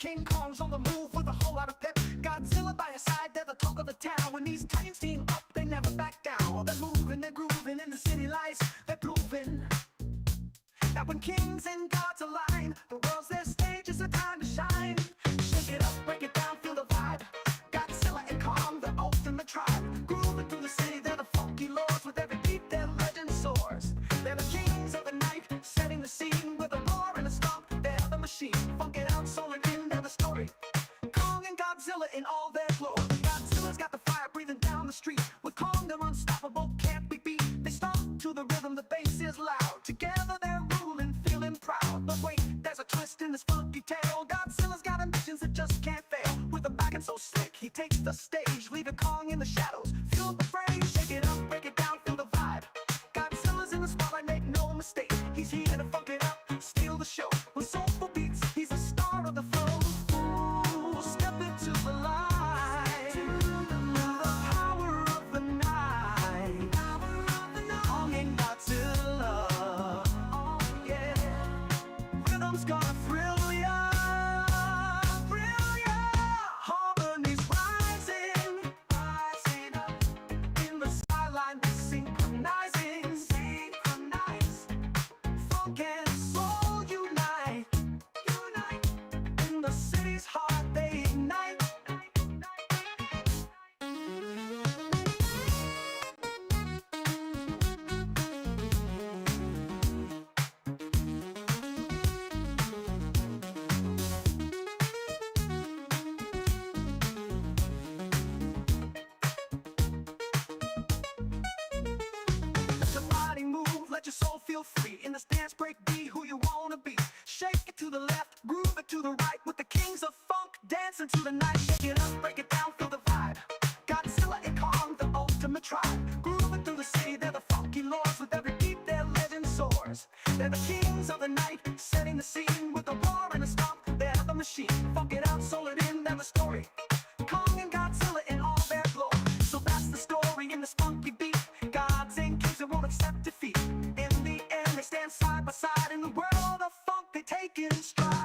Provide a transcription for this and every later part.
King Kong's on the move with a whole lot of pep. Godzilla by his side, they're the talk of the town. When these titans team up, they never back down. They're moving, they're grooving in the city lights. They're proving that when kings and gods align, the world's their stage, it's a time to shine. Shake it up, break it down, feel the vibe. Godzilla and Kong, the ultimate tribe. Grooving through the city, they're the funky lords. With every beat, their legend soars. They're the kings of the night, setting the scene with a roar and a stomp. They're the machine, funkin' out, solid in, they're the story. Kong and Godzilla in all their glory. Godzilla's got the fire breathing down the street. With Kong, they're unstoppable, can't be beat. They stomp to the rhythm, the bass is loud. Together they're ruling, feeling proud. But wait, there's a twist in this funky tale. Godzilla's got ambitions that just can't fail. With a back and so slick, he takes the stage, leaving Kong in the shadows. Feel the fray, shake it up, break it down, feel the vibe. Godzilla's in the spotlight, make no mistake. He's here to funk it up, steal the show. With soulful beats, he's the star of the flow. Ooh, step into the light. The power of the night. Kong and Godzilla. Oh yeah. Rhythm's gonna thrill ya. Thrill ya. Harmony's rising. Rising up. In the skyline, they're synchronizing. Synchronize. Funk and soul unite. Unite. In the city's heart, they ignite. Let your body move, let your soul feel free. In this dance break, be who you wanna be. Shake it to the left, groove it to the right. With the kings of funk, dancing to the night. Shake it up, break it down, feel the vibe. Godzilla and Kong, the ultimate tribe. Grooving through the city, they're the funky lords. With every beat, their legend soars. They're the kings of the night, setting the scene. With a roar and a stomp, they're the machine. Funk it out, solid in, they're the story. Kong and Godzilla in all their glory. So that's the story in this funky beat. Gods and kings that won't accept defeat. In the end, they stand side by side. In the world of funk, they take it in stride.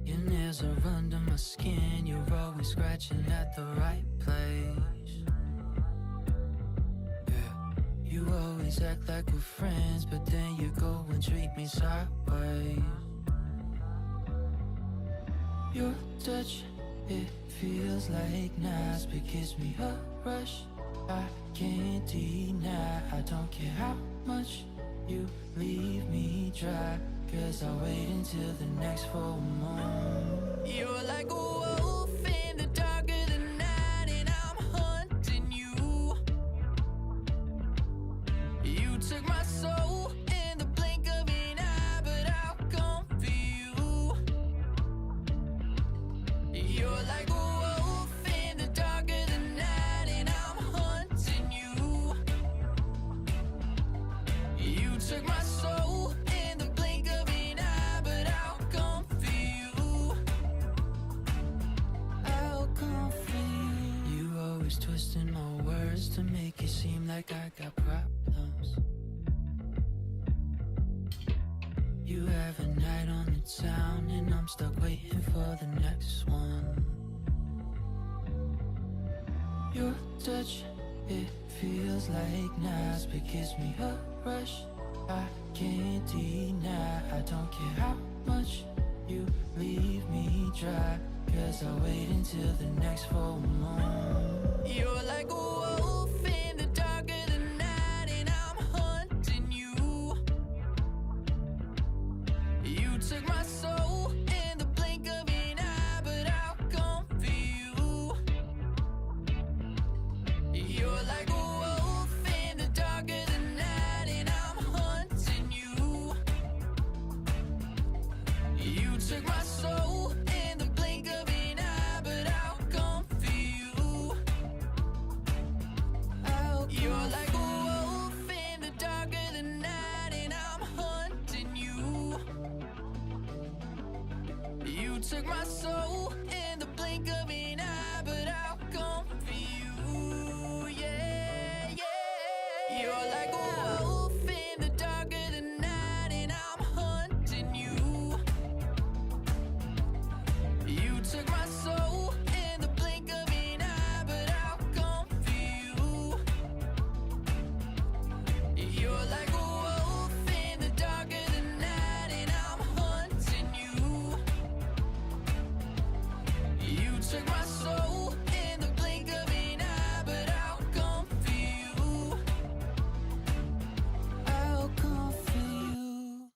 Your nails are under my skin, you're always scratching at the right place. Yeah, you always act like we're friends, but then you go and treat me sideways. Your touch, it feels like nice, but gives me a rush I can't deny. I don't care how much you leave me dry, 'cause I'll wait until the next full moon. You're like a wolf in the dark of the night, and I'm hunting you. You took my soul in the blink of an eye, but I'll come for you. You're like a wolf in the dark of the night, and I'm hunting you. You took my soul in the blink of an eye, but I'll come for you. I'll come for you. You always twisting my words to make it seem like I got problems. You have a night on the town, and I'm stuck waiting for the next one. Your touch, it feels like nice, but gives me a rush I can't deny. I don't care how much you leave me dry, 'cause I'll wait until the next full moon. You're like a wolf in the dark of the night, and I'm hunting you. You took my soul in the blink of an eye, but I'll come for you. You're like a wolf in the dark of the night, and I'm hunting you. You took my soul in the blink of an eye, but I'll come for you. You're like a wolf in the dark of the night, and I'm hunting you. You took my soul in the blink of an eye, but I'll come for you. Yeah, yeah. You're like a wolf in the dark of the night, and I'm hunting you. You took my soul in the blink of an eye, but I'll come for you. You're like a wolf in the dark of the night, and I'm hunting you. You took my soul in the blink of an eye, but I'll come for you. I'll come for you.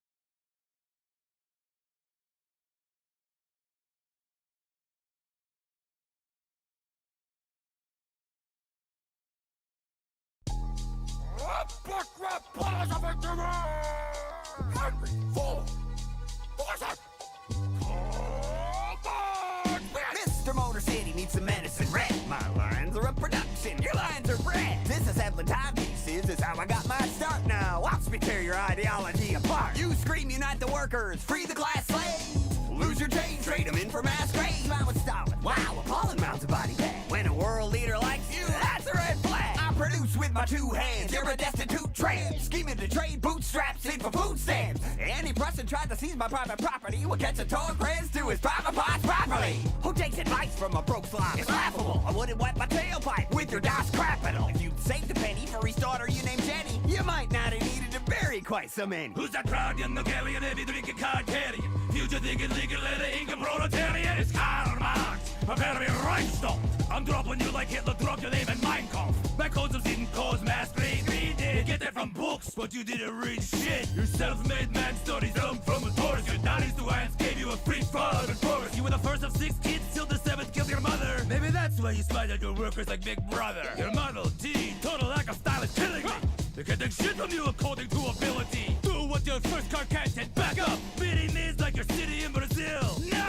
Mr. Motor City needs some medicine red. My lines are a production, your lines are bred. Disassembling timepieces is how I got my start now. Watch me tear your ideology apart. You scream, unite the workers, free the class slaves. Lose your chain, trade them in for mass graves. I was Stalin, wow, appalling amounts of body bag. When a world leader likes you, that's a red flag. I produce with my two hands, you're a destitute tramp. Scheming to trade bootstraps in for food stamps. Any person tried to seize my private property will catch a torn prince to his private parts properly. Who takes advice from a broke slob? It's laughable. I wouldn't wipe my tailpipe with your DOS capital. If you'd saved a penny for his daughter you named Jenny, you might not have needed to bury quite so many. Who's that proud young Nogalian, heavy drinking card carrying, future thinking legal leather Inca proletariat? It's Karl Marx, prepare to be Reichstag. I'm dropping you like Hitler dropped your name in Mein Kampf. My codes didn't cause mass grave. We did get that from books, but you didn't read shit. Your self-made man studies them from a tourist. Your daddy's two hands gave you a free father and forest. You were the first of 6 kids till the 7th killed your mother. Maybe that's why you spied at your workers like Big Brother. Your Model T, total lack of style is killing me. They're getting shit from you according to ability. Do what your first car can't and back up. Beating is like your city in Brazil. No!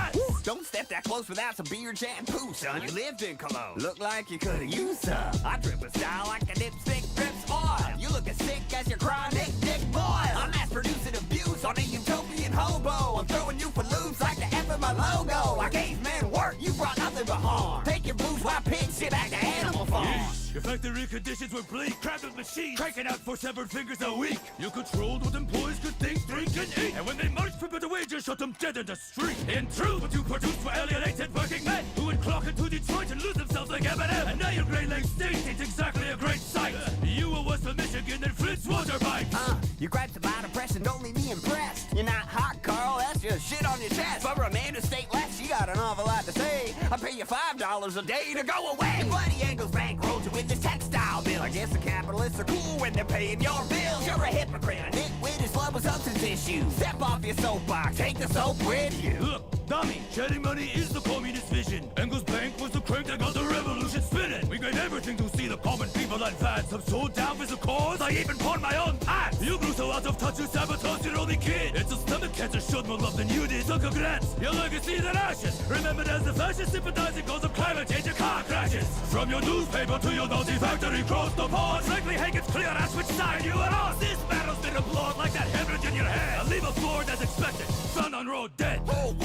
step that close without some beer shampoo, son. You lived in Cologne. Look like you could've used some. I drip a style like a dipstick drips oil. You look as sick as your chronic dick boil. I'm mass producing abuse on a utopian hobo. I'm throwing you for loops like the F in my logo. I gave men work, you brought nothing but harm. Take your blues while pigs sit back to Animal Farm. Your factory conditions were bleak. Cramped with machines, cranking out 4 severed fingers a week. You controlled what employees could think, drink, and eat. And when they marched for better wages, shot them dead in the street. In truth, what you produced were alienated working men who would clock into Detroit and lose themselves like Eminem. And now your Great Lakes state ain't exactly a great sight. You were west of Michigan and Flint's water bikes. You griped about oppression, don't leave me impressed. You're not hot, Carl, that's just shit on your chest. For a man to state less, you got an awful lot to say. I pay you $5 a day to go away. Bloody Angles bankrolled you with this textile bill. I guess the capitalists are cool when they're paying your bills. You're a hypocrite, a nitwit who's love with substance issues. Step off your soapbox, take the soap with you. Look, dummy, shedding money is the communist vision. Engels Bank was the crank that got the revolution spinning. We gave everything to see the common people advance. I'm so down with the cause, I even pawned my own pants. You grew so out of touch, you sabotaged your only kid. It's a stomach cancer showed more love than you did. Sucker grants, your legacy's in ashes. Remembered as the fascist sympathizing cause of climate change and car crashes. From your newspaper to your Nazi factory, cross the pond. Frankly, Hank, it's clear as which side you are on. This battle's been applauded like that hemorrhage in your head. I leave a floor as expected, found on road dead. Oh,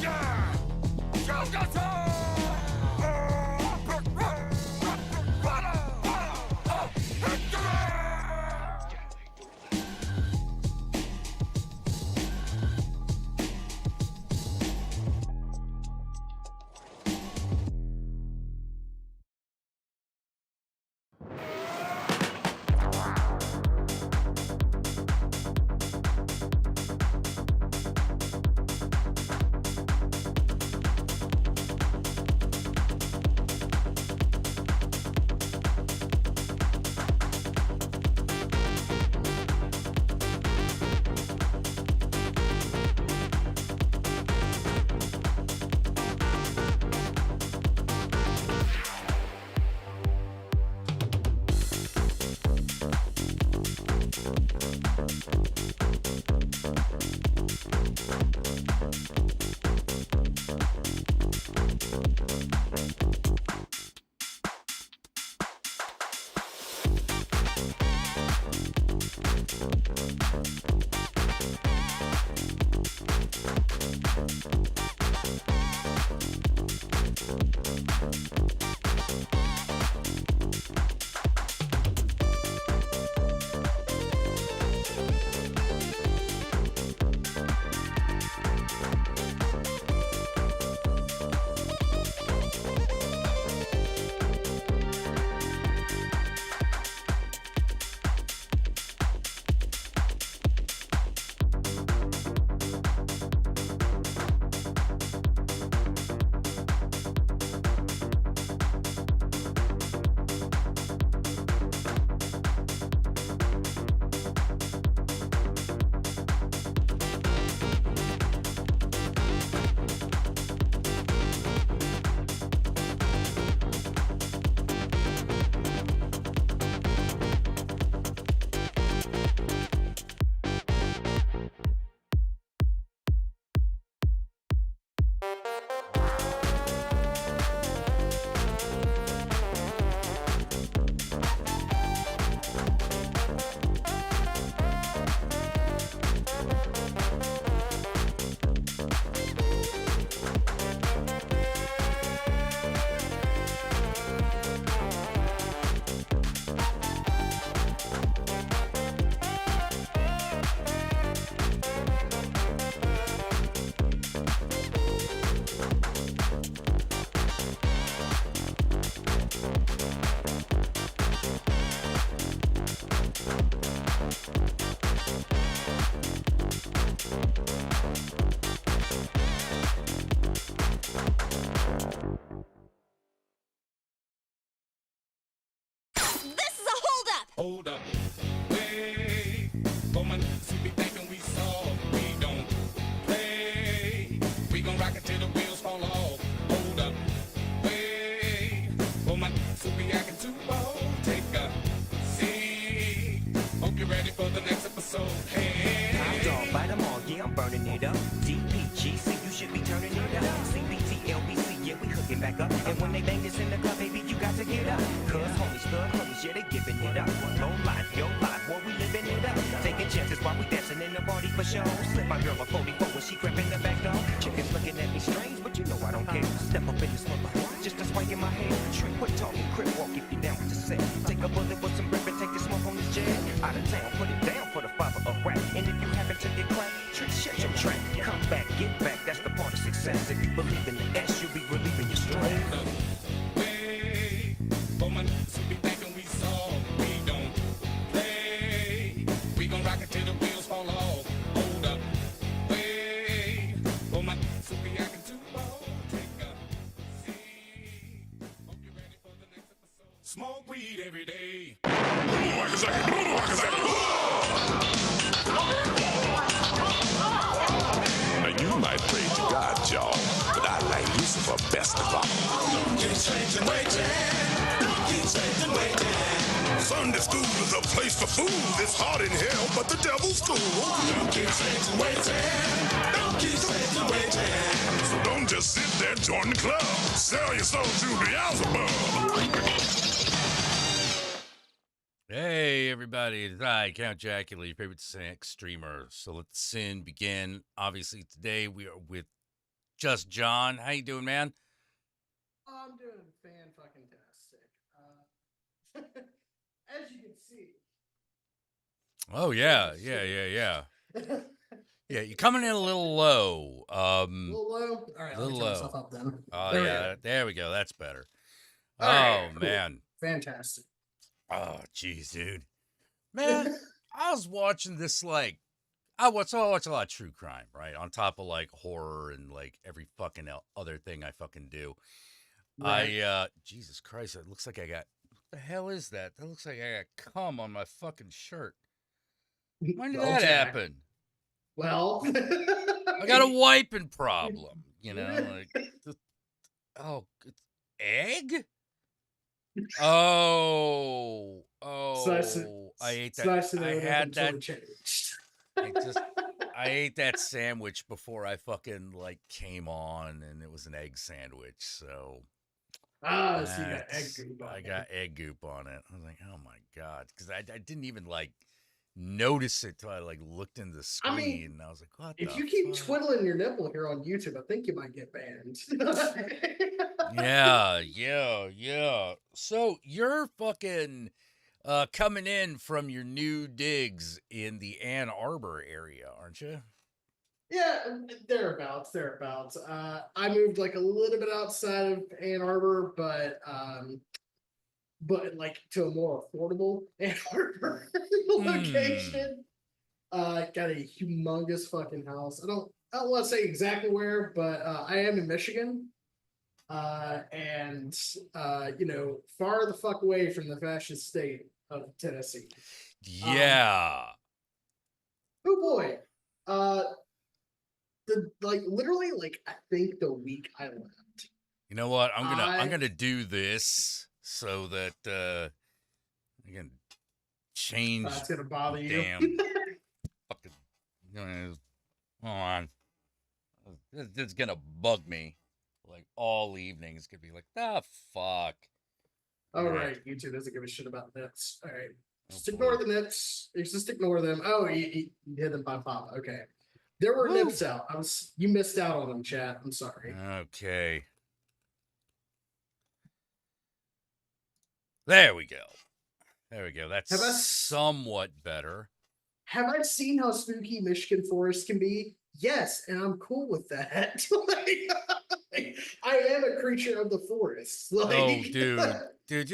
yeah! Hold up. Wait. Woman, see me thinking we soft. We don't play. We gon' rock it till the wheels fall off. Hold up. Wait. Woman, see me acting too bold. Take a seat. Hope you're ready for the next episode. Hey. I'm dog, bite them all, yeah, I'm burning it up. DPG, so you should be turning it up. swagger. And when they bang this in the club, baby, you got to get up. Cause homies, thug homies, yeah, they giving it up. Low life, yo life, boy, we living it up. Taking chances while we dancing in the party for show. Slip my girl a 44 when she crept in the back door. Chickens looking at me strange, but you know I don't care. Step up in this motherfucker, just a swank in my hand. Trick, quit talking, crip walk if you down with the set. Take a bullet with some grip and take the smoke on this jet. Out of town, put it down for the father of rap. And if you happen to get cracked, trick, shut your track. Come back, get back, that's the part of success. If you believe in the S, you'll be relieving your strength. Way for my niggas who be thinking we soft. We don't play. We gon' rock it till the wheels fall off. Hold up. Way for my niggas who be acting too bold. Take a seat. Hope you're ready for the next episode. Smoke weed every day. Now you might pray to God, y'all, but I like Lucifer best of all. Sunday school is a place for fools. It's hot in hell, but the devil's cool. So don't just sit there, join the club. Sell your soul to Beelzebub. Hey everybody, it's I, Count Jackula, your favorite sex streamer. So let the sin begin. Obviously today we are with Just John. How you doing, man? I'm doing fan-fucking-tastic. As you can see. Oh yeah. Yeah, you're coming in a little low. A little low? All right, little let me turn low. myself up then. Oh There we yeah, go. there we go. That's better. All right, Oh cool. man. Fantastic. Oh jeez, dude. Man, I was watching this I watch a lot of true crime, right? On top of like horror and like every fucking other thing I fucking do. Right. Jesus Christ, it looks like I got, what the hell is that? That looks like I got cum on my fucking shirt. When did Well, that Jack. happen? Well, I got a wiping problem, you know? Like, it's egg? Oh, I ate it's that. nice to know I nothing had that. totally changed. I ate that sandwich before I fucking like came on, and it was an egg sandwich. So So you got egg that's- goop on I there. got egg goop on it. I was like, oh my god, because I didn't even like notice it till I like looked in the screen. I mean, and I was like, what? If the you keep fuck? twiddling your nipple here on YouTube, I think you might get banned. Yeah. So you're fucking coming in from your new digs in the Ann Arbor area, aren't you? Yeah, thereabouts. I moved like a little bit outside of Ann Arbor, but like to a more affordable Ann Arbor location. Got a humongous fucking house. I don't want to say exactly where, but I am in Michigan. And far the fuck away from the fascist state of Tennessee. Yeah. Oh boy. Literally, I think the week I left. You know what? I'm gonna do this so that I can change. That's gonna bother you. Damn. Fucking. Hold on. It's gonna bug me like all evening. It's gonna be like, fuck. All right, YouTube doesn't give a shit about nits. All right, just Oh, ignore boy. the nits. You just ignore them. Oh, you hit them by pop. Okay, there were Woo. nips out. You missed out on them, chat. I'm sorry. Okay. There we go. That's Have I- somewhat better. Have I seen how spooky Michigan forest can be? Yes, and I'm cool with that. I am a creature of the forest. Oh, dude,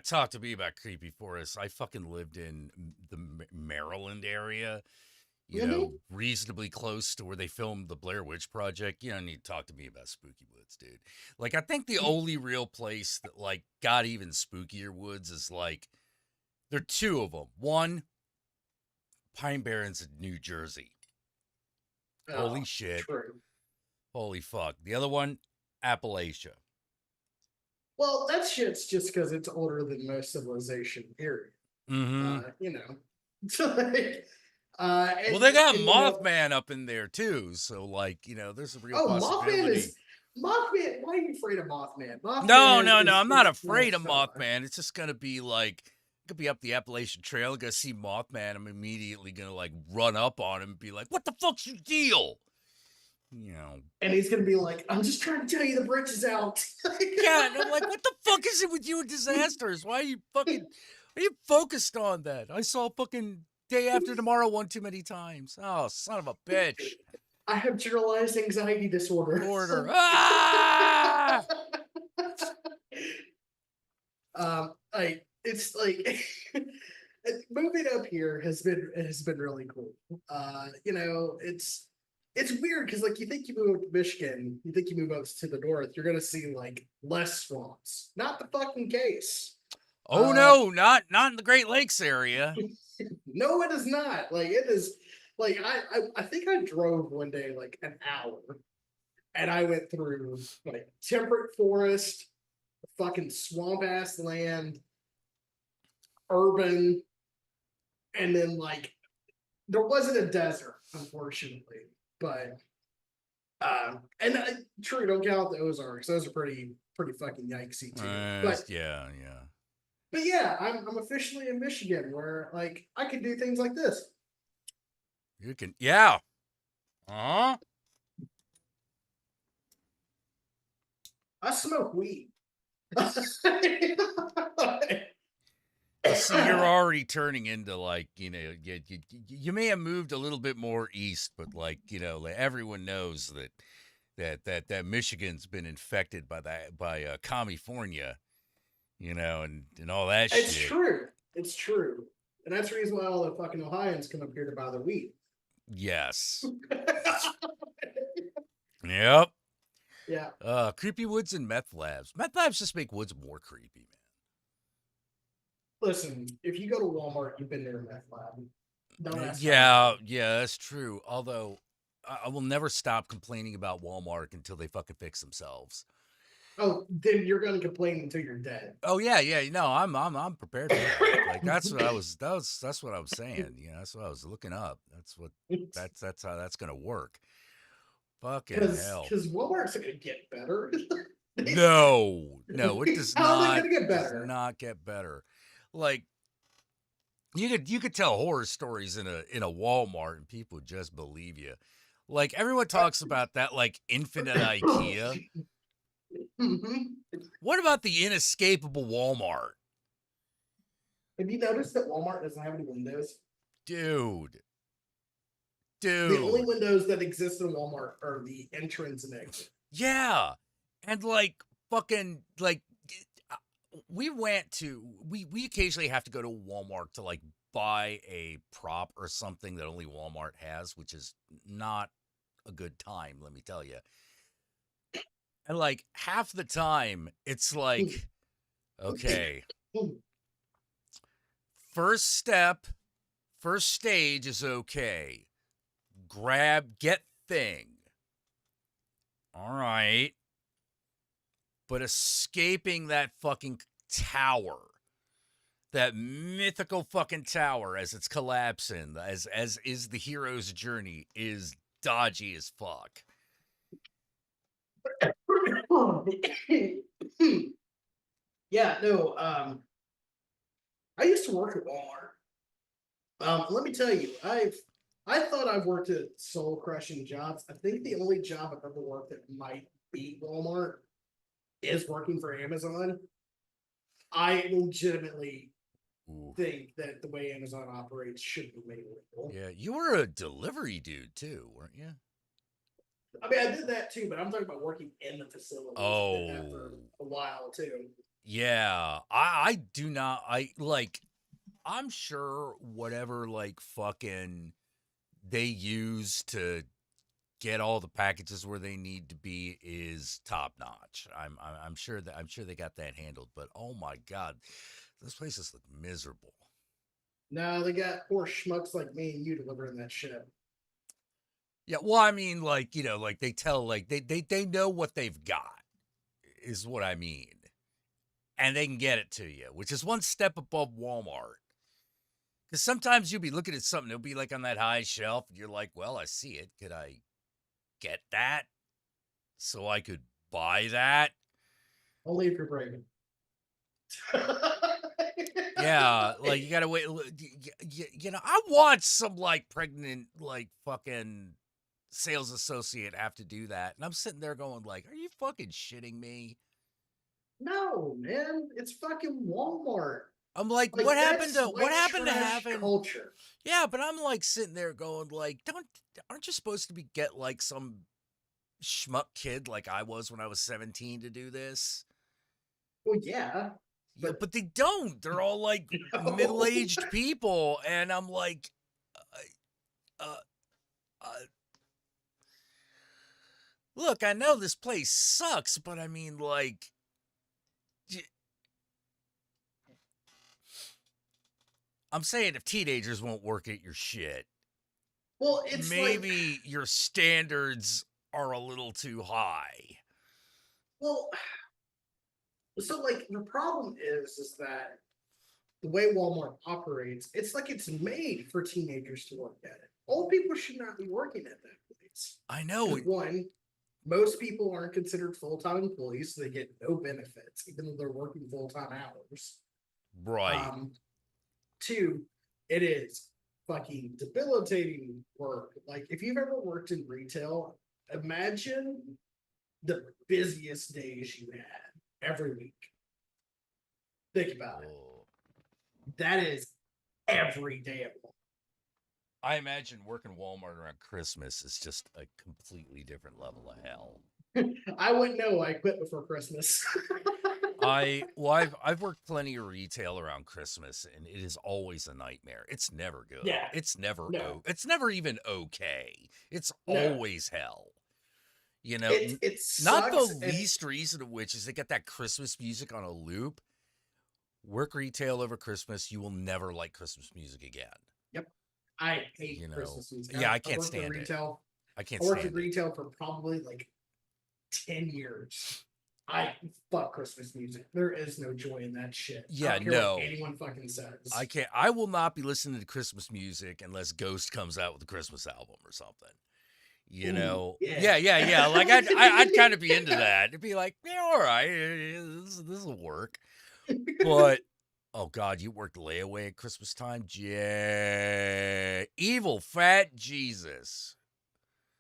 talk to me about creepy forests. I fucking lived in the Maryland area, you know, reasonably close to where they filmed the Blair Witch Project. You don't need to talk to me about spooky woods, dude. Like, I think the only real place that like got even spookier woods is like, there are two of them. One, Pine Barrens in New Jersey. Holy shit. True. Holy fuck. The other one, Appalachia. Well, that shit's just because it's older than most civilization. Period. Mm-hmm. Well, Well, they got Mothman up in there too, so like, there's a real possibility. Mothman. Why are you afraid of Mothman? Mothman No. I'm not afraid of nice fella. Mothman. It's just gonna be like, could be up the Appalachian Trail, gonna see Mothman. I'm immediately gonna like run up on him and be like, "What the fuck's your deal?" You know. And he's gonna be like, "I'm just trying to tell you the bridge is out." Yeah, and I'm like, "What the fuck is it with you and disasters? Why are you focused on that? I saw fucking Day After Tomorrow one too many times. Oh, son of a bitch. I have generalized anxiety disorder. Order. Ah! It's like moving up here has been really cool. You know, it's weird because like you think you move up to Michigan, you think you move up to the north, you're gonna see like less swamps. Not the fucking case. Oh no, not in the Great Lakes area. No, it is not. Like it is like I think I drove one day like an hour and I went through like temperate forest, fucking swamp ass land, urban, and then like there wasn't a desert, unfortunately. But true, don't count the Ozarks. Those are pretty fucking yikesy too. But Yeah. but yeah, I'm officially in Michigan where like I can do things like this. You can, yeah. Uh-huh. I smoke weed. See, you're already turning into like, you know, you may have moved a little bit more east, but like, you know, like everyone knows that Michigan's been infected by California, you know, and all that It's shit. true. It's true. And that's the reason why all the fucking Ohioans come up here to buy the weed. Yes. Yep. Yeah. Creepy woods and meth labs. Meth labs just make woods more creepy, man. Listen, if you go to Walmart, you've been near a meth lab. Don't ask. Yeah, that's true. Although I will never stop complaining about Walmart until they fucking fix themselves. Oh, then you're gonna complain until you're dead. Oh yeah. No, I'm prepared for that. Like that's what I was saying. You know, that's what I was looking up. That's how that's gonna work. Fucking hell. Because Walmart's gonna get better. No, it does How are they not. gonna get better? Does not get better. Like you could tell horror stories in a Walmart and people would just believe you. Like everyone talks about that like infinite IKEA. What about the inescapable Walmart? Have you noticed that Walmart doesn't have any windows? Dude. The only windows that exist in Walmart are the entrance and exit. Yeah. And like fucking like we occasionally have to go to Walmart to like buy a prop or something that only Walmart has, which is not a good time, let me tell you. And like half the time it's like, okay, first stage is okay. Get thing. All right. But escaping that fucking tower, that mythical fucking tower as it's collapsing, as is the hero's journey, is dodgy as fuck. Yeah, no, I used to work at Walmart. Let me tell you, I thought I've worked at soul crushing jobs. I think the only job I've ever worked that might beat Walmart is working for Amazon. I legitimately think that the way Amazon operates should be made legal. Yeah, you were a delivery dude too, weren't you? I mean, I did that too, but I'm talking about working in the facility. Oh, I did that for a while too. Yeah, I do not. I'm sure whatever like fucking they use to get all the packages where they need to be is top notch. I'm sure they got that handled. But oh my god, those places look miserable. No, they got poor schmucks like me and you delivering that shit. Yeah, well, I mean, like, you know, like they tell, like they know what they've got, is what I mean, and they can get it to you, which is one step above Walmart. Because sometimes you'll be looking at something, it'll be like on that high shelf, and you're like, well, I see it. Could I get that so I could buy that. Only if you're pregnant. Yeah, like you gotta wait. I want some like pregnant, like fucking sales associate have to do that, and I'm sitting there going like, "Are you fucking shitting me?" No, man, it's fucking Walmart. I'm like, Like, what happened that's to what white happened to trash having? culture? Yeah, but I'm like sitting there going like, aren't you supposed to be get like some schmuck kid like I was when I was 17 to do this? Well, yeah, Yeah, but but they don't. They're all like no. middle-aged people, and I'm like, uh, uh, look, I know this place sucks, but I mean, like, I'm saying if teenagers won't work at your shit, Well, it's maybe your standards are a little too high. well, so like the problem is that the way Walmart operates, it's like it's made for teenagers to work at it. Old people should not be working at that place. I know. 'Cause one, most people aren't considered full-time employees, so they get no benefits, even though they're working full-time hours. Right. Two, it is fucking debilitating work. Like if you've ever worked in retail, imagine the busiest days you had every week. Think about it. Oh. That is every day at Walmart. I imagine working Walmart around Christmas is just a completely different level of hell. I wouldn't know. I quit before Christmas. I've worked plenty of retail around Christmas, and it is always a nightmare. It's never good. Yeah. It's never No. it's never even okay. It's No. always hell. You know, It not the sucks, and- least reason of which is they get that Christmas music on a loop. Work retail over Christmas, you will never like Christmas music again. I hate You know, Christmas music. yeah, I I've can't worked in stand it. retail. I can't I worked in stand it. retail for probably like 10 years. I fuck Christmas music. There is no joy in that shit. Yeah, I don't care no. what anyone fucking says. I can't. I will not be listening to Christmas music unless Ghost comes out with a Christmas album or something. You Ooh, know? yeah. Yeah. Like I'd kind of be into that. It'd be like, yeah, all right, this will work. But oh God, you worked layaway at Christmas time, evil fat Jesus.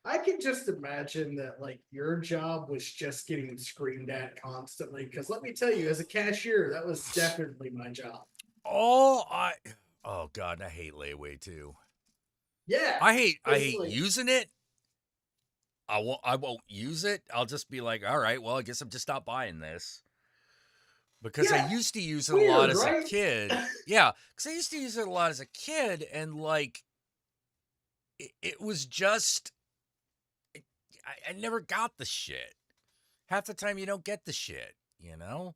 I can just imagine that like your job was just getting screamed at constantly. Because let me tell you, as a cashier, that was definitely my job. Oh God, I hate layaway too. Yeah. I hate It's like- using it. I won't use it. I'll just be like, all right, well, I guess I'm just not buying this. Because Yeah, I used to use it weird, a lot as right? a kid. Yeah, because I used to use it a lot as a kid, and like, it was just, I never got the shit. Half the time you don't get the shit, you know?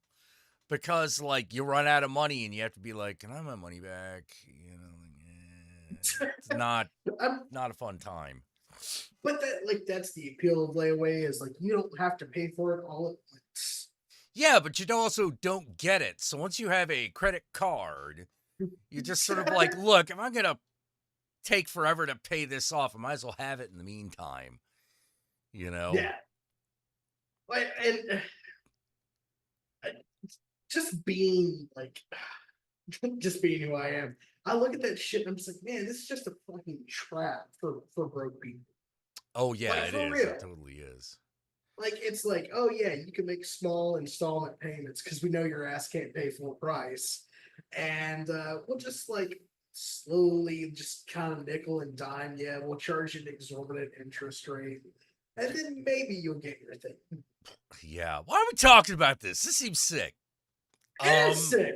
Because like you run out of money and you have to be like, can I have my money back? You know, it's not a fun time. But that's the appeal of layaway is like you don't have to pay for it all at once. Yeah, but you also don't get it. So once you have a credit card, you just sort of like, look, if I'm going to take forever to pay this off, I might as well have it in the meantime. You know? Yeah. And just being like, just being who I am, I look at that shit and I'm just like, man, this is just a fucking trap for broke people. Oh, yeah, Like, it for is. real. It totally is. Like, it's like, oh yeah, you can make small installment payments because we know your ass can't pay full price. And we'll just like slowly just kind of nickel and dime. Yeah, we'll charge you an exorbitant interest rate. And then maybe you'll get your thing. Yeah. Why are we talking about this? This seems sick. It's sick.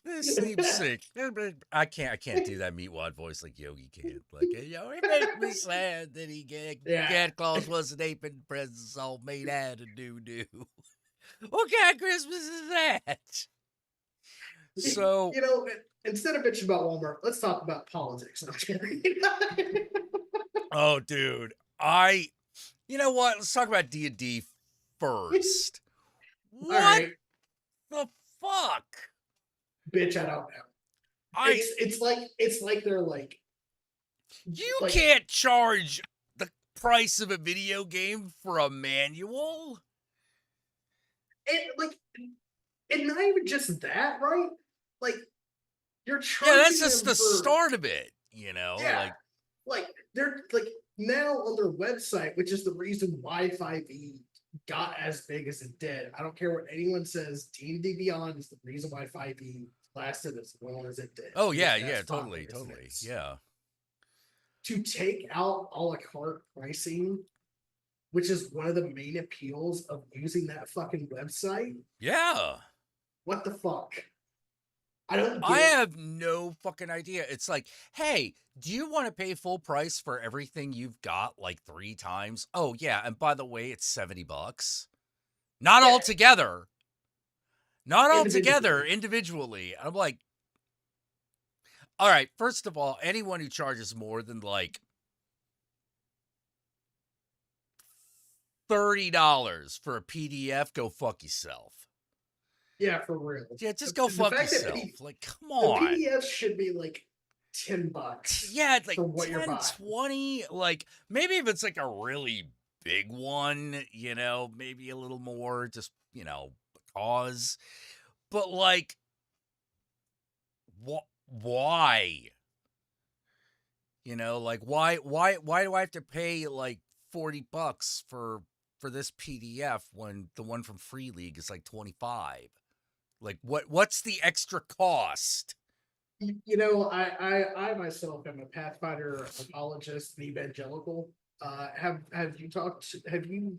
This seems sick. I can't do that meatwad voice like Yogi can. Like, it makes me sad that Santa Claus wasn't aping presents all made out of doo-doo. What kind of Christmas is that? So, You know, instead of bitching about Walmart, let's talk about politics. No, I'm kidding. oh, dude, you know what? Let's talk about D&D first. All What right, the fuck? bitch, I don't know. It's like they're like You like- can't charge the price of a video game for a manual? And not even just that, right? Like, you're Yeah, that's charging just them the for start of it, you know? yeah, like they're like now on their website, which is the reason why 5e got as big as it did. I don't care what anyone says. D&D Beyond is the reason why 5e lasted as long as it did. Oh, It yeah, is as yeah, popular totally, as it totally. is. Yeah. To take out a la carte pricing, which is one of the main appeals of using that fucking website. Yeah. What the fuck? I don't I get have no fucking idea. It's like, hey, do you want to pay full price for everything you've got like 3 times? Oh, yeah. And by the way, it's $70. Not Yeah. all together. Not all together, Individually. individually. I'm like, all right, first of all, anyone who charges more than like $30 for a PDF, go fuck yourself. Yeah, for real. Yeah, just go The fuck fact that yourself. Like, come the on. PDFs should be like $10. Yeah, like for what you're 10, buying. 20. Like, maybe if it's like a really big one, you know, maybe a little more, just, you know, because. But like, why? You know, like why do I have to pay like $40 for this PDF when the one from Free League is like 25? Like what's the extra cost? You know, I myself am a Pathfinder apologist and evangelical. Have you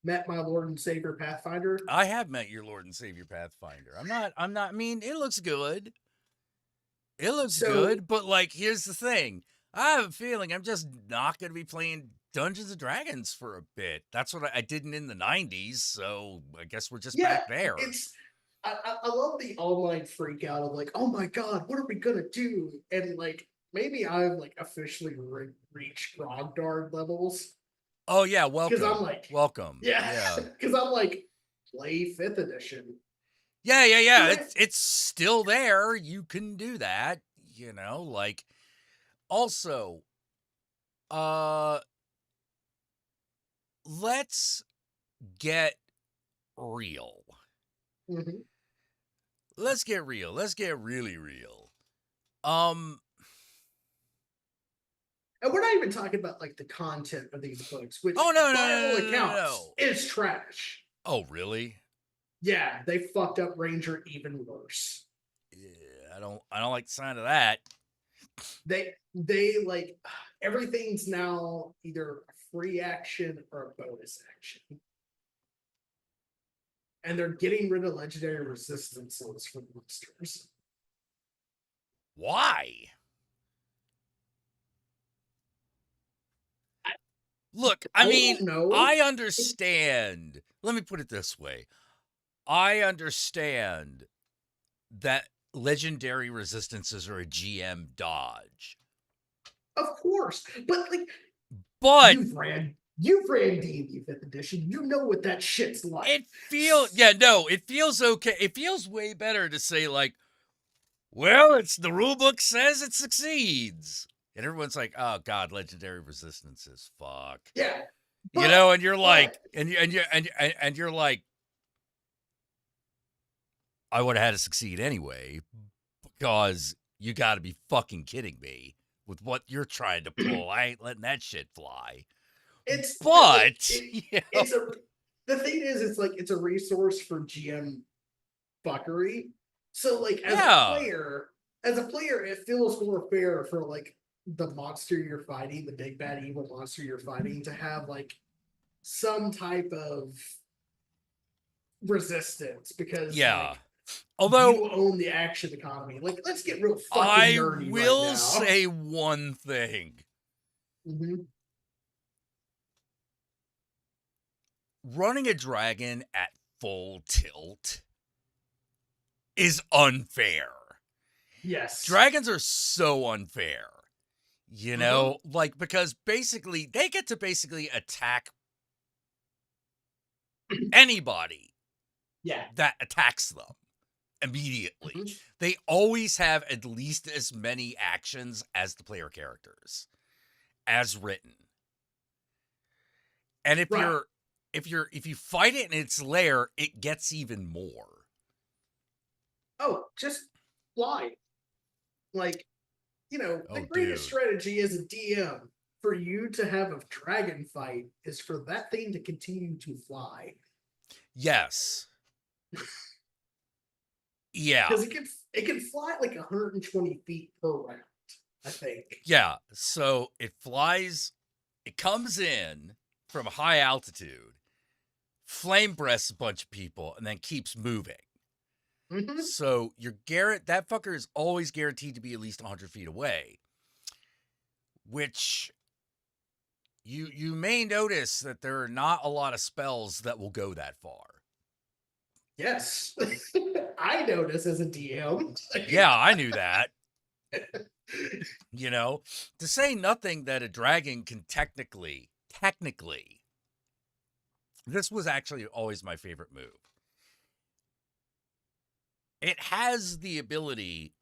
met my Lord and Savior Pathfinder? I have met your Lord and Savior Pathfinder. I'm not I mean, it looks good. It looks good, but like here's the thing. I have a feeling I'm just not going to be playing Dungeons and Dragons for a bit. That's what I didn't in the 90s, so I guess we're just back there. I love the online freak out of like, oh my god, what are we gonna do? And like maybe I've like officially reached Grogdard levels. Oh yeah, welcome. Because I'm like, welcome. Yeah. Because I'm like, play 5th edition. Yeah. Yeah. It's still there. You can do that, you know, like also let's get real. Mm-hmm. Let's get real. Let's get really real. And we're not even talking about like the content of these books, which by all accounts is trash. Oh, really? Yeah, they fucked up Ranger even worse. Yeah, I don't like the sound of that. They like everything's now either a free action or a bonus action. And they're getting rid of legendary resistances for monsters. Why? Look, I mean, I understand. Let me put it this way. I understand that legendary resistances are a GM dodge. Of course. But like you've ran D&D 5th edition. You know what that shit's like. It feels okay. It feels way better to say like, well, it's the rule book says it succeeds. And everyone's like, oh god, legendary resistances, fuck. Yeah. You know, and you're like, and you're like, I would have had to succeed anyway, because you gotta be fucking kidding me with what you're trying to pull. I ain't letting that shit fly. The thing is, it's like it's a resource for GM fuckery. So like as a player, it feels more fair for like the monster you're fighting, the big bad evil monster you're fighting, to have like some type of resistance, because like, although you own the action economy. Like, let's get real fucking nerdy. I will say one thing. Mm-hmm. Running a dragon at full tilt is unfair. Yes. Dragons are so unfair. You know, like, because basically they get to basically attack anybody that attacks them immediately. They always have at least as many actions as the player characters, as written. And if Right. if you fight it in its lair, it gets even more. Oh, just fly. Like, the Oh, greatest dude. strategy as a DM for you to have a dragon fight is for that thing to continue to fly. Yes. Yeah. Because it can fly like 120 feet per round, I think. Yeah. So it flies, it comes in from high altitude, flame breaths a bunch of people, and then keeps moving. Mhm. So that fucker is always guaranteed to be at least 100 feet away. Which you may notice that there are not a lot of spells that will go that far. Yes. I notice as a DM. Yeah, I knew that. To say nothing that a dragon can technically, this was actually always my favorite move. It has the ability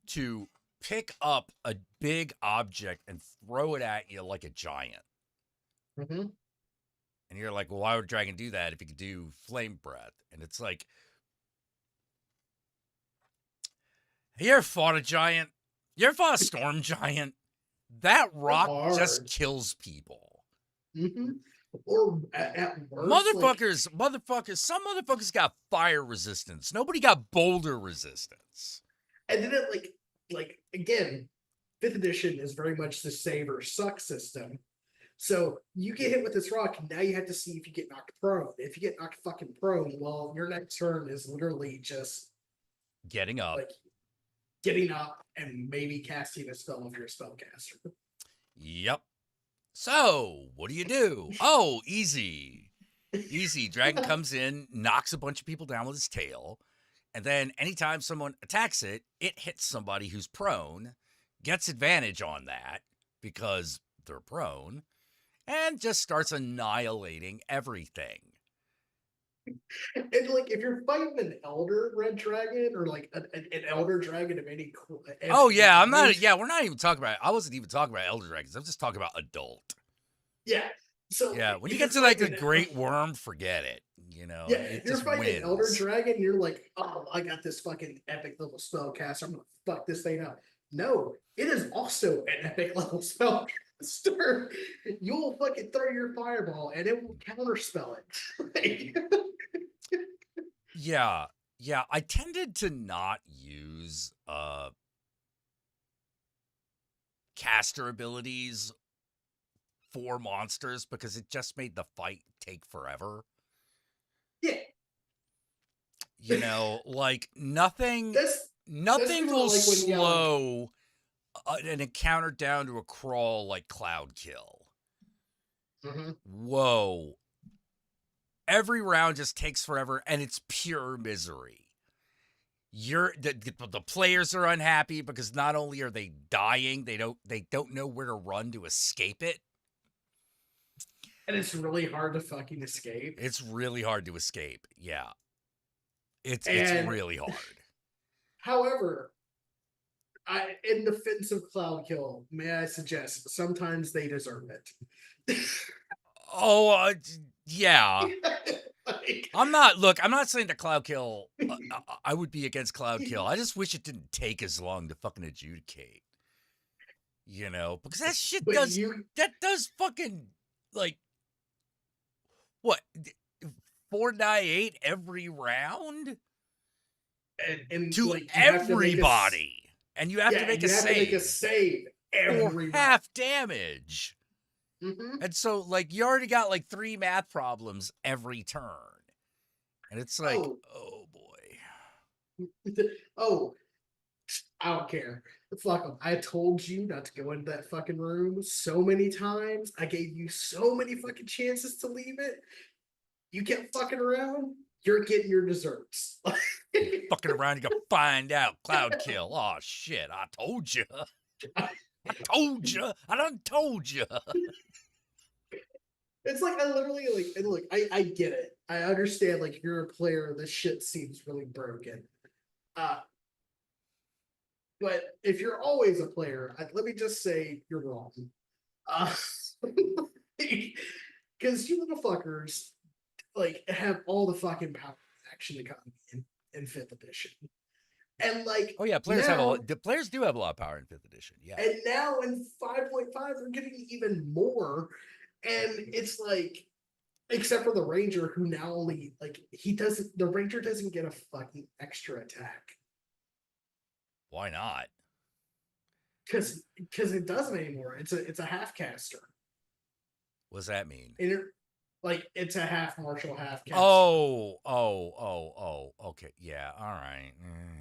to pick up a big object and throw it at you like a giant. Mm-hmm. And you're like, well, why would a dragon do that if he could do flame breath? And it's like, you ever fought a giant? You ever fought a storm giant? That rock just Hard. kills people. Mm-hmm. Or at worst, Motherfuckers, some motherfuckers got fire resistance. Nobody got boulder resistance. and then it like again, 5th edition is very much the save or suck system. So you get hit with this rock, and now you have to see if you get knocked prone. If you get knocked fucking prone, well, your next turn is literally just Getting up. like getting up and maybe casting a spell if you're a spellcaster. Yep. So, what do you do? Oh, easy. Easy. Dragon comes in, knocks a bunch of people down with his tail, and then anytime someone attacks it, it hits somebody who's prone, gets advantage on that because they're prone, and just starts annihilating everything. And like, if you're fighting an elder red dragon or like an elder dragon of any, Oh, yeah, kind, we're not even talking about, I wasn't even talking about elder dragons. I'm just talking about adult. yeah. So Yeah, when you if get to you're like the fighting great worm, forget it. yeah, It if you're just fighting an elder wins. dragon, you're like, oh, I got this fucking epic level spellcaster. I'm gonna fuck this thing up. No, it is also an epic level spellcaster. You'll fucking throw your fireball and it will counterspell it. Yeah, I tended to not use caster abilities for monsters because it just made the fight take forever. Yeah, Like nothing that's will like when you got, like- slow an encounter down to a crawl like Cloud Kill. Mhm. Whoa. Every round just takes forever and it's pure misery. The players are unhappy because not only are they dying, they don't know where to run to escape it. And it's really hard to fucking escape. It's really hard to escape. Yeah. It's And- really hard. However, in defense of Cloud Kill, may I suggest sometimes they deserve it. Oh, yeah. Like, I'm not saying that Cloud Kill, I would be against Cloud Kill. I just wish it didn't take as long to fucking adjudicate. Because that shit but does fucking, like, what, 498 every round? and To like, you have to make a everybody. And you have to make you a have save. to make a save every Or half damage. Mhm. And so, like, you already got, like, 3 math problems every turn. And it's like, oh boy. Oh, I don't care. Fuck them. I told you not to go into that fucking room so many times. I gave you so many fucking chances to leave it. You kept fucking around. You're getting your desserts. Fucking around, you gonna find out. Cloud Kill. Oh, shit. I told you. I done told you. It's like, I literally, like, and look, I get it. I understand, like, if you're a player, this shit seems really broken. But if you're always a player, let me just say you're wrong. because you little fuckers like have all the fucking power action economy in fifth edition, and like Oh yeah, players have now, the players do have a lot of power in fifth edition. Yeah. and now in 5.5 they're getting even more, and it's like, except for the ranger who now only like the ranger doesn't get a fucking extra attack Why not? because it doesn't anymore. It's a half caster. What does that mean? Like it's a half martial, half caster. Oh. Okay. Yeah. All right.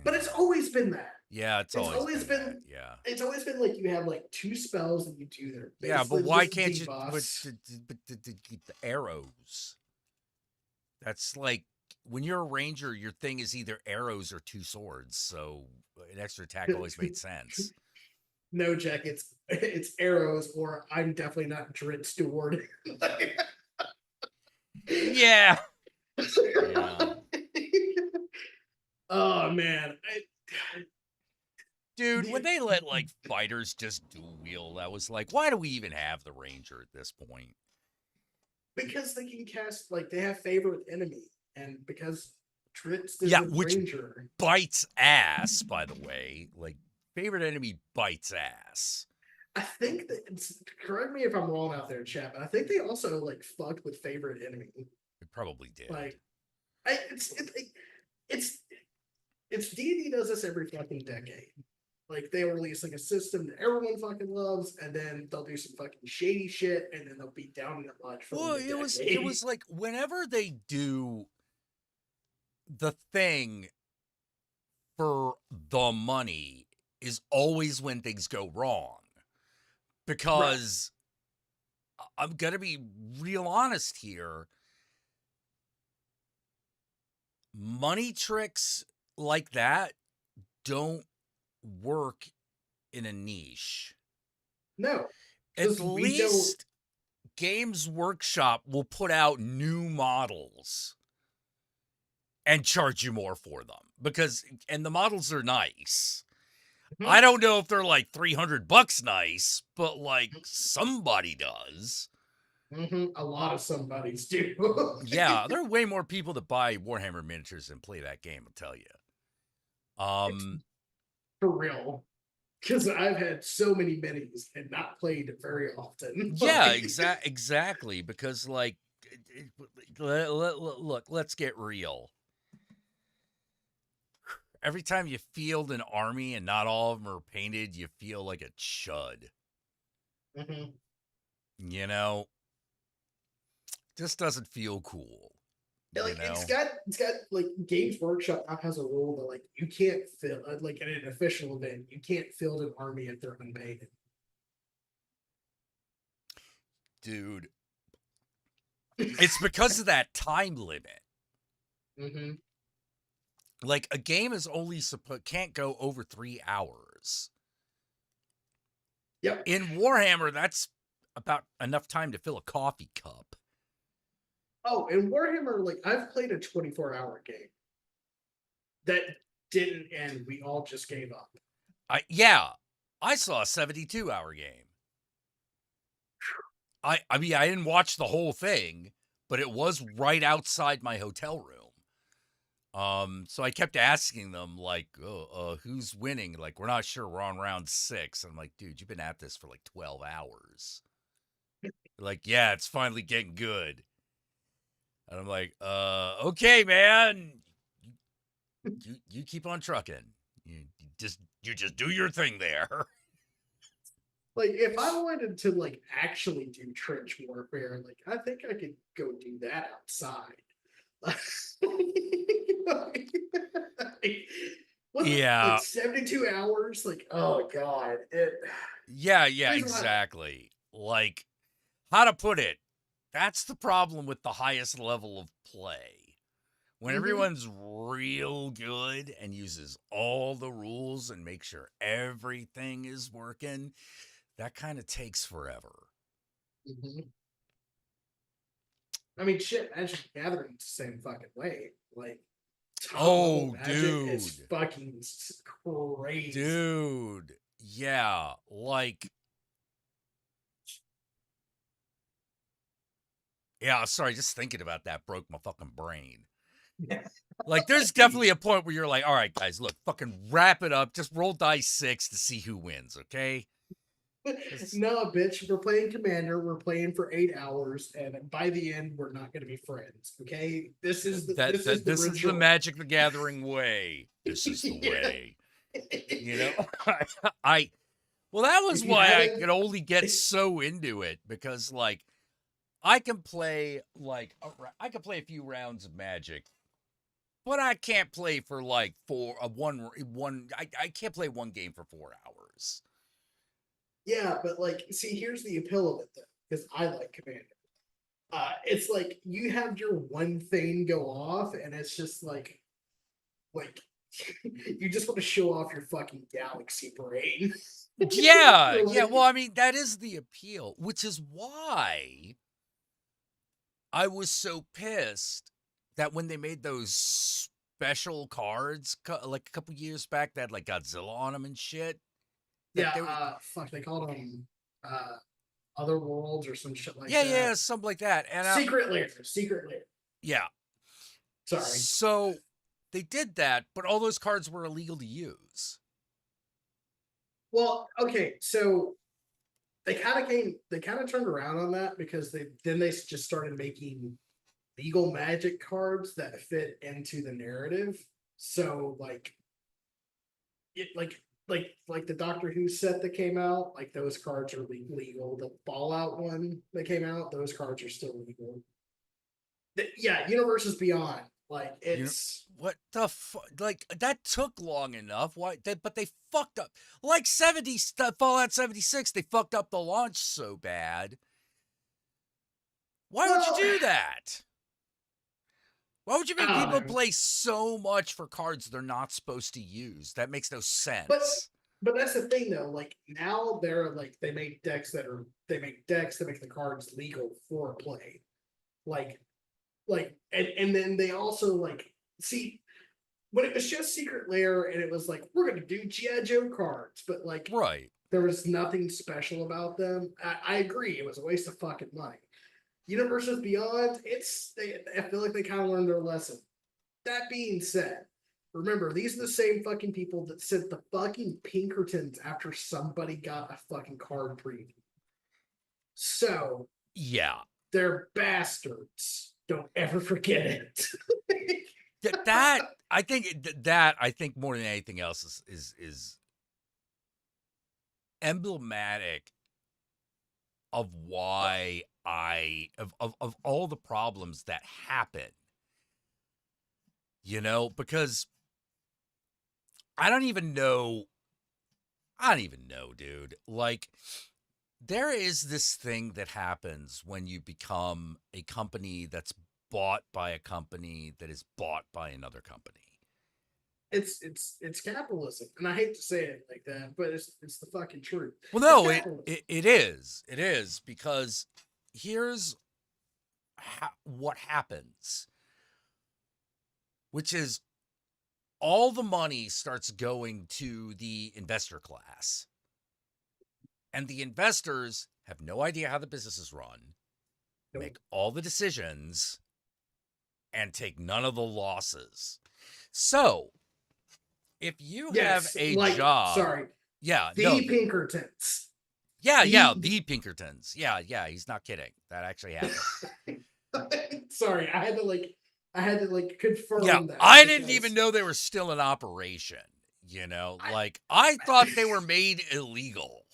But it's always been that. Yeah, it's always been that, yeah. It's always been like you have like 2 spells that you do there. Yeah, but why can't you put the arrows? That's like when you're a ranger, your thing is either arrows or 2 swords. So an extra attack always made sense. No, Jack, it's arrows, or I'm definitely not Drit Steward. Yeah. Yeah. Oh man. Dude, when they let like fighters just dual wield, I was like, why do we even have the ranger at this point? Because they can cast, like, they have favorite enemy, and because Drit's the which ranger bites ass, by the way. Like, favorite enemy bites ass. I think that correct me if I'm wrong out there, chat, but I think they also like fucked with favorite enemy. It probably did. Like, it's D&D does this every fucking decade. Like they release like a system that everyone fucking loves, and then they'll do some fucking shady shit, and then they'll beat down in the mud. Well, it was like whenever they do the thing for the money is always when things go wrong. Because I'm gonna be real honest here. Money tricks like that don't work in a niche. No. At least Games Workshop will put out new models and charge you more for them and the models are nice. Mm-hmm. I don't know if they're like $300 nice, but like somebody does. Mm-hmm. A lot of somebodies do. Yeah, there are way more people that buy Warhammer miniatures than play that game, I'll tell you. For real. Because I've had so many minis and not played very often. Yeah, exactly. Because, like, look, let's get real. Every time you field an army and not all of them are painted, you feel like a chud. Mm-hmm. You know? Just doesn't feel cool. Like it's got like Games Workshop now has a rule that like you can't fill like at an official event you can't field an army if they're unpainted. Dude, it's because of that time limit. Mm-hmm. Like a game is only can't go over 3 hours. Yep. In Warhammer, that's about enough time to fill a coffee cup. Oh, in Warhammer, like I've played a 24-hour game that didn't end. We all just gave up. I saw a 72-hour game. I mean, I didn't watch the whole thing, but it was right outside my hotel room. So I kept asking them, like, who's winning? Like, we're not sure. We're on round 6. I'm like, dude, you've been at this for like 12 hours. Like, yeah, it's finally getting good. And I'm like, okay, man. You keep on trucking. You just do your thing there. Like, if I wanted to like actually do trench warfare, like I think I could go do that outside. Yeah. Like 72 hours? Like, oh god. Yeah, exactly. Like, how to put it? That's the problem with the highest level of play. When everyone's real good and uses all the rules and makes sure everything is working, that kind of takes forever. Mm-hmm. I mean, shit, Magic the Gathering's the same fucking way. Like, dude, is fucking crazy. Dude, yeah, like Yeah, sorry, just thinking about that broke my fucking brain. Yeah. Like, there's definitely a point where you're like, all right, guys, look, fucking wrap it up. Just roll dice 6 to see who wins, okay? No, bitch, we're playing Commander. We're playing for 8 hours, and by the end, we're not going to be friends. Okay, this is the This is the ritual. Magic the Gathering way. This is the Yeah. way. You know, well, that was If you why I haven't- could only get so into it, because like I can play I can play a few rounds of Magic, but I can't play for like I can't play one game for 4 hours. Yeah, but like, see, here's the appeal of it though, because I like Commander. It's like you have your one thing go off, and it's just like you just want to show off your fucking galaxy brain. Yeah, You're yeah. like- Well, I mean, that is the appeal, which is why I was so pissed that when they made those special cards like a couple years back that had like Godzilla on them and shit. that they were- Yeah, fuck, they called them Other Worlds or some shit like yeah, that. yeah, something like that. And Secret Lair. yeah, Sorry. so they did that, but all those cards were illegal to use. Well, okay, so they kind of turned around on that because they just started making legal Magic cards that fit into the narrative. So like the Doctor Who set that came out, like those cards are legal. The Fallout one that came out, those cards are still legal. Yeah, Universes Beyond, like it's What the fuck? Like, that took long enough. Why? But they fucked up. Like Fallout 76, they fucked up the launch so bad. Why would you do that? Why would you make people play so much for cards they're not supposed to use? That makes no sense. But that's the thing though. Like now they're like they make decks that make the cards legal for play. And then they also like see when it was just Secret Lair and it was like we're gonna do G.I. Joe cards, but like right. there was nothing special about them. I agree, it was a waste of fucking money. Universes Beyond, I feel like they kind of learned their lesson. That being said, remember, these are the same fucking people that sent the fucking Pinkertons after somebody got a fucking card preview. So, Yeah. they're bastards. Don't ever forget it. I think more than anything else is emblematic of why of all the problems that happen. You know, because I don't even know, dude. Like, there is this thing that happens when you become a company that's bought by a company that is bought by another company. It's capitalism, and I hate to say it like that, but it's the fucking truth. Well, no, It's capitalism. it is because here's what happens, which is all the money starts going to the investor class, and the investors have no idea how the business is run, Nope. make all the decisions, and take none of the losses. So, if you Yes, have a like, job, sorry, yeah, the no, Pinkertons. the Pinkertons, yeah, he's not kidding. That actually happened. Sorry, I had to confirm Yeah, that. I didn't because- even know they were still in operation. You know, I thought they were made illegal.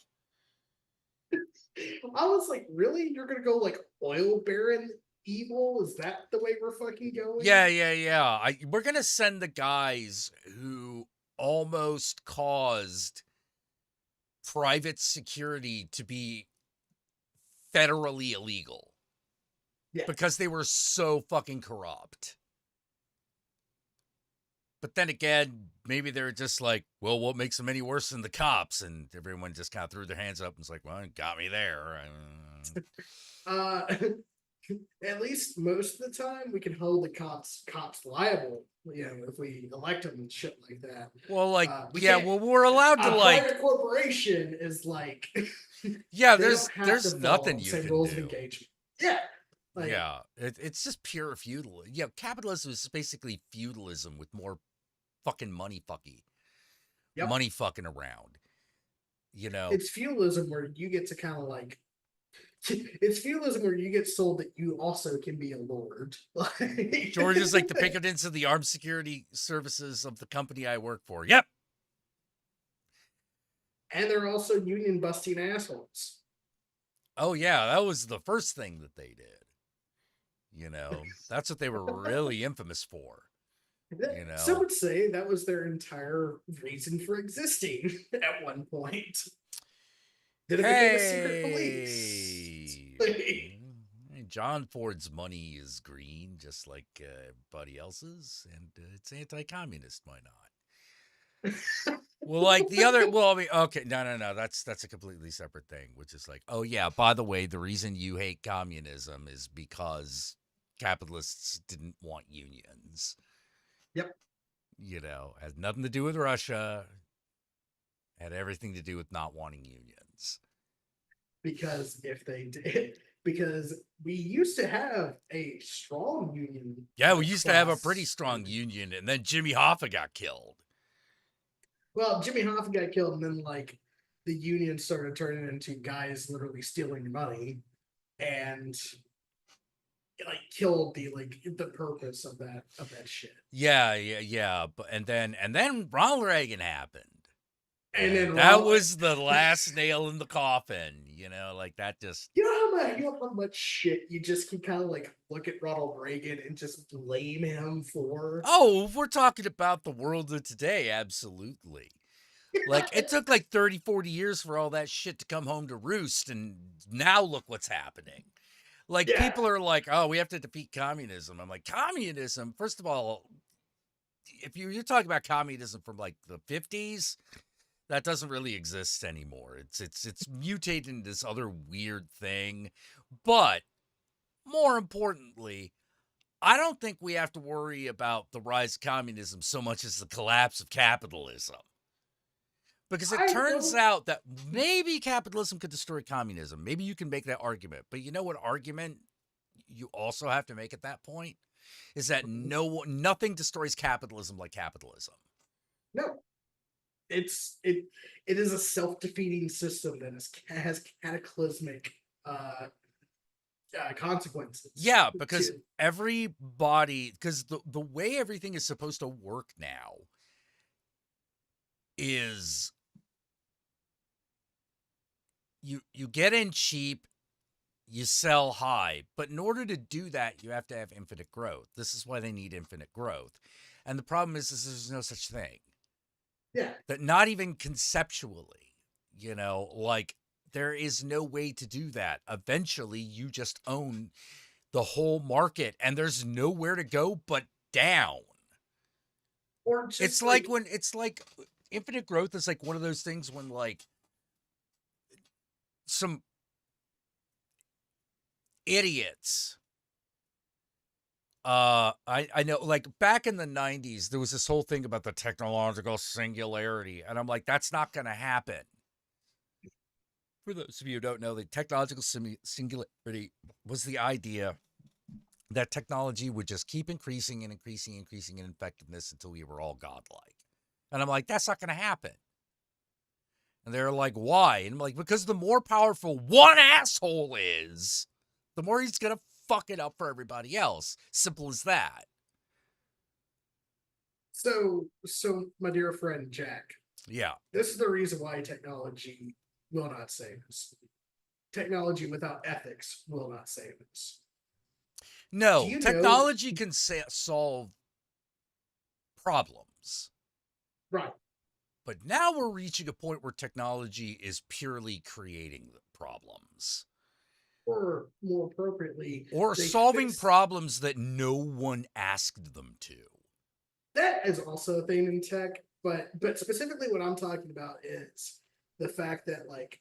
I was like, really? You're gonna go like oil baron evil? Is that the way we're fucking going? Yeah. We're gonna send the guys who almost caused private security to be federally illegal. Yeah. Because they were so fucking corrupt. But then again, maybe they're just like, well, what makes them any worse than the cops? And everyone just kind of threw their hands up and was like, well, it got me there. At least most of the time we can hold the cops liable, if we elect them and shit like that. Well, like, We yeah, can't- well, we're allowed to A like, private corporation is like yeah, they there's don't have to follow nothing the you same can rules of do. engagement. Yeah. Like, yeah, it's just pure feudalism. Yeah, capitalism is basically feudalism with more fucking money yep, fucking around. You know, it's feudalism where you get to kind of like, it's feudalism where you get sold that you also can be a lord. Like, George is like the Pinkertons of the armed security services of the company I work for. Yep. and they're also union busting assholes. Oh yeah, that was the first thing that they did. You know, that's what they were really infamous for. You Some know, would say that was their entire reason for existing at one point. Then it became a secret police. hey, John Ford's money is green, just like everybody else's, and it's anti-communist. Why not? Well, like the other, well, I mean, okay, no, that's a completely separate thing, which is like, oh yeah, by the way, the reason you hate communism is because capitalists didn't want unions. Yep. You know, had nothing to do with Russia, had everything to do with not wanting unions. Because if they did, because we used to have a strong union. Yeah, we used to have a class. pretty strong union, and then Jimmy Hoffa got killed. Well, Jimmy Hoffa got killed, and then like the union started turning into guys literally stealing your money, and it, like killed the purpose of that shit. Yeah. But and then Ronald Reagan happened. And then that was the last nail in the coffin, you know, like that just. You know how much shit you just can kind of like look at Ronald Reagan and just blame him for. Oh, if we're talking about the world of today, absolutely. Like it took like 30, 40 years for all that shit to come home to roost, and now look what's happening. Like people are like, oh, we have to defeat communism. I'm like, communism, first of all, if you're talking about communism from like the 50s, that doesn't really exist anymore. It's mutated into this other weird thing. But more importantly, I don't think we have to worry about the rise of communism so much as the collapse of capitalism. Because it turns out that maybe capitalism could destroy communism. Maybe you can make that argument. But you know what argument you also have to make at that point? Is that nothing destroys capitalism like capitalism. No. It is a self-defeating system that has cataclysmic consequences. Yeah, because because the way everything is supposed to work now is you get in cheap, you sell high, but in order to do that, you have to have infinite growth. This is why they need infinite growth. And the problem is there's no such thing. Yeah. That not even conceptually, you know, like there is no way to do that. Eventually, you just own the whole market and there's nowhere to go but down. Or just it's like infinite growth is like one of those things when like some idiots I know, like back in the 90s, there was this whole thing about the technological singularity, and I'm like, that's not going to happen. For those of you who don't know, the technological singularity was the idea that technology would just keep increasing in effectiveness until we were all godlike. And I'm like, that's not going to happen. And they're like, why? And I'm like, because the more powerful one asshole is, the more he's going to fuck it up for everybody else. Simple as that. So my dear friend Jack. Yeah. This is the reason why technology will not save us. Technology without ethics will not save us. No, technology can solve problems. Right. But now we're reaching a point where technology is purely creating problems. Or more appropriately, or solving problems that no one asked them to. That is also a thing in tech, but specifically what I'm talking about is the fact that like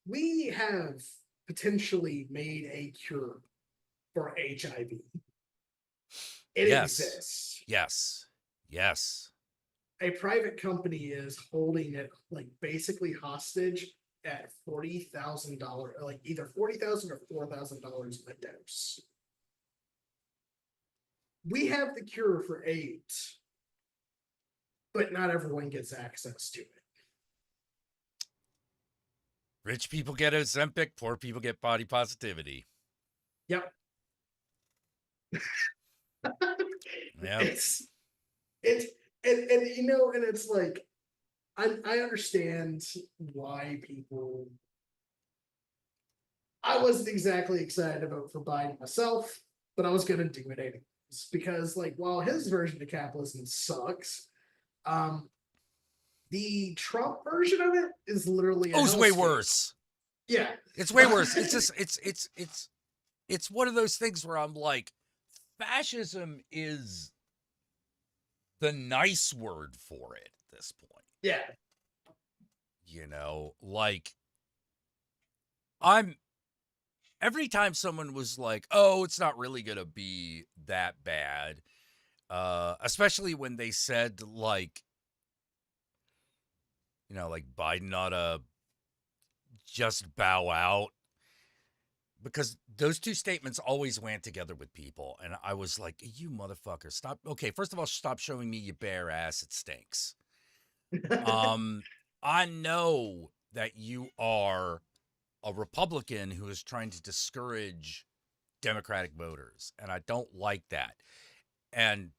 we have potentially made a cure for HIV. It exists. Yes. A private company is holding it like basically hostage at $40,000, like either $40,000 or $4,000 a dose. we have the cure for AIDS, but not everyone gets access to it. Rich people get Ozempic, poor people get body positivity. Yep. Yeah. It's and you know, and it's like I understand why people. I wasn't exactly excited about for Biden myself, but I was gonna do it anyways because, like, while his version of capitalism sucks, um, the Trump version of it is literally a Oh, it's way hellscape. worse. Yeah, It's way worse. It's just it's one of those things where I'm like, fascism is the nice word for it at this point. yeah, You know, like every time someone was like, "Oh, it's not really going to be that bad." Especially when they said like, you know, like Biden ought to just bow out, because those two statements always went together with people, and I was like, "You motherfucker, stop." Okay, first of all, stop showing me your bare ass. It stinks. I know that you are a Republican who is trying to discourage Democratic voters, and I don't like that. And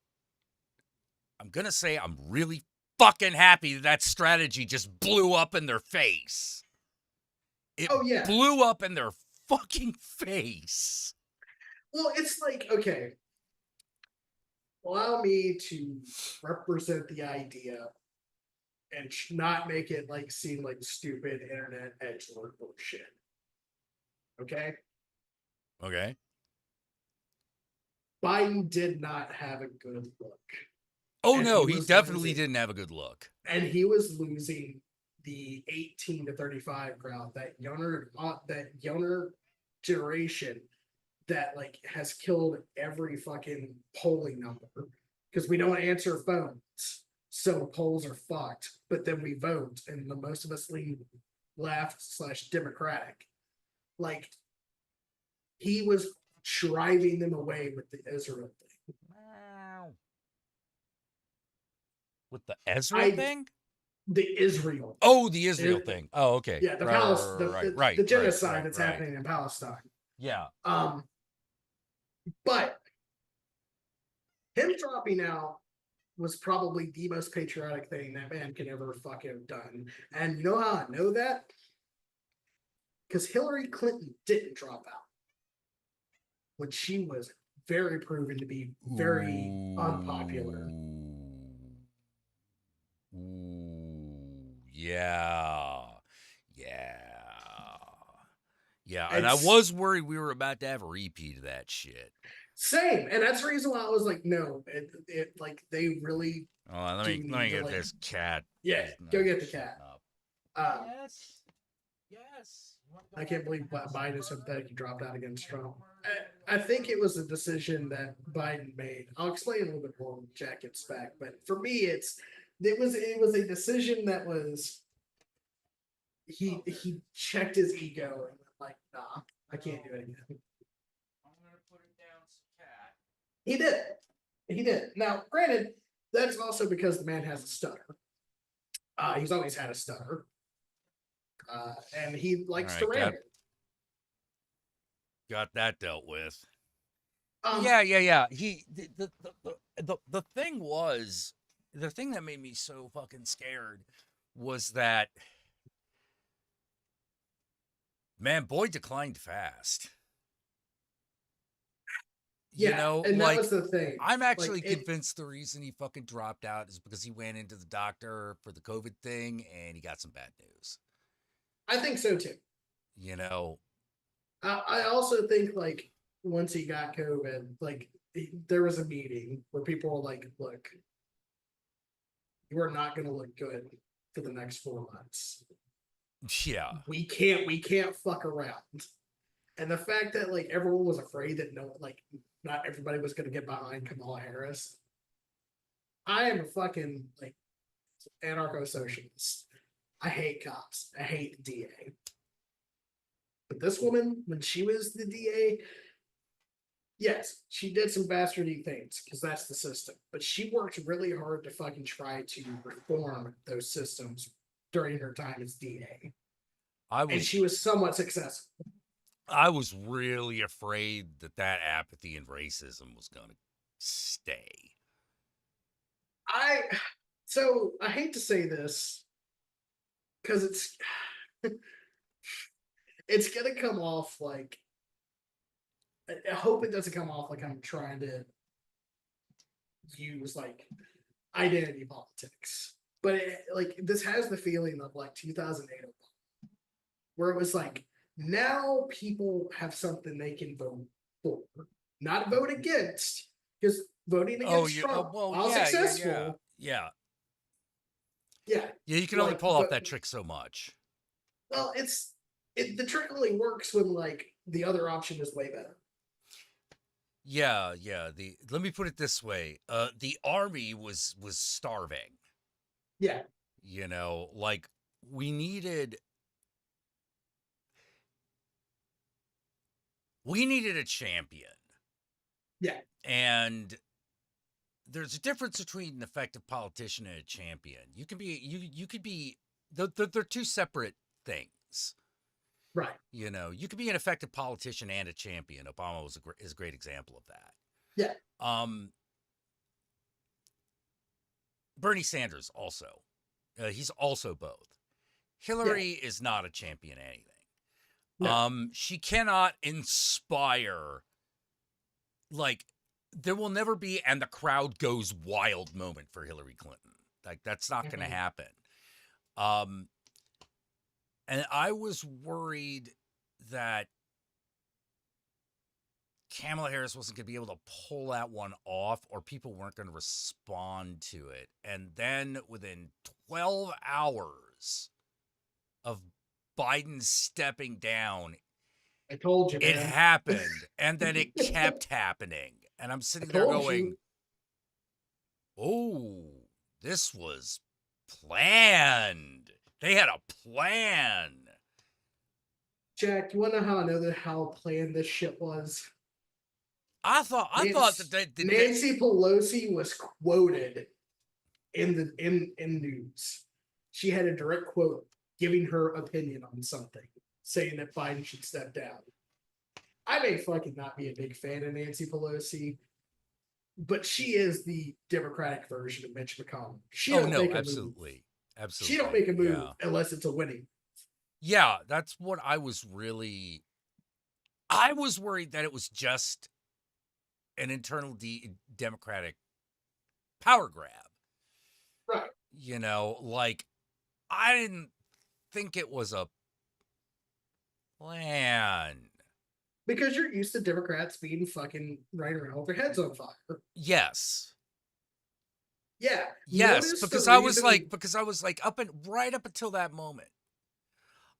I'm gonna say I'm really fucking happy that strategy just blew up in their face. It Oh, yeah. blew up in their fucking face. Well, it's like, okay, allow me to represent the idea and not make it like seem like stupid internet edgelord bullshit. Okay, Okay. Biden did not have a good look. Oh And no, he he was definitely losing. didn't have a good look. And he was losing the 18 to 35 crowd, that younger generation that like has killed every fucking polling number because we don't answer phones, so polls are fucked. But then we vote, and the most of us lean left/democratic. Like, he was driving them away with the Israel thing. With the Ezra I- thing? The Israel, Oh, the Israel It- thing. Oh, okay. yeah, the Right, the genocide right, that's right. happening in Palestine. Yeah. But him dropping out was probably the most patriotic thing that man could ever fucking have done. And you know how I know that? Because Hillary Clinton didn't drop out when she was very proven to be very unpopular. Ooh, yeah. Yeah. Yeah. And I It's was worried we were about to have a repeat of that shit. same, and that's the reason why I was like, no, it like they really, Oh, let do me need to, get like- this cat. yeah, He's go not get the shutting cat. up. Yes. I can't believe Biden is sympathetic. He dropped out against Trump. I think it was a decision that Biden made. I'll explain a little bit more when Jack gets back. But for me, it was a decision that was he checked his ego and went like, nah, I can't do it again. I'm gonna put it down some cat. He did. He did. Now, granted, that's also because the man has a stutter. He's always had a stutter. And he likes All to right, ramble. Got that dealt with. Um, Yeah. The thing was, the thing that made me so fucking scared was that, man, Boyd declined fast. Yeah, You know, and that like, was the thing. I'm actually Like, convinced the reason he fucking dropped out is because he went into the doctor for the COVID thing and he got some bad news. I think so too. You know, I also think like once he got COVID, like there was a meeting where people were like, "Look, you are not going to look good for the next 4 months. yeah. We can't fuck around." And the fact that like everyone was afraid that not everybody was going to get behind Kamala Harris. I am a fucking like anarcho-socialist. I hate cops. I hate the DA. But this woman, when she was the DA, Yes, she did some bastardy things because that's the system. But she worked really hard to fucking try to reform those systems during her time as DA. I And was she was somewhat successful. I was really afraid that apathy and racism was going to stay. I hate to say this because it's gonna come off like I hope it doesn't come off like I'm trying to use like identity politics. But like this has the feeling of like 2008, where it was like now people have something they can vote for, not vote against, because voting against Trump, while successful, yeah. yeah, You can only like, pull off but- that trick so much. well, the trick only works when like the other option is way better. Yeah. Let me put it this way: the army was starving. Yeah, You know, like we needed a champion. yeah, And there's a difference between an effective politician and a champion. You could be they're two separate things. right, You know, you could be an effective politician and a champion. Obama is a great example of that. yeah, Bernie Sanders also. He's also both. Hillary is not a champion anything. No. She cannot inspire, like, there will never be and the crowd goes wild moment for Hillary Clinton. Like, that's not going to happen. And I was worried that Kamala Harris wasn't going to be able to pull that one off, or people weren't going to respond to it. And then within 12 hours of Biden stepping down, I told you, it man. happened. And then it kept happening. And I'm sitting there told going, you. oh, this was planned. They had a plan. Jack, you want to know how I know how planned this shit was? I thought that Nancy Pelosi was quoted in news. She had a direct quote giving her opinion on something, saying that Biden should step down. I may fucking not be a big fan of Nancy Pelosi, but she is the Democratic version of Mitch McConnell. She don't make a absolutely. move. Absolutely. She don't make a move unless it's a winning. Yeah, that's what I was worried that it was just an internal Democratic power grab. Right. You know, like, I didn't think it was a plan. Because you're used to Democrats being fucking right around with their heads on fire. Yes. Yeah. Yes, because I was like right up until that moment,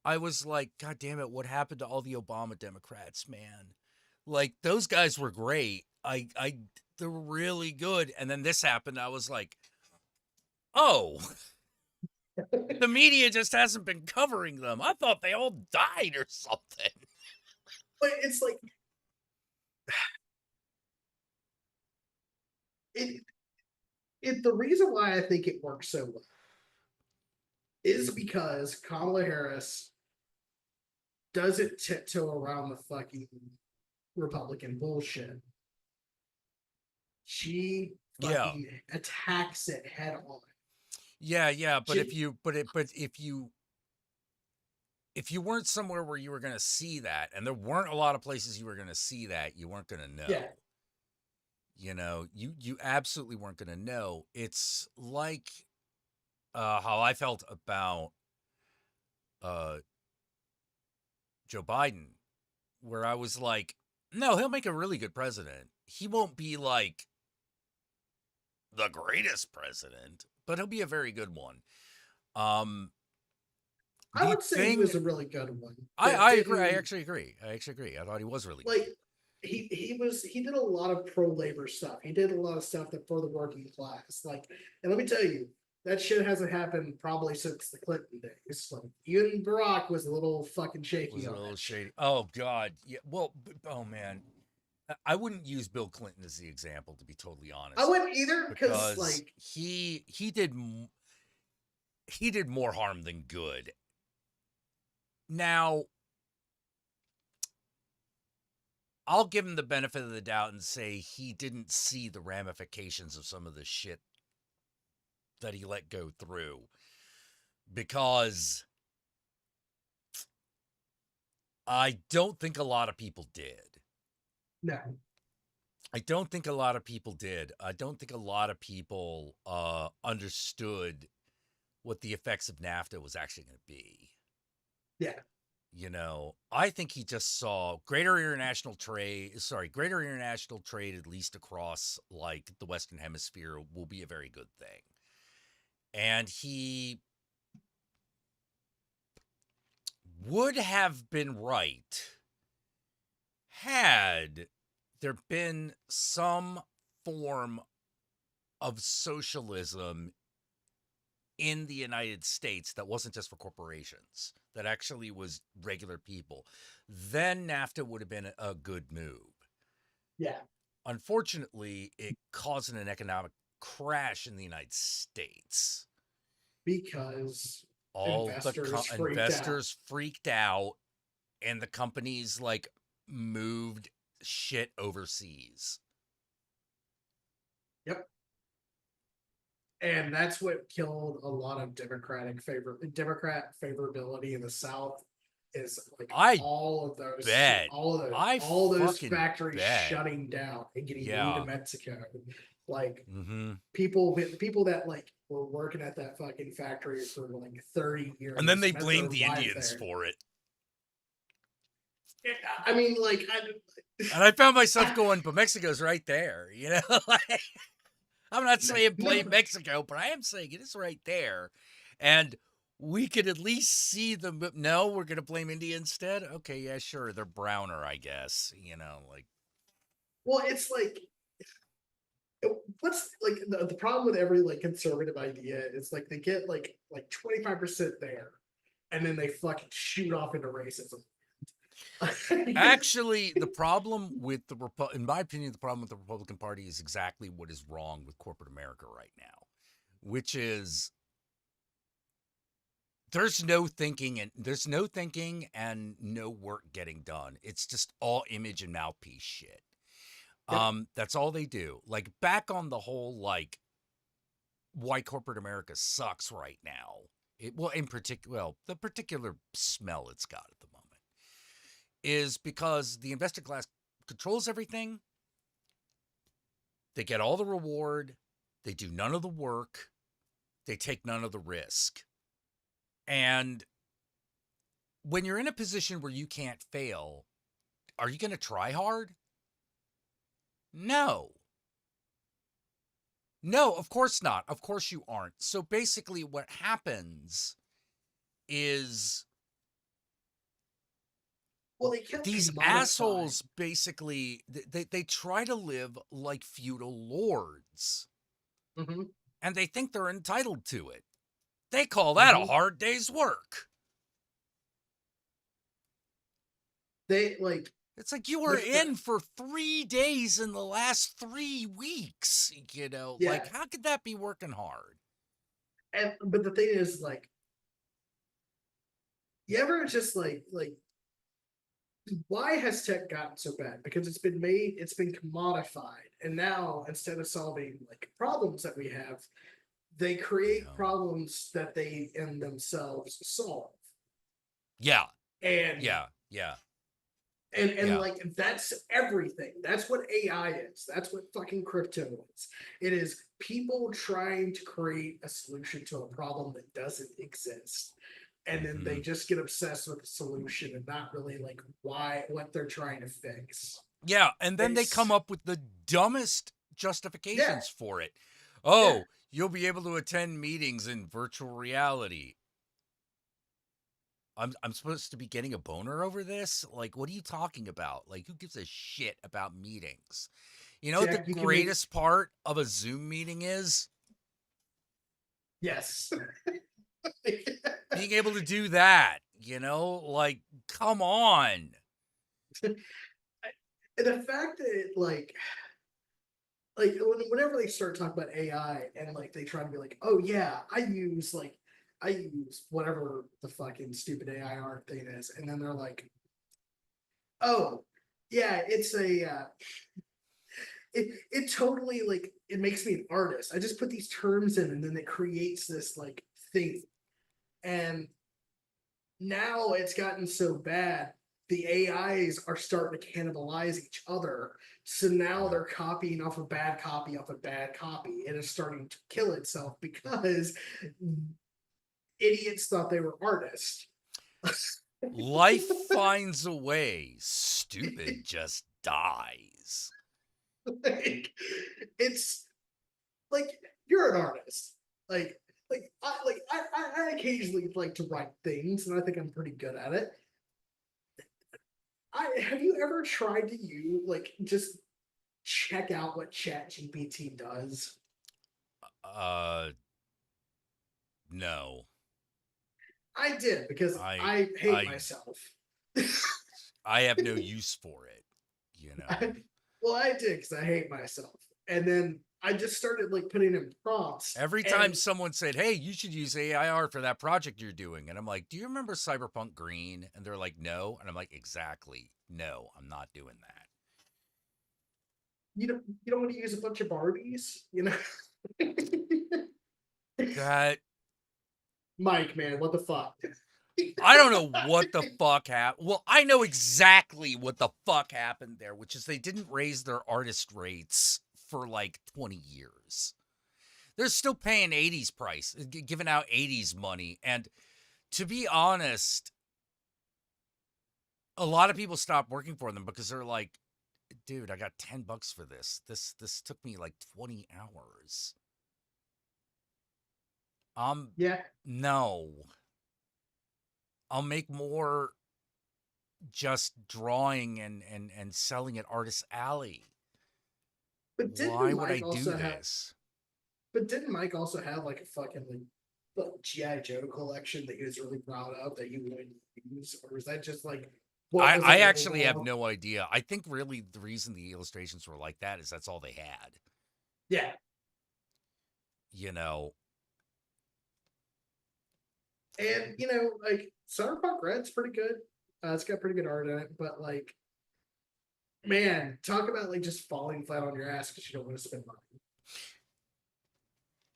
I was like, God damn it, what happened to all the Obama Democrats, man? Like, those guys were great. They were really good. And then this happened. I was like, oh, the media just hasn't been covering them. I thought they all died or something. But it's like the reason why I think it works so well is because Kamala Harris doesn't tiptoe around the fucking Republican bullshit. She fucking attacks it head on. Yeah, but if you weren't somewhere where you were going to see that, and there weren't a lot of places you were going to see that, you weren't going to know. Yeah. You know, you absolutely weren't going to know. It's like how I felt about Joe Biden, where I was like, no, he'll make a really good president. He won't be like the greatest president, but he'll be a very good one. I would say he was a really good one. I agree. I actually agree. I thought he was really good. Like he did a lot of pro labor stuff. He did a lot of stuff that for the working class. Like, and let me tell you, that shit hasn't happened probably since the Clinton days. Like, even Barack was a little fucking shaky. Was a little shady. Oh God. Yeah. Well. Oh man. I wouldn't use Bill Clinton as the example, to be totally honest. I wouldn't either because like he did more harm than good. Now, I'll give him the benefit of the doubt and say he didn't see the ramifications of some of the shit that he let go through, because I don't think a lot of people did. no. I don't think a lot of people did. I don't think a lot of people understood what the effects of NAFTA was actually going to be. Yeah. You know, I think he just saw greater international trade, at least across like the Western Hemisphere, will be a very good thing. And he would have been right had there been some form of socialism in the United States that wasn't just for corporations, that actually was regular people. Then NAFTA would have been a good move. Yeah. Unfortunately, it caused an economic crash in the United States. Because All investors the investors freaked out, and the companies like moved shit overseas. Yep. And that's what killed a lot of Democrat favorability in the South. Is like all of those factories shutting down and getting moved to Mexico. Like people that like were working at that fucking factory for like 30 years, and then they blamed the Indians for it. I mean, like, and I found myself going, but Mexico's right there, you know. Like, I'm not saying blame Mexico, but I am saying it is right there, and we could at least see them. No, we're gonna blame India instead. Okay, yeah, sure, they're browner, I guess. You know, like. Well, it's like, what's like the problem with every like conservative idea is like they get like 25% there, and then they fucking shoot off into racism. Actually, the problem with in my opinion, the problem with the Republican Party is exactly what is wrong with corporate America right now, which is there's no thinking and no work getting done. It's just all image and mouthpiece shit. Yep. That's all they do. Like, back on the whole, like, why corporate America sucks right now. The particular smell it's got at the moment is because the investor class controls everything. They get all the reward. They do none of the work. They take none of the risk. And when you're in a position where you can't fail, are you going to try hard? No. No, of course not. Of course you aren't. So basically what happens is these assholes basically, they try to live like feudal lords. Mm-hmm. And they think they're entitled to it. They call that a hard day's work. It's like you were in for 3 days in the last 3 weeks, you know? Yeah. Like, how could that be working hard? But the thing is, like, you ever just like, why has tech gotten so bad? Because it's been commodified. And now, instead of solving like problems that we have, they create problems that they in themselves solve. Yeah. And And like, that's everything. That's what AI is. That's what fucking crypto is. It is people trying to create a solution to a problem that doesn't exist. And then they just get obsessed with the solution and not really like what they're trying to fix. Yeah, and then they come up with the dumbest justifications for it. Oh, you'll be able to attend meetings in virtual reality. I'm supposed to be getting a boner over this? Like, what are you talking about? Like, who gives a shit about meetings? You know what the greatest part of a Zoom meeting is? Yes. Being able to do that, you know? Like, come on. And the fact that it, whenever they start talking about AI and like they try to be like, oh yeah, I use whatever the fucking stupid AI art thing is, and then they're like, oh yeah, it's a it totally like it makes me an artist. I just put these terms in and then it creates this like thing. And now it's gotten so bad, the AIs are starting to cannibalize each other. So now they're copying off a bad copy off a bad copy, and it's starting to kill itself because idiots thought they were artists. Life finds a way. Stupid just dies. Like, it's like you're an artist. I occasionally like to write things, and I think I'm pretty good at it. Have you ever tried to just check out what Chat GPT does? No. I did because I hate myself. I have no use for it, you know. Well, I did because I hate myself, and then I just started like putting in prompts. Every time someone said, "Hey, you should use AI for that project you're doing," and I'm like, "Do you remember Cyberpunk Green?" And they're like, "No," and I'm like, "Exactly, no, I'm not doing that." You don't want to use a bunch of Barbies, you know? That Mike, man, what the fuck? I don't know what the fuck happened. Well, I know exactly what the fuck happened there, which is they didn't raise their artist rates for like 20 years. They're still paying 80s price, giving out 80s money. And to be honest, a lot of people stop working for them because they're like, dude, I got $10 for this. This took me like 20 hours. Yeah. No. I'll make more just drawing and selling at Artist Alley. But Why would I do this? But didn't Mike also have like a fucking like G.I. Joe collection that he was really proud of that he would use? Or was that just like I actually have no idea. I think really the reason the illustrations were like that is that's all they had. Yeah. You know. And like Cyberpunk Red's pretty good. It's got pretty good art in it, but like, man, talk about like just falling flat on your ass because you don't want to spend money.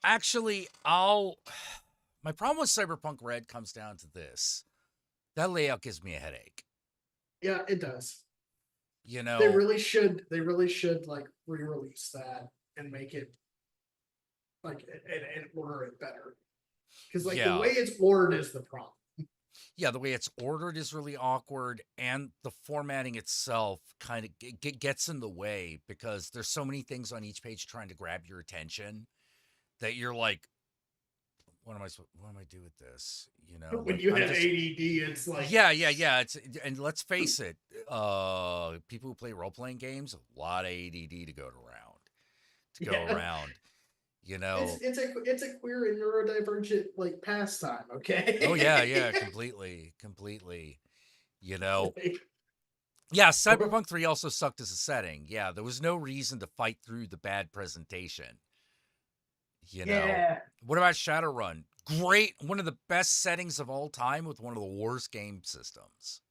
Actually, my problem with Cyberpunk Red comes down to this. That layout gives me a headache. Yeah, it does. You know, they really should like re-release that and make it like and order it better. Because like the way it's ordered is the problem. Yeah, the way it's ordered is really awkward, and the formatting itself kind of gets in the way because there's so many things on each page trying to grab your attention that you're like, what am I do with this? You know, when you have ADD, it's like yeah. It's and let's face it, people who play role playing games, a lot of ADD to go around. You know, it's a queer and neurodivergent like pastime. Okay. Oh yeah, completely. You know. Yeah, Cyberpunk 3 also sucked as a setting. Yeah, there was no reason to fight through the bad presentation. You know. Yeah. What about Shadowrun? Great, one of the best settings of all time with one of the worst game systems.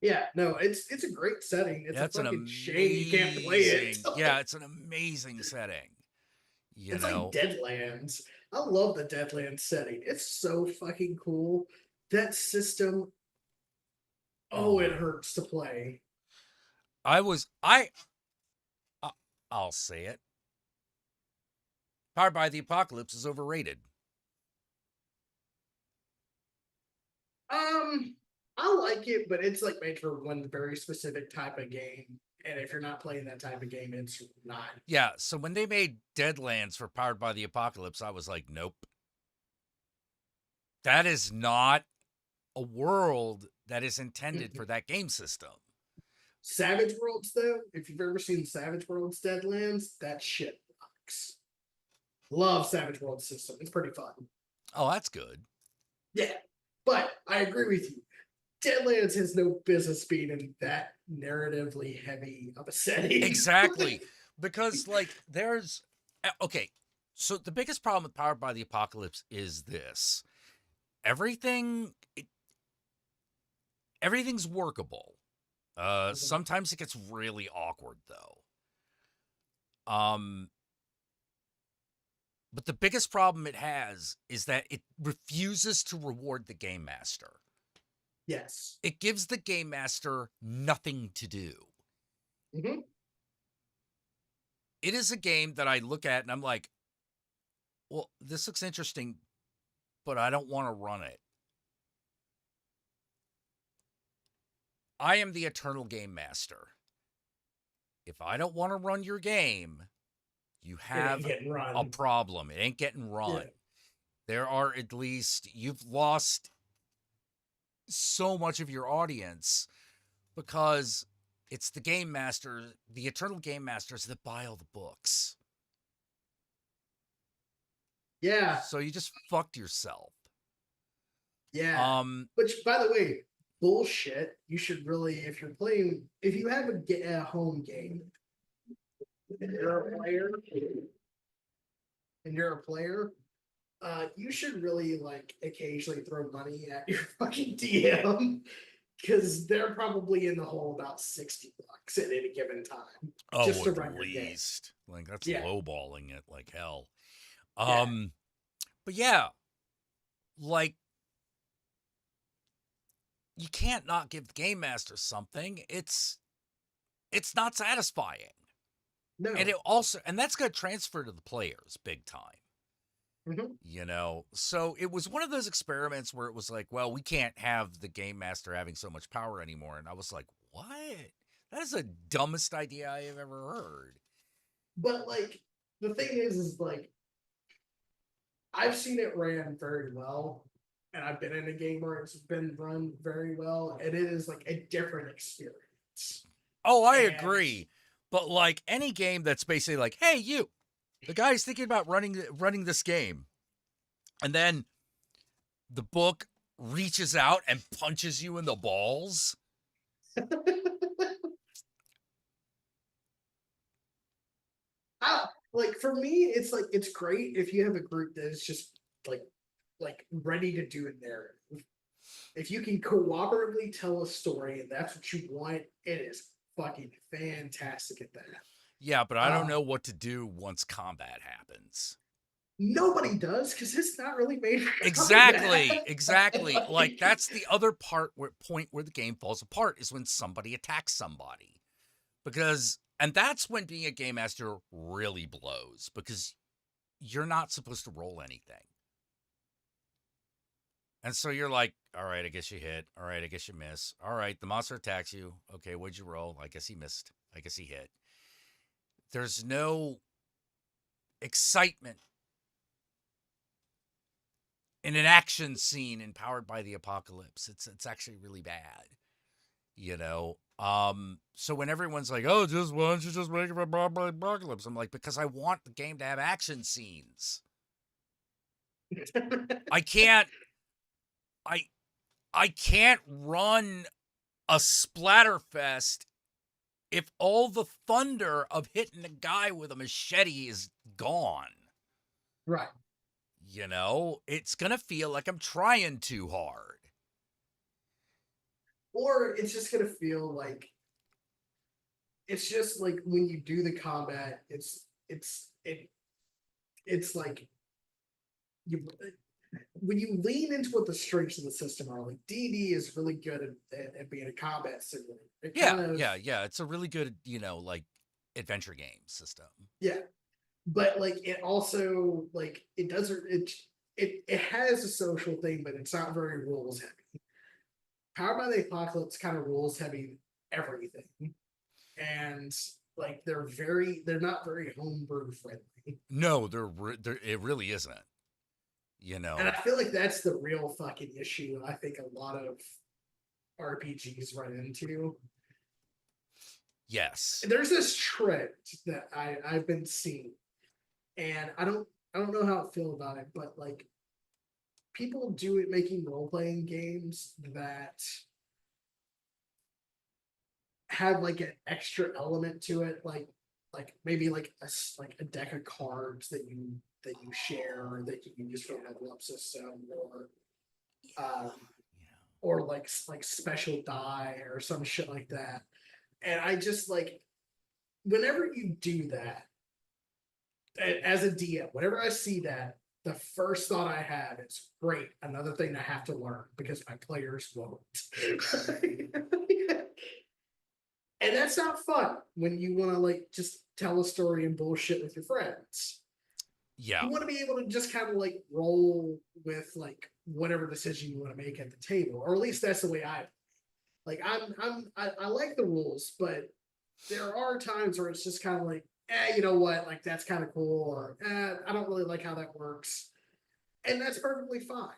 Yeah, no, it's a great setting. It's a fucking shame you can't play it. Yeah, it's an amazing setting. It's like Deadlands. I love the Deadlands setting. It's so fucking cool. That system. Oh, it hurts to play. I'll say it. Powered by the Apocalypse is overrated. I like it, but it's like made for one very specific type of game. And if you're not playing that type of game, it's not. Yeah, so when they made Deadlands for Powered by the Apocalypse, I was like, nope. That is not a world that is intended for that game system. Savage Worlds, though, if you've ever seen Savage Worlds Deadlands, that shit rocks. Love Savage Worlds system. It's pretty fun. Oh, that's good. Yeah, but I agree with you. Deadlands has no business being in that narratively heavy of a setting. Exactly. Because like there's okay. So the biggest problem with Powered by the Apocalypse is this. Everything everything's workable. Sometimes it gets really awkward though. But the biggest problem it has is that it refuses to reward the game master. Yes. It gives the game master nothing to do. Mm-hmm. It is a game that I look at and I'm like, well, this looks interesting, but I don't want to run it. I am the eternal game master. If I don't want to run your game, you have a problem. It ain't getting run. Yeah. There are at least, you've lost so much of your audience because it's the game master, the eternal game masters that buy all the books. Yeah. So you just fucked yourself. Yeah. Which, by the way, bullshit. You should really, if you have a home game, and you're a player, you should really like occasionally throw money at your fucking DM because they're probably in the hole about $60 at any given time. Oh, just to at run your game. least. Like that's Yeah. lowballing it like hell. Yeah. But yeah, like you can't not give the game master something. It's not satisfying. No. And that's going to transfer to the players big time. Mhm. You know, so it was one of those experiments where it was like, well, we can't have the game master having so much power anymore. And I was like, what? That is the dumbest idea I have ever heard. But like the thing is like I've seen it ran very well, and I've been in a game where it's been run very well, and it is like a different experience. Oh, I agree. But like any game that's basically like, hey, you, the guy's thinking about running this game, and then the book reaches out and punches you in the balls. Like for me, it's like it's great if you have a group that is just like ready to do a narrative. If you can cooperatively tell a story and that's what you want, it is fucking fantastic at that. Yeah, but I don't know what to do once combat happens. Nobody does because it's not really made for Exactly, combat. exactly. Like that's the other point where the game falls apart is when somebody attacks somebody. And that's when being a game master really blows because you're not supposed to roll anything. And so you're like, all right, I guess you hit. All right, I guess you miss. All right, the monster attacks you. Okay, what'd you roll? I guess he missed. I guess he hit. There's no excitement in an action scene empowered by the apocalypse. It's actually really bad. You know? So when everyone's like, oh, why don't you just make it a apocalypse? I'm like, because I want the game to have action scenes. I can't run a splatterfest if all the thunder of hitting a guy with a machete is gone. Right. You know, it's going to feel like I'm trying too hard. Or it's just going to feel like it's just like when you do the combat, it's like when you lean into what the strengths of the system are, like D&D is really good at being a combat simulator. Yeah. It's a really good, like adventure game system. Yeah. But like it also like it doesn't it has a social thing, but it's not very rules heavy. Powered by the Apocalypse kind of rules heavy everything. And like they're not very homebrew friendly. No, it really isn't. You know. And I feel like that's the real fucking issue I think a lot of RPGs run into. Yes. There's this trend that I've been seeing. And I don't know how I feel about it, but like people do it making role-playing games that have like an extra element to it, like maybe like like a deck of cards that you share or that you can use for a level up system, um, or like special die or some shit like that. And I just like whenever you do that as a DM, whenever I see that, the first thought I have is great, another thing I have to learn because my players won't. And that's not fun when you want to like just tell a story and bullshit with your friends. Yeah. You want to be able to just kind of like roll with like whatever decision you want to make at the table, or at least that's the way like. I like the rules, but there are times where it's just kind of like, you know what, like that's kind of cool, or I don't really like how that works, and that's perfectly fine.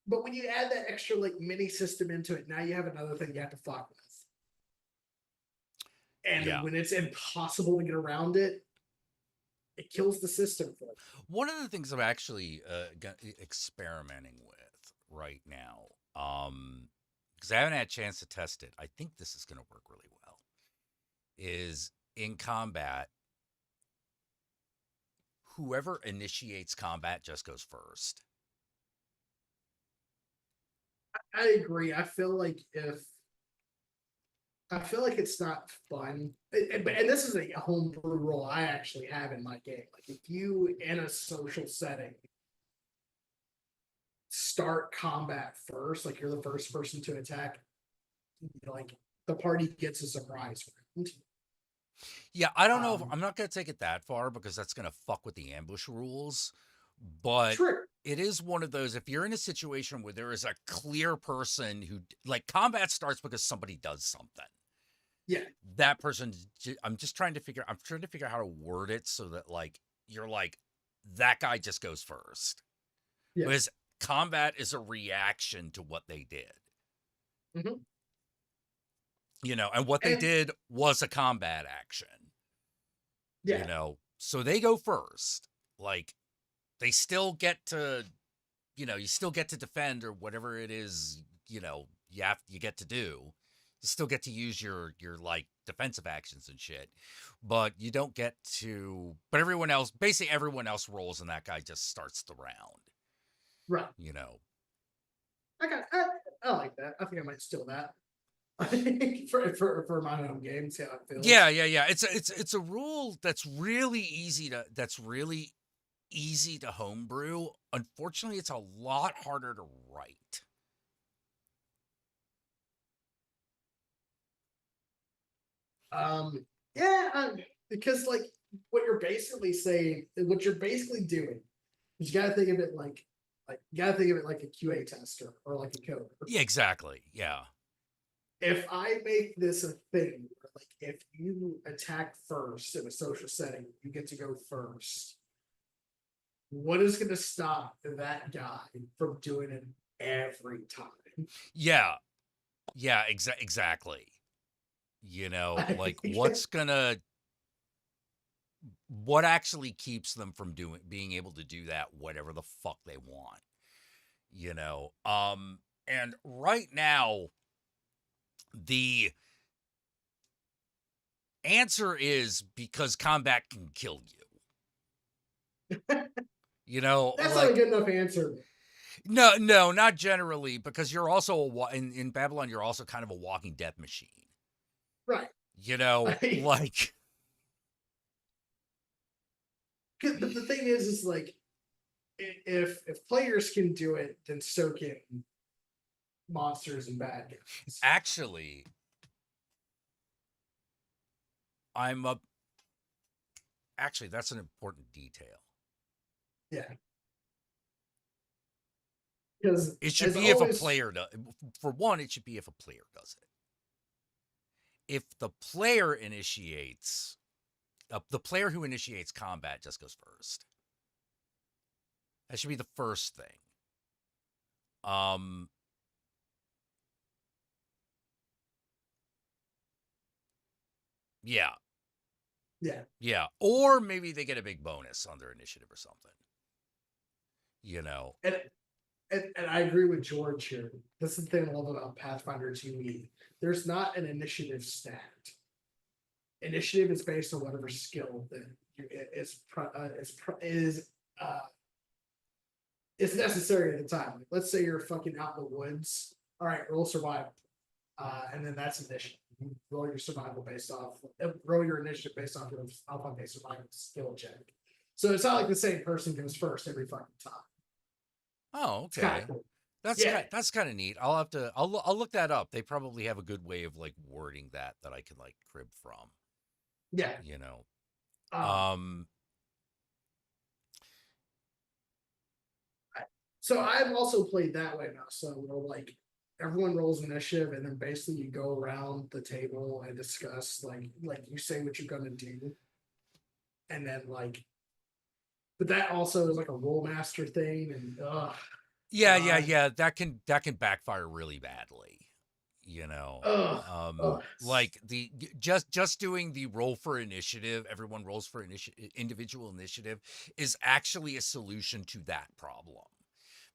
But when you add that extra like mini system into it, now you have another thing you have to fuck with. And Yeah. when it's impossible to get around it, it kills the system for it. One of the things I'm actually experimenting with right now, because I haven't had a chance to test it, I think this is going to work really well, is in combat, whoever initiates combat just goes first. I agree. I feel like it's not fun. And this is a homebrew rule I actually have in my game. Like if you in a social setting start combat first, like you're the first person to attack, like the party gets a surprise round. Yeah, I don't know if I'm not going to take it that far because that's going to fuck with the ambush rules. But True. it is one of those, if you're in a situation where there is a clear person who, like, combat starts because somebody does something. Yeah. That person, I'm trying to figure out how to word it so that, like, you're like, that guy just goes first. Yeah. Because combat is a reaction to what they did. Mm-hmm. You know, and what they did was a combat action. Yeah. You know, so they go first. Like, they still get to, you know, you still get to defend or whatever it is, you know, you get to do. You still get to use your like defensive actions and shit, but you don't get to. But everyone else rolls, and that guy just starts the round. Right. You know. I like that. I think I might steal that. for my home game, see how it feels. Yeah. It's a rule that's really easy to homebrew. Unfortunately, it's a lot harder to write. Because like what you're basically doing is you gotta think of it like a QA tester or like a coder. Yeah, exactly. Yeah. If I make this a thing, like if you attack first in a social setting, you get to go first. What is going to stop that guy from doing it every time? Yeah, exactly. You know, like what actually keeps them from being able to do that, whatever the fuck they want, you know? And right now, the answer is because combat can kill you. You know, that's like, not a good enough answer. No, not generally, because you're also in Babylon, you're also kind of a walking death machine. Right. You know, like. The thing is like, if players can do it, then so can monsters and bad guys. Actually, Actually, that's an important detail. Yeah. Because it should be if a player does. For one, it should be if a player does it. If the player initiates, the player who initiates combat just goes first. That should be the first thing. Yeah. Yeah. Yeah. Or maybe they get a big bonus on their initiative or something. You know. and I agree with George here. This is the thing I love about Pathfinder 2e. There's not an initiative stat. Initiative is based on whatever skill that is necessary at the time. Like, let's say you're fucking out in the woods. All right, roll survival, and then that's initiative. You roll your survival based off. Roll your initiative based off of a survival skill check. So it's not like the same person goes first every fucking time. Oh, It's kind okay. of cool. That's kind of neat. I'll look that up. They probably have a good way of like wording that I can like crib from. Yeah. You know. Um, So I've also played that way now. So we're like everyone rolls initiative, and then basically you go around the table and discuss like you say what you're gonna do, and then like, but that also is like a roll master thing, and Yeah. That can backfire really badly. You know, like just doing the roll for initiative. Everyone rolls for individual initiative is actually a solution to that problem.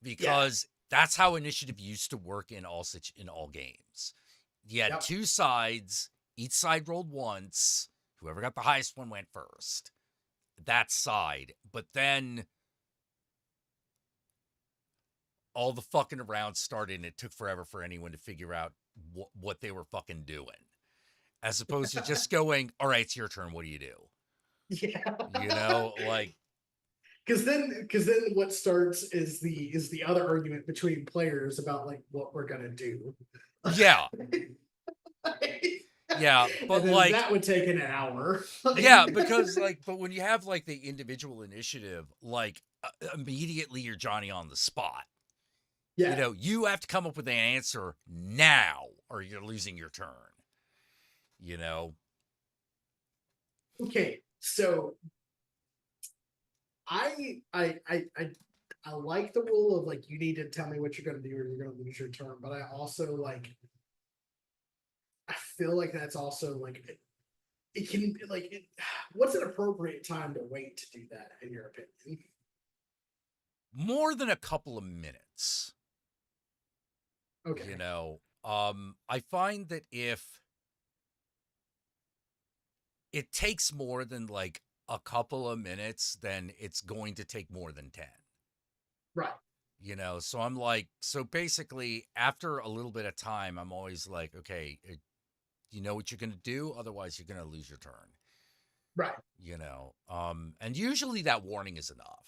Because that's how initiative used to work in all games. You had two sides, each side rolled once. Whoever got the highest one went first. That side. But then all the fucking around started, and it took forever for anyone to figure out what they were fucking doing. As opposed to just going, all right, it's your turn. What do you do? Yeah. You know, like, because then what starts is the other argument between players about like what we're gonna do. Yeah. Yeah, but like that would take an hour. Yeah, because like, but when you have like the individual initiative, like immediately you're Johnny on the spot. Yeah. You know, you have to come up with an answer now, or you're losing your turn. You know. Okay, so I like the rule of like you need to tell me what you're gonna do or you're gonna lose your turn, but I also like I feel like that's also like it can be like what's an appropriate time to wait to do that in your opinion? More than a couple of minutes. Okay. You know, I find that if it takes more than like a couple of minutes, then it's going to take more than 10. Right. You know, so I'm like, so basically after a little bit of time, I'm always like, okay, you know what you're going to do? Otherwise you're going to lose your turn. Right. You know, and usually that warning is enough,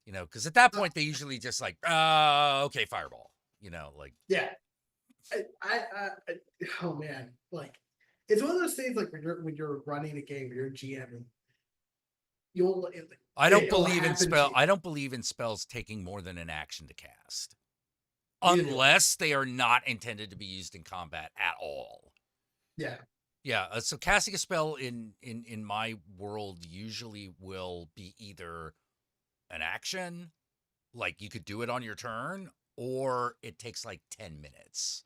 you know, because at that point they usually just like, okay, fireball, you know, like, yeah. I oh man, like it's one of those things like when you're running a game, you're GMing. I don't believe in spells taking more than an action to cast. Unless they are not intended to be used in combat at all. Yeah. Yeah, so casting a spell in my world usually will be either an action, like you could do it on your turn, or it takes like 10 minutes,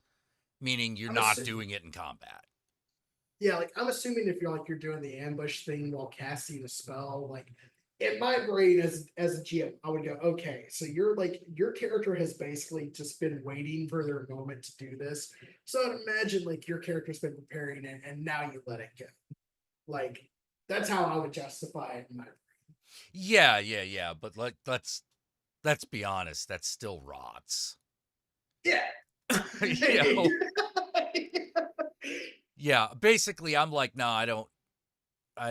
meaning you're not doing it in combat. Yeah, like I'm assuming if you're doing the ambush thing while casting a spell, like in my brain as a GM, I would go, okay, so you're like your character has basically just been waiting for their moment to do this. So I'd imagine like your character's been preparing it and now you let it go. Like that's how I would justify it in my brain. Yeah. But like let's be honest, that still rots. Yeah. You know? Yeah, basically I'm like, no, I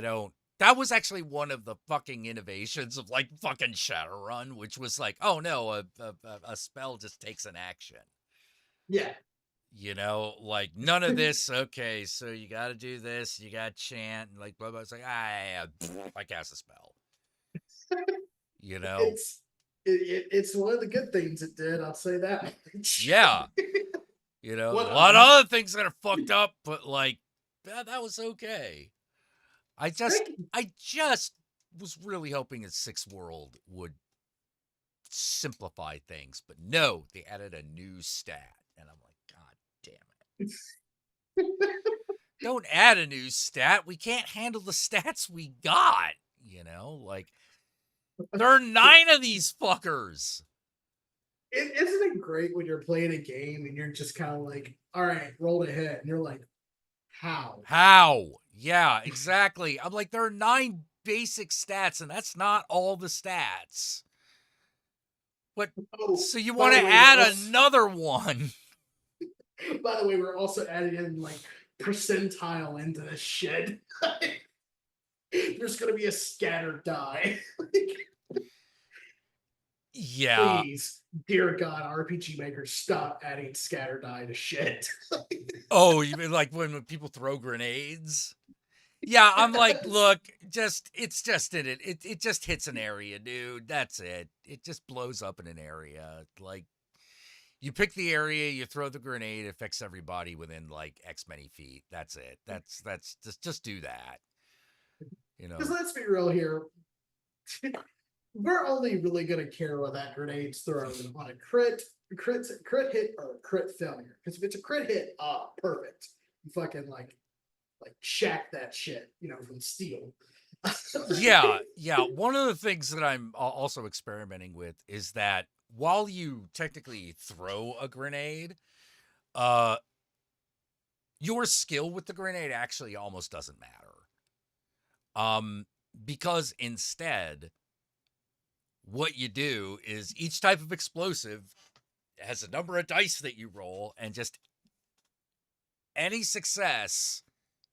don't. That was actually one of the fucking innovations of like fucking Shadowrun, which was like, oh no, a spell just takes an action. Yeah. You know, like none of this. Okay, so you got to do this. You got to chant and like blah blah. It's like I cast a spell. You know, it's one of the good things it did. I'll say that. Yeah. You know, What a lot of other things that are fucked up, but like that was okay. I just was really hoping that Sixth World would simplify things, but no, they added a new stat, and I'm like, God damn it! Don't add a new stat. We can't handle the stats we got. You know, like there are 9 of these fuckers. Isn't it great when you're playing a game and you're just kind of like, all right, roll to hit, and you're like, how? How? Yeah, exactly. I'm like, there are 9 basic stats, and that's not all the stats. But Oh, so you by want the to way, add another one? by the way, we're also adding in like percentile into this shit. There's gonna be a scatter die. Yeah. Please, dear God, RPG makers, stop adding scatter die to shit. Oh, you mean like when people throw grenades? Yeah, I'm like, look, it's just in it. It just hits an area, dude. That's it. It just blows up in an area. Like, you pick the area, you throw the grenade, it affects everybody within like X many feet. That's it. That's just do that. You know. Because let's be real here. We're only really gonna care what that grenade's thrown on a crit hit or a crit failure. Because if it's a crit hit, perfect. You fucking like shack that shit, from steel. Yeah. One of the things that I'm also experimenting with is that while you technically throw a grenade, your skill with the grenade actually almost doesn't matter. Because instead, what you do is each type of explosive has a number of dice that you roll, and just any success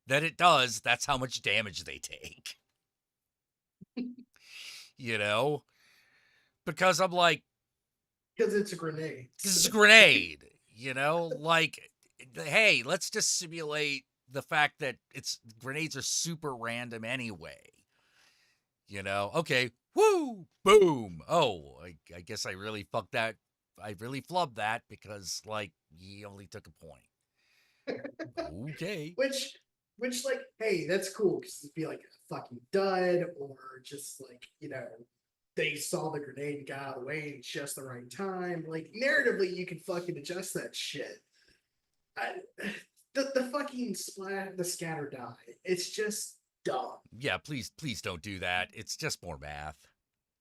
that it does, that's how much damage they take. Because I'm like, Because it's a grenade. this is a grenade, like, hey, let's just simulate the fact that grenades are super random anyway. Okay, woo, boom. Oh, I guess I really fucked that. I really flubbed that because, like, he only took a point. Okay. Which, like, hey, that's cool because it'd be like a fucking dud, or just like, they saw the grenade and got out of the way at just the right time. Like, narratively, you can fucking adjust that shit. The fucking the scatter die, it's just dumb. Yeah, please don't do that. It's just more math.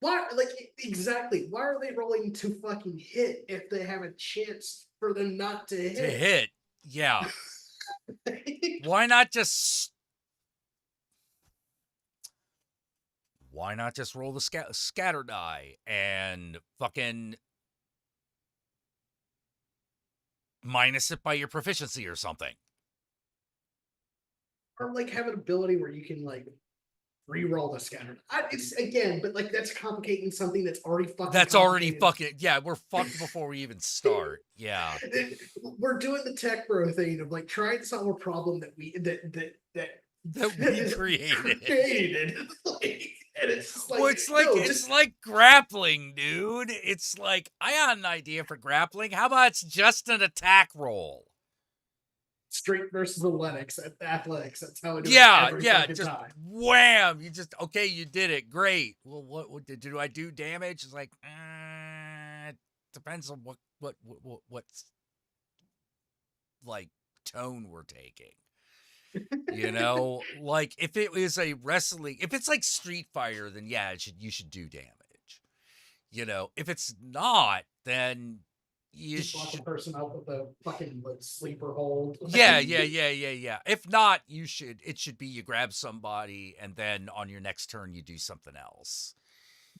Why, like, exactly, why are they rolling to fucking hit if they have a chance for them not to hit? To hit, yeah. Why not just roll the scatter die and fucking minus it by your proficiency or something? Or like have an ability where you can like re-roll the scatter. It's again, but like that's complicating something that's already fucking. That's already fucking, yeah. We're fucked before we even start. Yeah, we're doing the tech bro thing of like trying to solve a problem that we created. And it's just like, well, it's like grappling, dude. It's like, I got an idea for grappling. How about it's just an attack roll? Strength versus athletics. That's how it is. Yeah, every just time. wham. You just, okay, you did it. Great. Well, what do I do damage? It's like, it depends on what's like tone we're taking. Like if it is a wrestling, if it's like Street Fighter, then yeah, you should do damage. If it's not, then you just lock a person up with a fucking like sleeper hold. Yeah. If not, it should be you grab somebody and then on your next turn you do something else.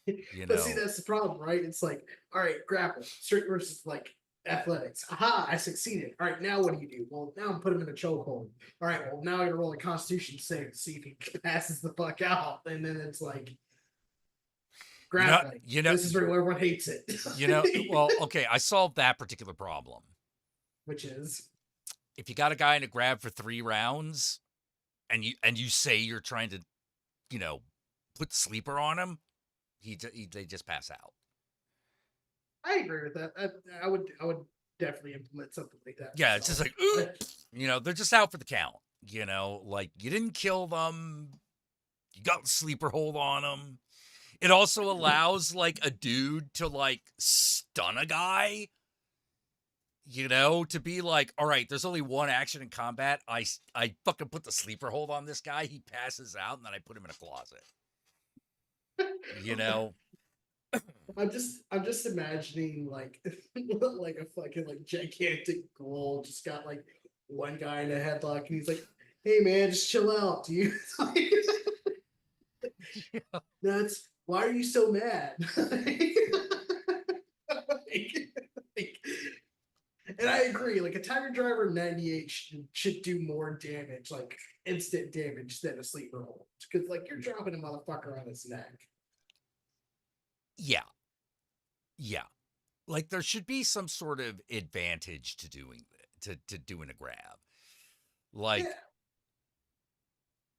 But see, that's the problem, right? It's like, all right, grapple, strength versus like athletics. Aha, I succeeded. All right, now what do? Well, now I'm putting him in a chokehold. All right, well, now I'm gonna roll a Constitution save to see if he passes the fuck out. And then it's like grappling. This is where everyone hates it. Well, okay, I solved that particular problem. Which is, if you got a guy in a grab for 3 rounds, and you say you're trying to, put the sleeper on him, they just pass out. I agree with that. I would definitely implement something like that. Yeah, it's just like, ooh, they're just out for the count. Like, you didn't kill them, you got the sleeper hold on them. It also allows like a dude to like stun a guy. To be like, all right, there's only one action in combat. I fucking put the sleeper hold on this guy. He passes out, and then I put him in a closet. I'm just imagining like like a fucking like gigantic ghoul just got like one guy in a headlock and he's like, "Hey man, just chill out, dude." That's why are you so mad? Like, and I agree, like a Tiger Driver 98 should do more damage, like instant damage than a sleeper hold. Because like you're dropping a motherfucker on his neck. Yeah. Yeah. Like there should be some sort of advantage to doing to doing a grab. Like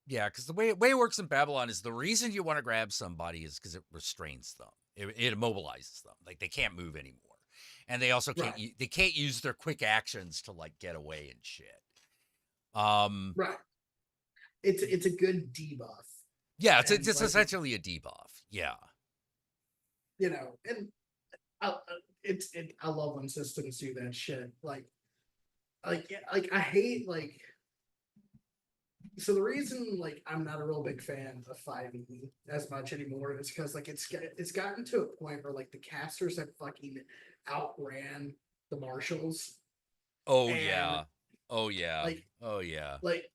yeah, because the way it works in Babylon is the reason you want to grab somebody is because it restrains them. It immobilizes them. Like they can't move anymore. And they also can't Right. they can't use their quick actions to like get away and shit. Right. It's a good debuff. Yeah, it's And, it's like, essentially a debuff. Yeah. you know, and I love when systems do that shit. Like I hate like. So the reason like I'm not a real big fan of 5e as much anymore is because like it's gotten to a point where like the casters have fucking outran the marshals. Oh And, yeah. Oh yeah. like Oh yeah. like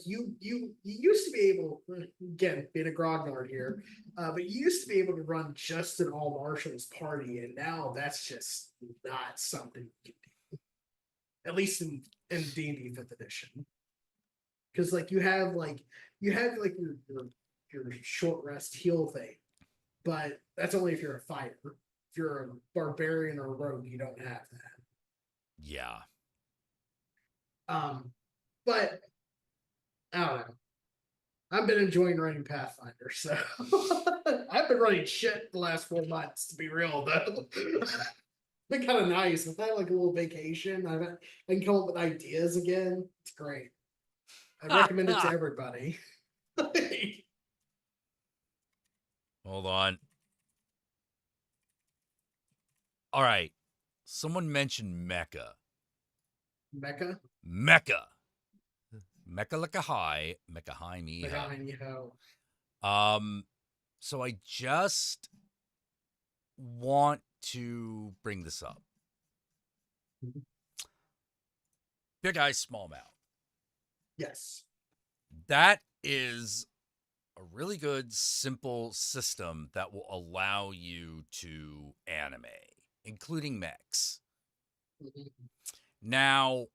you used to be able, again, being a grognard here, but you used to be able to run just an all marshals party, and now that's just not something you can do. At least in D&D 5th edition. Because like you have like your short rest heal thing, but that's only if you're a fighter. If you're a barbarian or a rogue, you don't have that. Yeah. But I don't know. I've been enjoying running Pathfinder, so I've been running shit the last 4 months, to be real though. It's been kind of nice. I've had like a little vacation. I can come up with ideas again. It's great. I recommend it to everybody. Hold on. All right. Someone mentioned Mecha. Mecca? Mecha. Mecha like a high. Mecha high me. Mecca, anyhow. So I just want to bring this up. Big eye, small mouth. Yes. That is a really good, simple system that will allow you to anime, including mechs. Now,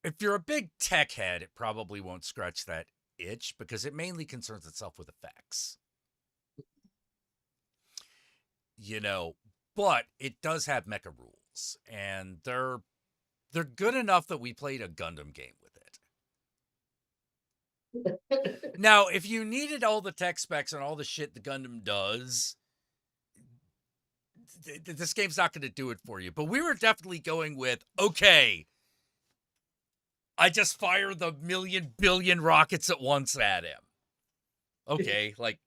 if you're a big tech head, it probably won't scratch that itch because it mainly concerns itself with effects. You know, but it does have mecha rules, and they're good enough that we played a Gundam game with it. Now, if you needed all the tech specs and all the shit the Gundam does, this game's not going to do it for you. But we were definitely going with, okay, I just fire the million billion rockets at once at him. Okay, like,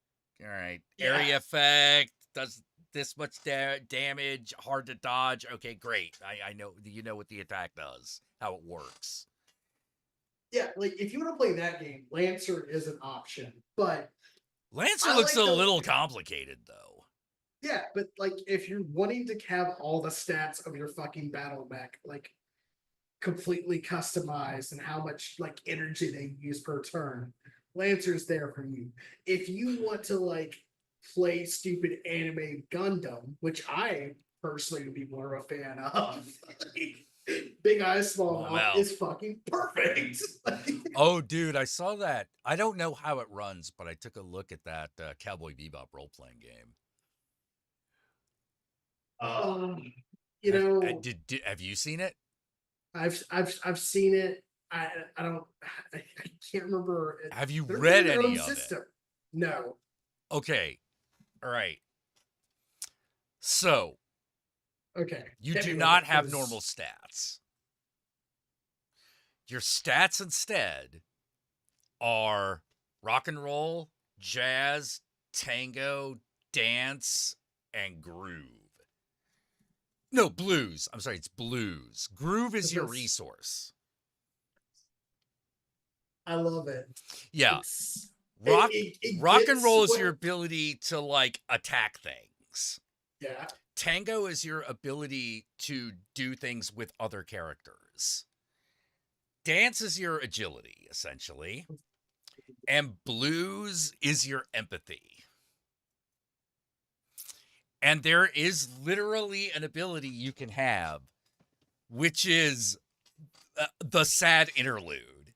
all right, area effect, does this much damage, hard to dodge. Okay, great. I know, you know what the attack does, how it works. Yeah, like if you want to play that game, Lancer is an option, but Lancer I looks like a the- little complicated, though. yeah, but like if you're wanting to have all the stats of your fucking battle mech like completely customized and how much like energy they use per turn, Lancer's there for you. If you want to like play stupid anime Gundam, which I personally would be more of a fan of, Big Eyes Small Mouth is fucking perfect. Oh, dude, I saw that. I don't know how it runs, but I took a look at that Cowboy Bebop role-playing game. You know, have you seen it? I've seen it. I can't remember. Have you They're read doing their any own of it? system. No. Okay. All right. So, Okay. you Hit do me with not it, have 'cause- normal stats. Your stats instead are rock and roll, jazz, tango, dance, and groove. No, blues. I'm sorry, it's blues. Groove is your Because- resource. I love it. Yeah. It's- Rock and gets roll is what- your ability to like attack things. Yeah. Tango is your ability to do things with other characters. Dance is your agility, essentially. And blues is your empathy. And there is literally an ability you can have, which is the sad interlude,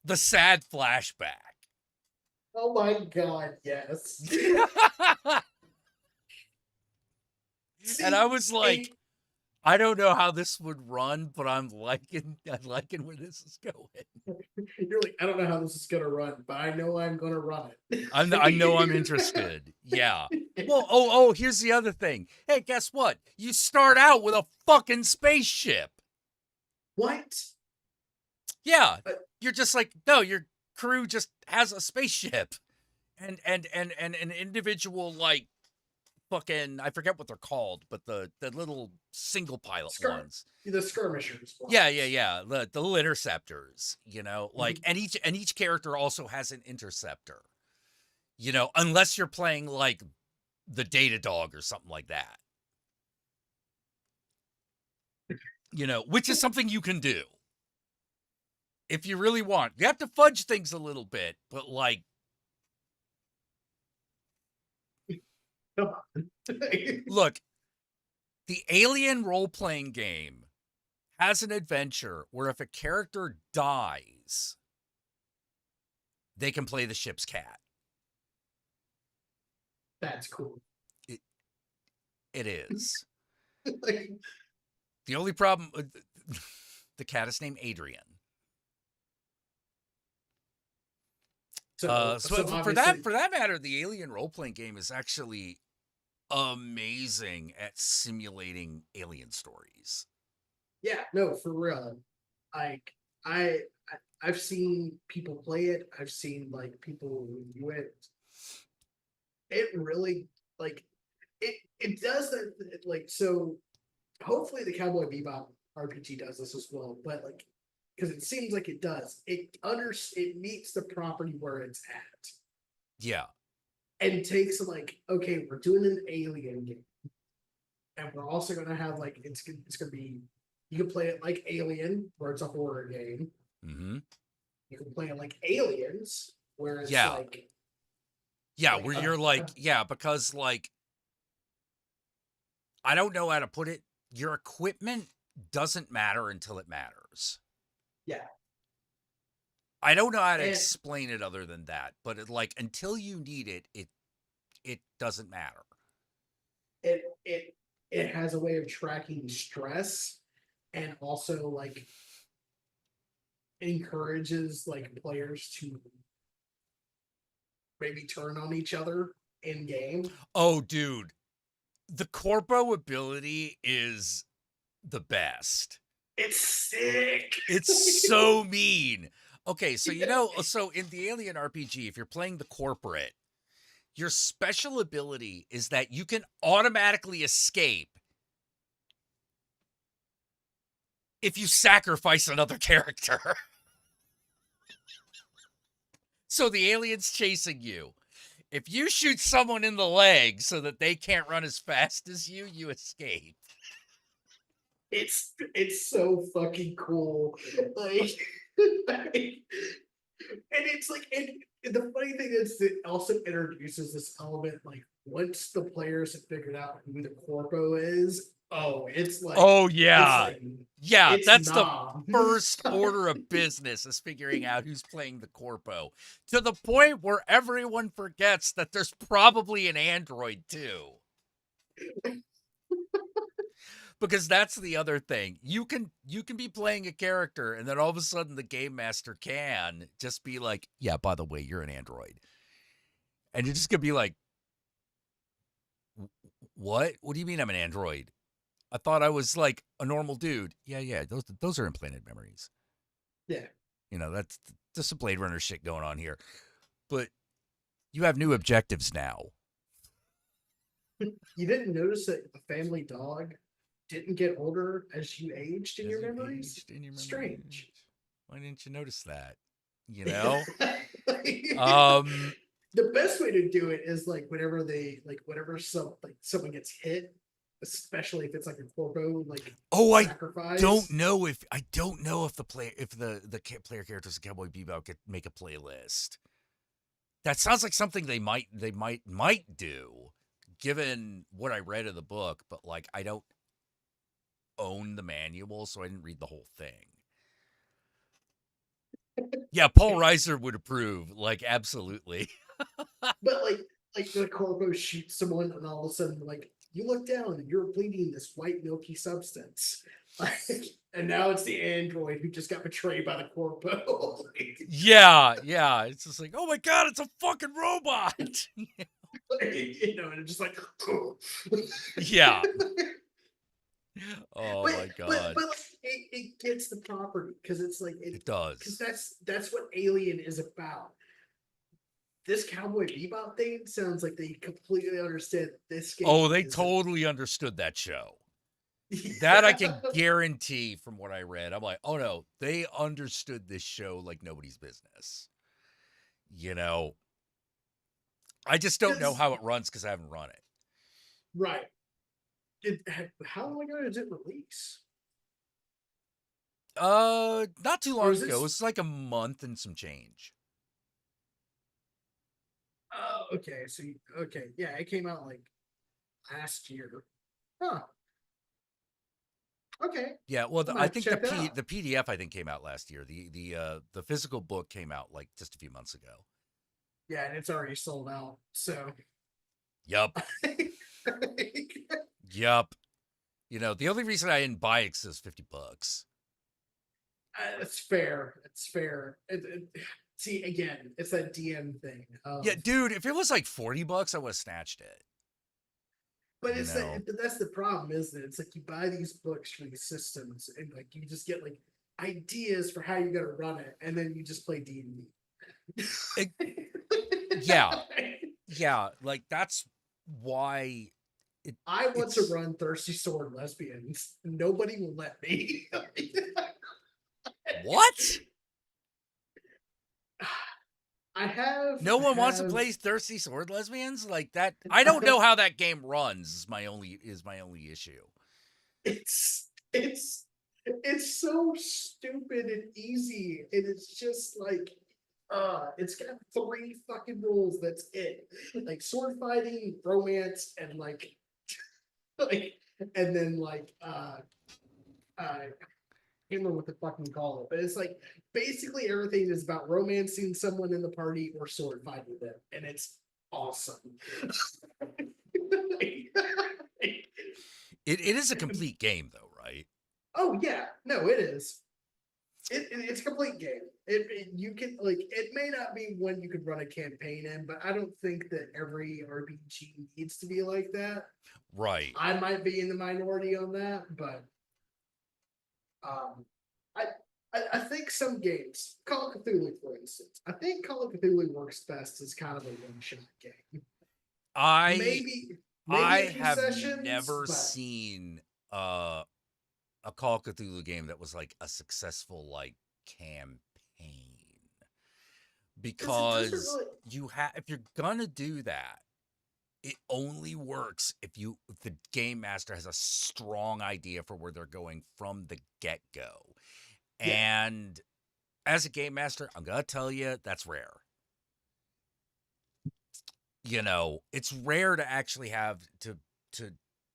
the sad flashback. Oh my god, yes. And I was like, See, I don't know how this would run, but I'm liking where this is going. you're like, I don't know how this is gonna run, but I know I'm gonna run it. I know I'm interested. Yeah. Well, oh, here's the other thing. Hey, guess what? You start out with a fucking spaceship. What? Yeah. But- You're just like, no, your crew just has a spaceship. And an individual like fucking, I forget what they're called, but the little single pilot ones. The skirmishers. Yeah. The little interceptors, you know, like, and each character also has an interceptor, you know, unless you're playing like the Data Dog or something like that, you know, which is something you can do if you really want. You have to fudge things a little bit, but like, Come on. look, the Alien role-playing game has an adventure where if a character dies, they can play the ship's cat. That's cool. It is. Like, The only problem, the cat is named Adrian. so For obviously- that matter, the Alien role-playing game is actually amazing at simulating alien stories. Yeah, no, for real. Like I've seen people play it. I've seen like people review it. It really like it does that like so. Hopefully, the Cowboy Bebop RPG does this as well, but like because it seems like it does. It meets the property where it's at Yeah. and takes like okay, we're doing an alien game, and we're also gonna have like it's gonna be. You can play it like Alien, where it's a horror game. Mm-hmm. You can play it like Aliens, where it's Yeah. like Yeah, Like, where you're like, yeah, because like, I don't know how to put it. Your equipment doesn't matter until it matters. Yeah. I don't know how to And- explain it other than that, but it, like until you need it, it doesn't matter. it has a way of tracking stress and also like encourages like players to maybe turn on each other in game. Oh, dude, the Corpo ability is the best. It's sick. It's so mean. Okay, so you know, so in the Alien RPG, if you're playing the corporate, your special ability is that you can automatically escape if you sacrifice another character. So the alien's chasing you. If you shoot someone in the leg so that they can't run as fast as you escape. It's so fucking cool. Like and it's like and the funny thing is it also introduces this element like once the players have figured out who the corpo is, it's like Oh it's yeah. like, Yeah, it's that's the Nom. first order of business is figuring out who's playing the corpo, to the point where everyone forgets that there's probably an android too. Because that's the other thing. You can be playing a character and then all of a sudden the game master can just be like, yeah, by the way, you're an android. And you're just going to be like, what? What do you mean I'm an android? I thought I was like a normal dude. Yeah, those are implanted memories. Yeah. You know, that's some Blade Runner shit going on here. But you have new objectives now. You didn't notice that the family dog didn't get older as you aged in your As you memories? aged in your Strange. memories. Why didn't you notice that? You know? Um, The best way to do it is like whenever someone gets hit, especially if it's like a corpo oh, sacrifice. I don't know if the player characters in Cowboy Bebop could make a playlist. That sounds like something they might do, given what I read of the book. But like, I don't own the manual, so I didn't read the whole thing. Yeah, Paul Reiser would approve. Like, absolutely. But like the corpo shoots someone, and all of a sudden, like you look down and you're bleeding this white milky substance. Like, and now it's the android who just got betrayed by the corpo. Yeah. It's just like, oh my god, it's a fucking robot. You know, and it's just like, Yeah. Oh but, my god. But like, it gets the property because it's like It does. because that's what Alien is about. This Cowboy Bebop thing sounds like they completely understand this game. Oh, they totally understood that show. That I can guarantee from what I read. I'm like, oh no, they understood this show like nobody's business. You know, I just don't know how it runs because I haven't run it. Right. How long ago did it release? Not too long is ago. it- It's like a month and some change. Oh, okay. Yeah, it came out like last year. Huh. Okay. Yeah, well, I'm I gonna think check that out. the PDF I think came out last year. The physical book came out like just a few months ago. Yeah, and it's already sold out. So. Yup. Yup. You know, the only reason I didn't buy it is $50. It's fair. It's fair. See, again, it's that DM thing. Yeah, dude, if it was like $40, I would have snatched it. But but that's the problem, isn't it? It's like you buy these books for these systems, and like you just get like ideas for how you're gonna run it, and then you just play D&D. Yeah. Yeah, like that's why I want to run Thirsty Sword Lesbians. Nobody will let me. What? No one wants to have- play Thirsty Sword Lesbians like that. I don't know how that game runs. Is my only issue. It's so stupid and easy, and it's just like it's got 3 fucking rules. That's it. Like sword fighting, romance, and like and then like I can't remember what the fucking call it, but it's like basically everything is about romancing someone in the party or sword fighting them, and it's awesome. It is a complete game though, right? Oh yeah, no, it is. It's a complete game. You can like it may not be one you could run a campaign in, but I don't think that every RPG needs to be like that. Right. I might be in the minority on that, but I think some games, Call of Cthulhu, for instance, I think Call of Cthulhu works best as kind of a one-shot game. Maybe I a few have sessions, never but- seen a Call of Cthulhu game that was like a successful like campaign. Because really- if you're gonna do that, it only works if the game master has a strong idea for where they're going from the get-go. Yeah. And as a game master, I'm gonna tell you that's rare. You know, it's rare to actually have to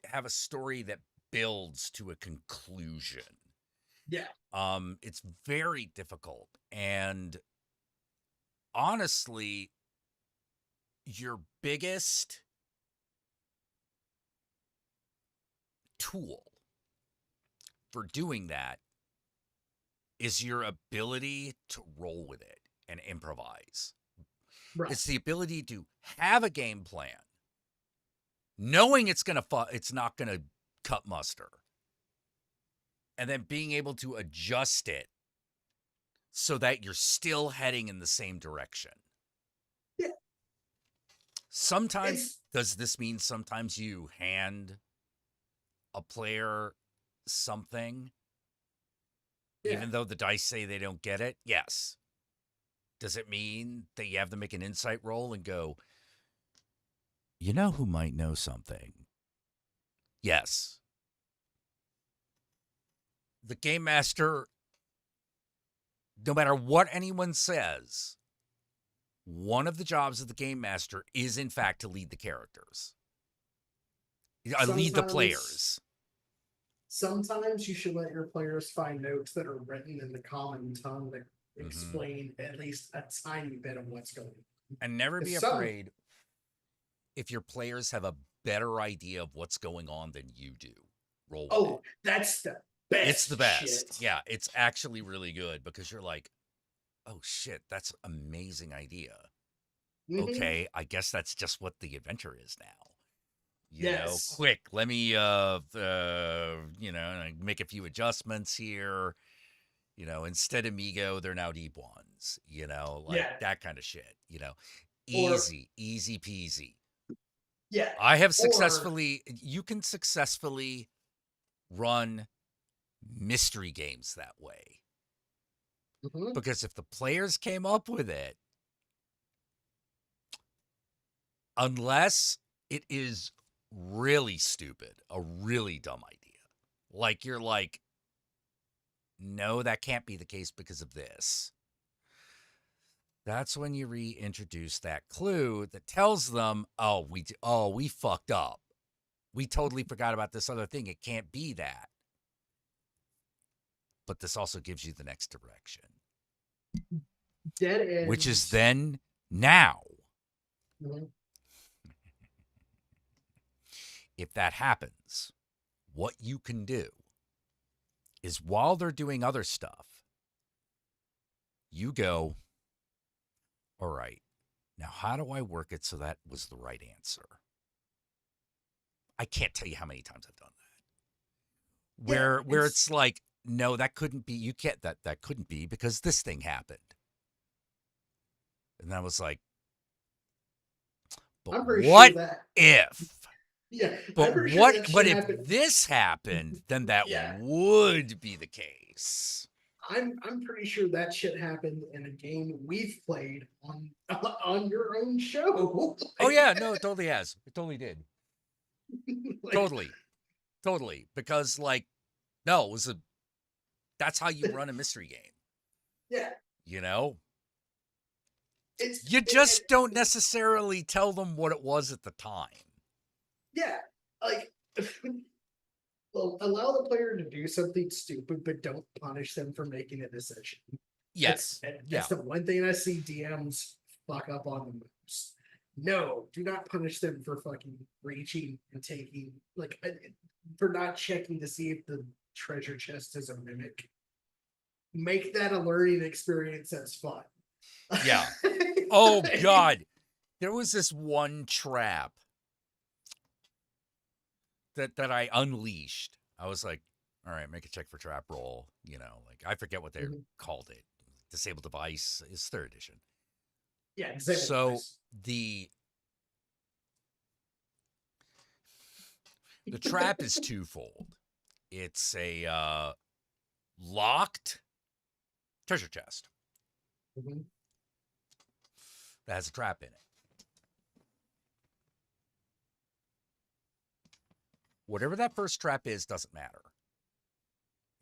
have a story that builds to a conclusion. Yeah. It's very difficult, and honestly, your biggest tool for doing that is your ability to roll with it and improvise. Right. It's the ability to have a game plan, knowing it's not gonna cut muster, and then being able to adjust it so that you're still heading in the same direction. Yeah. Sometimes, does this mean sometimes you hand a player something, Yeah. even though the dice say they don't get it? Yes. Does it mean that you have to make an insight roll and go, you know who might know something? Yes. The game master, no matter what anyone says, one of the jobs of the game master is, in fact, to lead the characters. Lead the players. Sometimes you should let your players find notes that are written in the common tongue that explain at least a tiny bit of what's going on. And never be afraid if your players have a better idea of what's going on than you do. Roll with it. That's the best. It's the best. Shit. Yeah, it's actually really good because you're like, oh shit, that's amazing idea. Okay, I guess that's just what the adventure is now. You know, quick, let me make a few adjustments here. You know, instead of Migo, they're now deep ones, you know, like that kind of shit, you know. Easy peasy. Yeah. I have you can successfully run mystery games that way. Because if the players came up with it, unless it is really stupid, a really dumb idea, like you're like, no, that can't be the case because of this. That's when you reintroduce that clue that tells them, we fucked up. We totally forgot about this other thing. It can't be that. But this also gives you the next direction. Dead end. Which is then now. If that happens, what you can do is while they're doing other stuff, you go, all right, now how do I work it so that was the right answer? I can't tell you how many times I've done that. Where it's like, no, that couldn't be, you can't, that couldn't be because this thing happened. And I was like, but what if? Yeah. But if this happened, then that would be the case. I'm pretty sure that shit happened in a game we've played on your own show. Oh yeah, no, it totally has. It totally did. Totally. Because no, that's how you run a mystery game. Yeah. You know? You just don't necessarily tell them what it was at the time. Yeah. Well, allow the player to do something stupid, but don't punish them for making a decision. Yes. That's the one thing I see DMs fuck up on the most. No, do not punish them for fucking reaching and taking, for not checking to see if the treasure chest is a mimic. Make that a learning experience that's fun. Yeah. Oh, God. There was this one trap that I unleashed. I was like, all right, make a check for trap roll. You know, I forget what they called it. Disabled device is 3rd edition. Yeah, disabled device. The trap is twofold. It's a locked treasure chest that has a trap in it. Whatever that first trap is doesn't matter.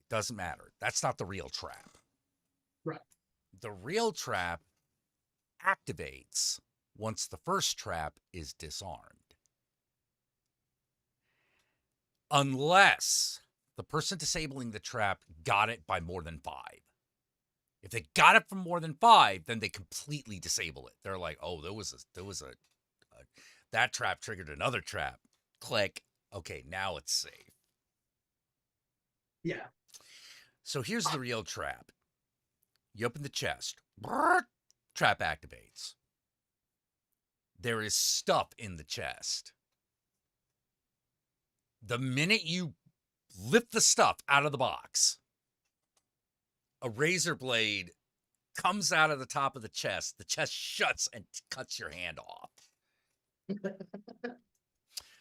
It doesn't matter. That's not the real trap. Right. The real trap activates once the first trap is disarmed. Unless the person disabling the trap got it by more than 5. If they got it from more than 5, then they completely disable it. They're like, oh, there was that trap triggered another trap. Click. Okay, now it's safe. Yeah. So here's the real trap. You open the chest. Trap activates. There is stuff in the chest. The minute you lift the stuff out of the box, a razor blade comes out of the top of the chest shuts and cuts your hand off.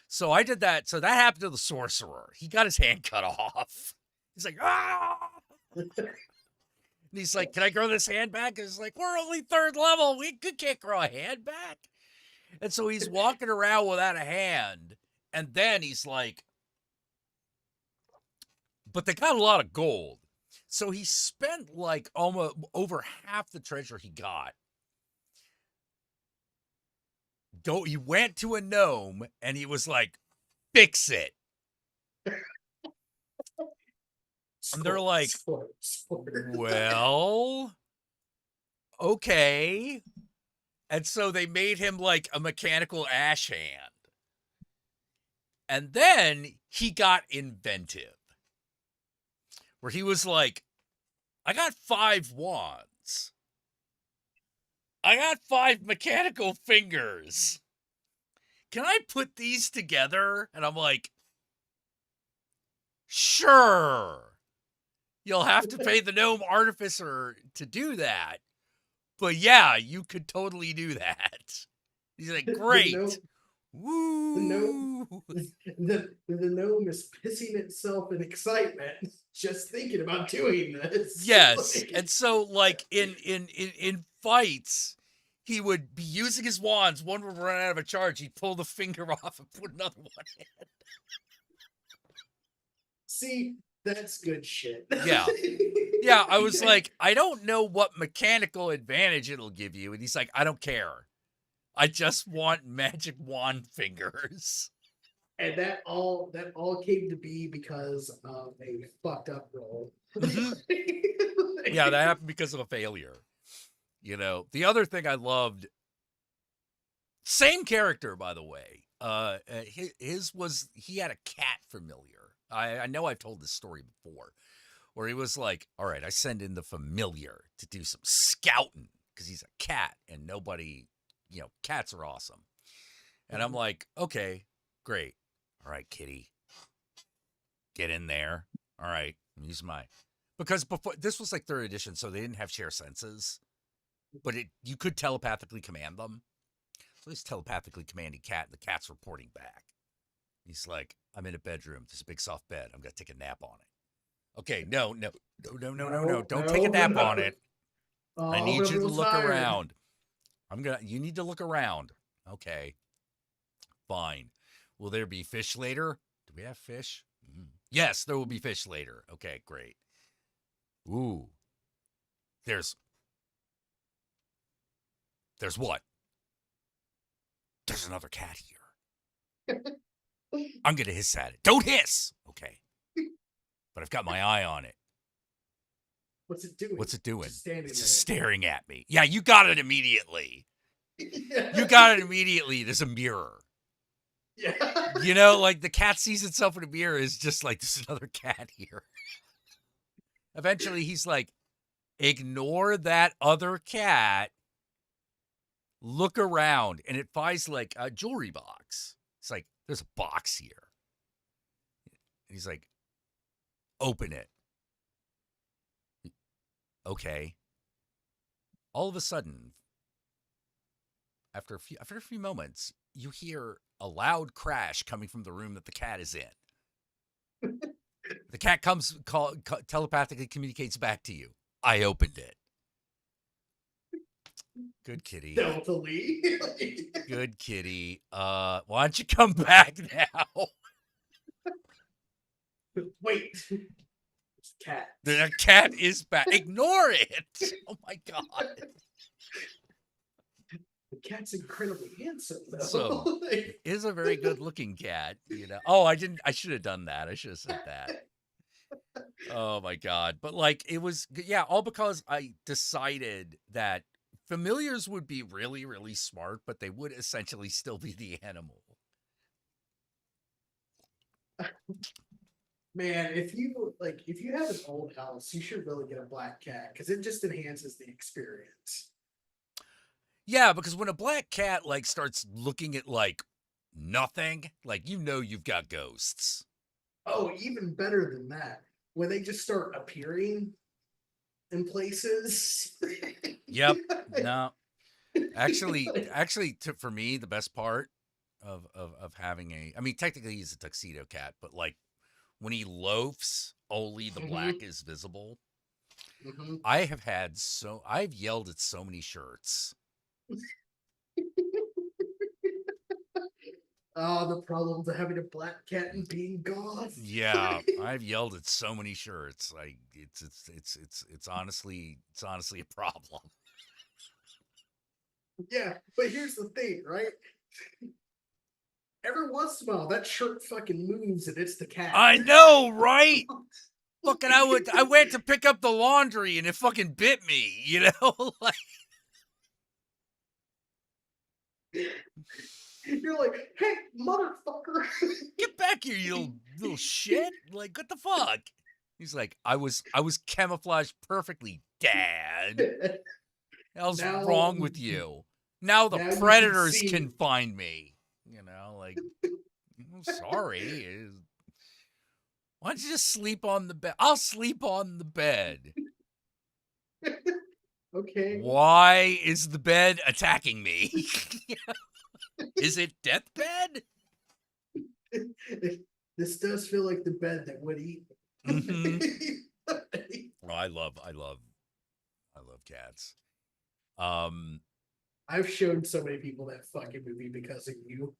So I did that. So that happened to the sorcerer. He got his hand cut off. He's like, ah! And he's like, "Can I grow this hand back?" And it's like, "We're only 3rd level. We can't grow a hand back." And so he's walking around without a hand. And then he's like, but they got a lot of gold. So he spent like almost over half the treasure he got. He went to a gnome and he was like, "Fix it." And they're like, "Well, okay." And so they made him like a mechanical ash hand. And then he got inventive, where he was like, "I got 5 wands. I got 5 mechanical fingers. Can I put these together?" And I'm like, "Sure. You'll have to pay the gnome artificer to do that. But yeah, you could totally do that." He's like, "Great. Woo." The gnome is pissing itself in excitement just thinking about doing this. Yes. And so like in fights, he would be using his wands, one would run out of a charge, he'd pull the finger off and put another one in. See, that's good shit. Yeah. Yeah, I was like, "I don't know what mechanical advantage it'll give you." And he's like, "I don't care. I just want magic wand fingers." And that all came to be because of a fucked up roll. Mhm. Yeah, that happened because of a failure. You know, the other thing I loved, same character, by the way. His was, he had a cat familiar. I know I've told this story before, where he was like, "All right, I send in the familiar to do some scouting because he's a cat and nobody, cats are awesome." And I'm like, "Okay, great. All right, kitty, get in there. All right, use because before this was like 3rd edition, so they didn't have share senses, but you could telepathically command them. So he's telepathically commanding cat, and the cat's reporting back. He's like, "I'm in a bedroom. There's a big soft bed. I'm gonna take a nap on it." Okay, no. Don't take a nap on it. I need you to look around. You need to look around. Okay, fine. Will there be fish later? Do we have fish? Yes, there will be fish later. Okay, great. Ooh. There's what? There's another cat here. I'm going to hiss at it. Don't hiss! Okay. But I've got my eye on it. What's it doing? What's it doing? It's just staring at me. Yeah, you got it immediately. You got it immediately. There's a mirror. Yeah. Like the cat sees itself in a mirror is just like, "There's another cat here." Eventually, he's like, "Ignore that other cat. Look around." And it finds like a jewelry box. It's like, "There's a box here." And he's like, "Open it." Okay. All of a sudden, after a few moments, you hear a loud crash coming from the room that the cat is in. The cat telepathically communicates back to you. "I opened it." Good kitty. Stealthily. Good kitty. Why don't you come back now? Wait. It's a cat. The cat is back. Ignore it. Oh my God. The cat's incredibly handsome, though. So, it is a very good looking cat, Oh, I should have done that. I should have said that. Oh my God. But like, it was, all because I decided that familiars would be really, really smart, but they would essentially still be the animal. Man, if you have an old house, you should really get a black cat because it just enhances the experience. Yeah, because when a black cat like starts looking at like nothing, like you've got ghosts. Oh, even better than that, when they just start appearing in places. Yep. No. Actually, for me, the best part of having technically he's a tuxedo cat, but like when he loafs, only the black is visible. Mhm. I've yelled at so many shirts. The problems of having a black cat and being goth. Yeah, I've yelled at so many shirts. Like it's honestly a problem. Yeah, but here's the thing, right? Every once in a while, that shirt fucking moves and it's the cat. I know, right? Fucking I went to pick up the laundry and it fucking bit me, you know? Like You're like, hey, motherfucker. get back here, you little shit. Like, what the fuck? He's like, I was camouflaged perfectly, Dad. Hell's Now- wrong with you? Now the now you can predators see. can find me. You know, like I'm sorry. Why don't you just sleep on the bed? I'll sleep on the bed. Okay. Why is the bed attacking me? Is it deathbed? This does feel like the bed that would eat. Mhm. Oh, I love cats. I've shown so many people that fucking movie because of you.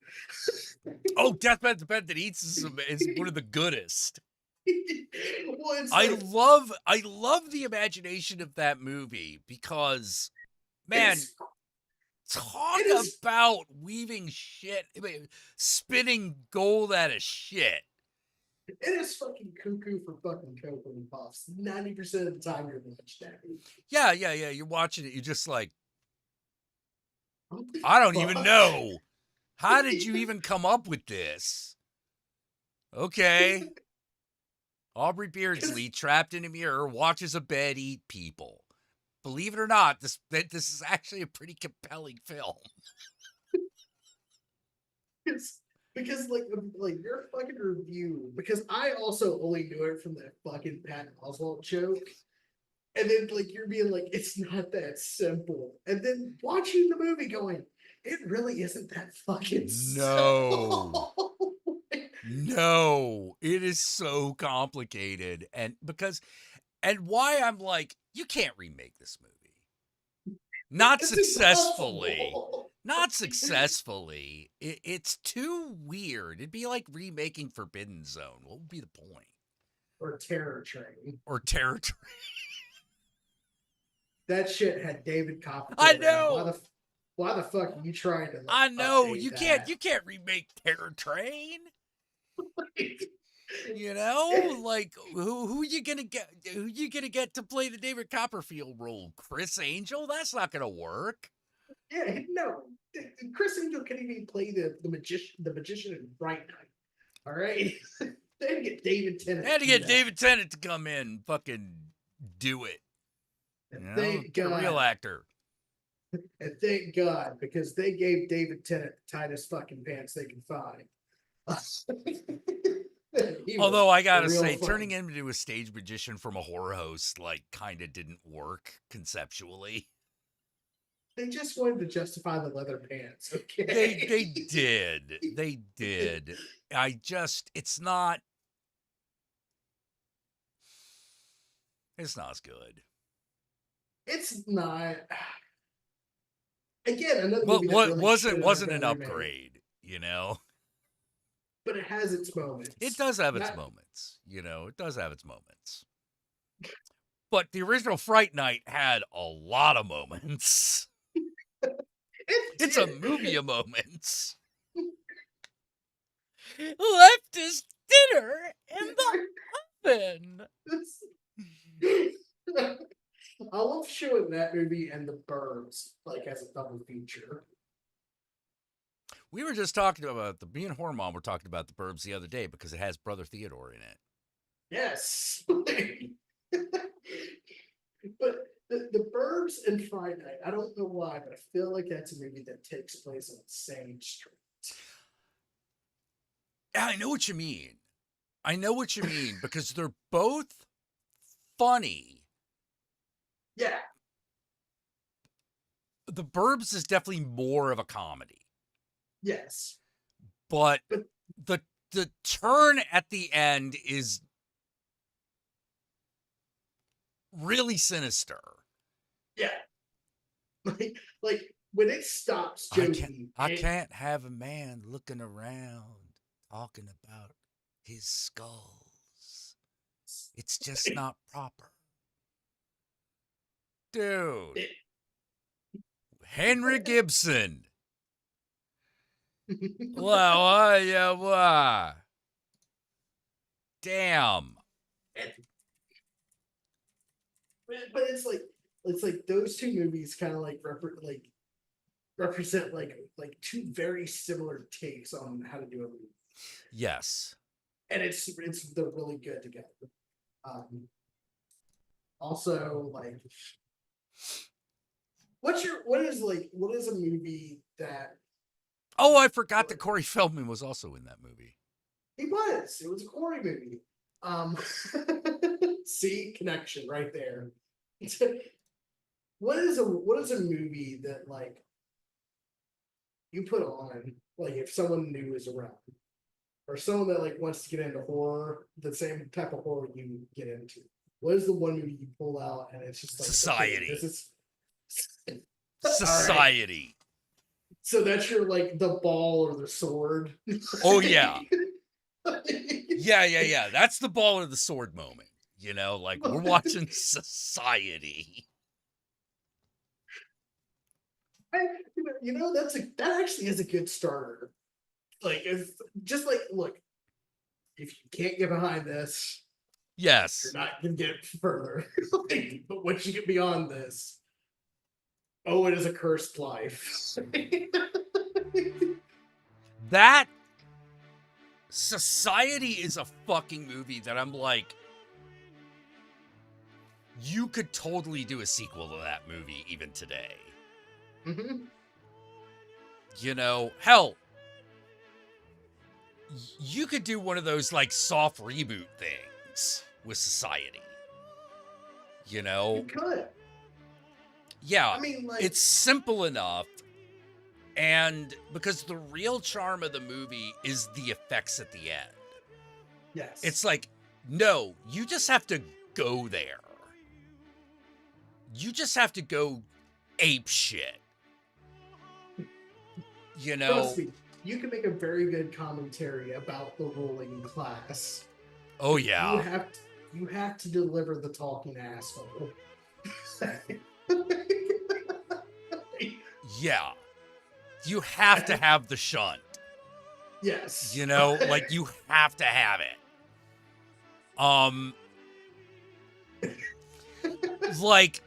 Oh, Deathbed, the bed that eats is one of the goodest. Well, it's I like, love the imagination of that movie because, man, it's- talk it is- about weaving shit, spinning gold out of shit. it is fucking cuckoo for fucking Cocoa and Puffs. 90% of the time you're watching that movie. Yeah. You're watching it. You're just like, What the I don't even fuck? know. How did you even come up with this? Okay. Aubrey Beardsley, trapped in a mirror, watches a bed eat people. Believe it or not, this is actually a pretty compelling film. Because like your fucking review, because I also only knew it from that fucking Patton Oswalt joke. And then like you're being like, it's not that simple. And then watching the movie going, it really isn't that fucking No. simple. No, it is so complicated. And why I'm like, you can't remake this movie. Not It's successfully. impossible. Not successfully. It's too weird. It'd be like remaking Forbidden Zone. What would be the point? Or Terror Train. Or Territory. That shit had David Copperfield. I in it. know. Why the fuck are you trying to? Like, I know. update You that? can't remake Terror Train. You know, like who you gonna get? Who you gonna get to play the David Copperfield role? Chris Angel? That's not gonna work. Yeah, no. Chris Angel can even play the magician in Bright Night. All right, they had to get David Tennant. They had to do get that. David Tennant to come in and fucking do it. And You know, thank get a real God. actor. And thank God, because they gave David Tennant the tightest fucking pants they could find. He was Although I gotta real say, fun. turning him into a stage magician from a horror host, like, kind of didn't work conceptually. They just wanted to justify the leather pants. Okay, They did. They did. It's not as good. It's not. Again, another Well, movie that what really wasn't should've wasn't been an remade, upgrade, you know? but it has its moments. It does have its Not- moments, you know. It does have its moments. But the original Fright Night had a lot of moments. It's a did. movie of moments. Left his dinner in the oven. I love showing that movie and The Burbs like as a double feature. We were just talking about me and Horror Mom were talking about The Burbs the other day because it has Brother Theodore in it. Yes, but the Burbs and Friday Night. I don't know why, but I feel like that's a movie that takes place on the same street. I know what you mean. I know what you mean because they're both funny. Yeah, The Burbs is definitely more of a comedy, yes, but But- the turn at the end is really sinister. Yeah. Like when it stops joking, I can't have a man looking around talking about his skulls. It's just not proper. Dude. it- Henry Gibson. Wow, yeah, wow. Damn. but it's like those two movies kind of like represent like two very similar takes on how to do a movie, Yes. and they're really good together. Also, like, what is a movie that Oh, I forgot that Corey Feldman was also in that movie. it was a Corey movie. See, connection right there. What is a movie that like you put on, like if someone new is around, or someone that like wants to get into horror, the same type of horror you get into? What is the one movie you pull out and it's just like Society. Okay, this is Society. so that's your like the ball or the sword. Oh, yeah. Yeah. That's the ball or the sword moment. You know, like we're watching Society. You know, that actually is a good starter. Like, if just like, look, if you can't get behind this, Yes. you're not gonna get further. Like, but once you get beyond this, oh, it is a cursed life. That Society is a fucking movie that I'm like, you could totally do a sequel to that movie even today. Mhm. You know, hell, you could do one of those like soft reboot things with Society. You know? You could. Yeah. I mean, like, It's simple enough. And because the real charm of the movie is the effects at the end. yes, It's like, no, you just have to go there. You just have to go ape shit. You know? trust me, you can make a very good commentary about the ruling class. Oh, yeah. You have to deliver the talking asshole. Yeah. You have to have the shunt. Yes. You know, like you have to have it. Like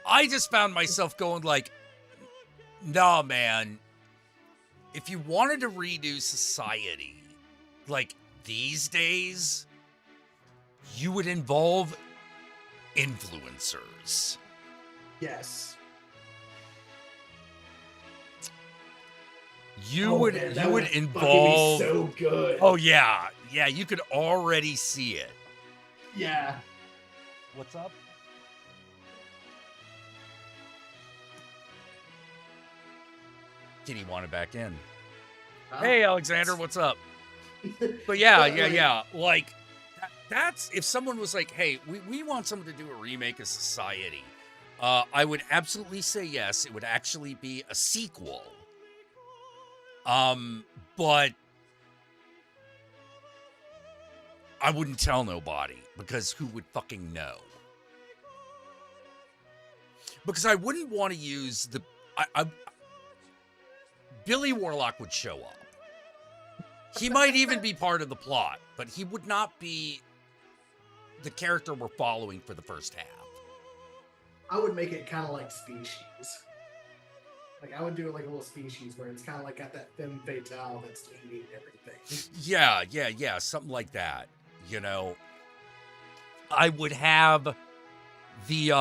I just found myself going like, nah, man, if you wanted to redo Society, like these days, you would involve influencers. Yes. You Oh, would man, you that would fucking be involve so good. Oh yeah. Yeah, you could already see it. Yeah. What's up? Kitty wanted back in. Hey, Alexander, what's up? But yeah. Like, that's if someone was like, hey, we want someone to do a remake of Society. I would absolutely say yes. It would actually be a sequel. But I wouldn't tell nobody because who would fucking know? Because I wouldn't want to use the. Billy Warlock would show up. He might even be part of the plot, but he would not be the character we're following for the first half. I would make it kind of like Species. Like, I would do it like a little Species where it's kind of like got that femme fatale that's eating everything. Yeah, something like that. You know, I would have the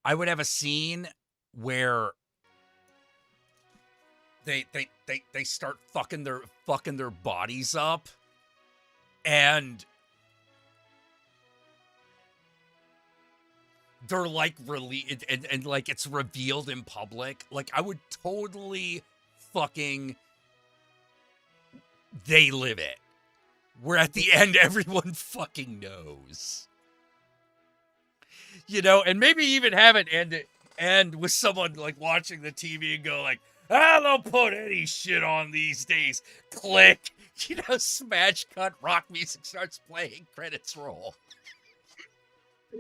I would have a scene where they start fucking their bodies up, and they're like really and like it's revealed in public. Like I would totally fucking they live it. where at the end everyone fucking knows. You know, and maybe even have it end with someone like watching the TV and go like, they'll put any shit on these days. Click. You know, smash cut, rock music starts playing, credits roll.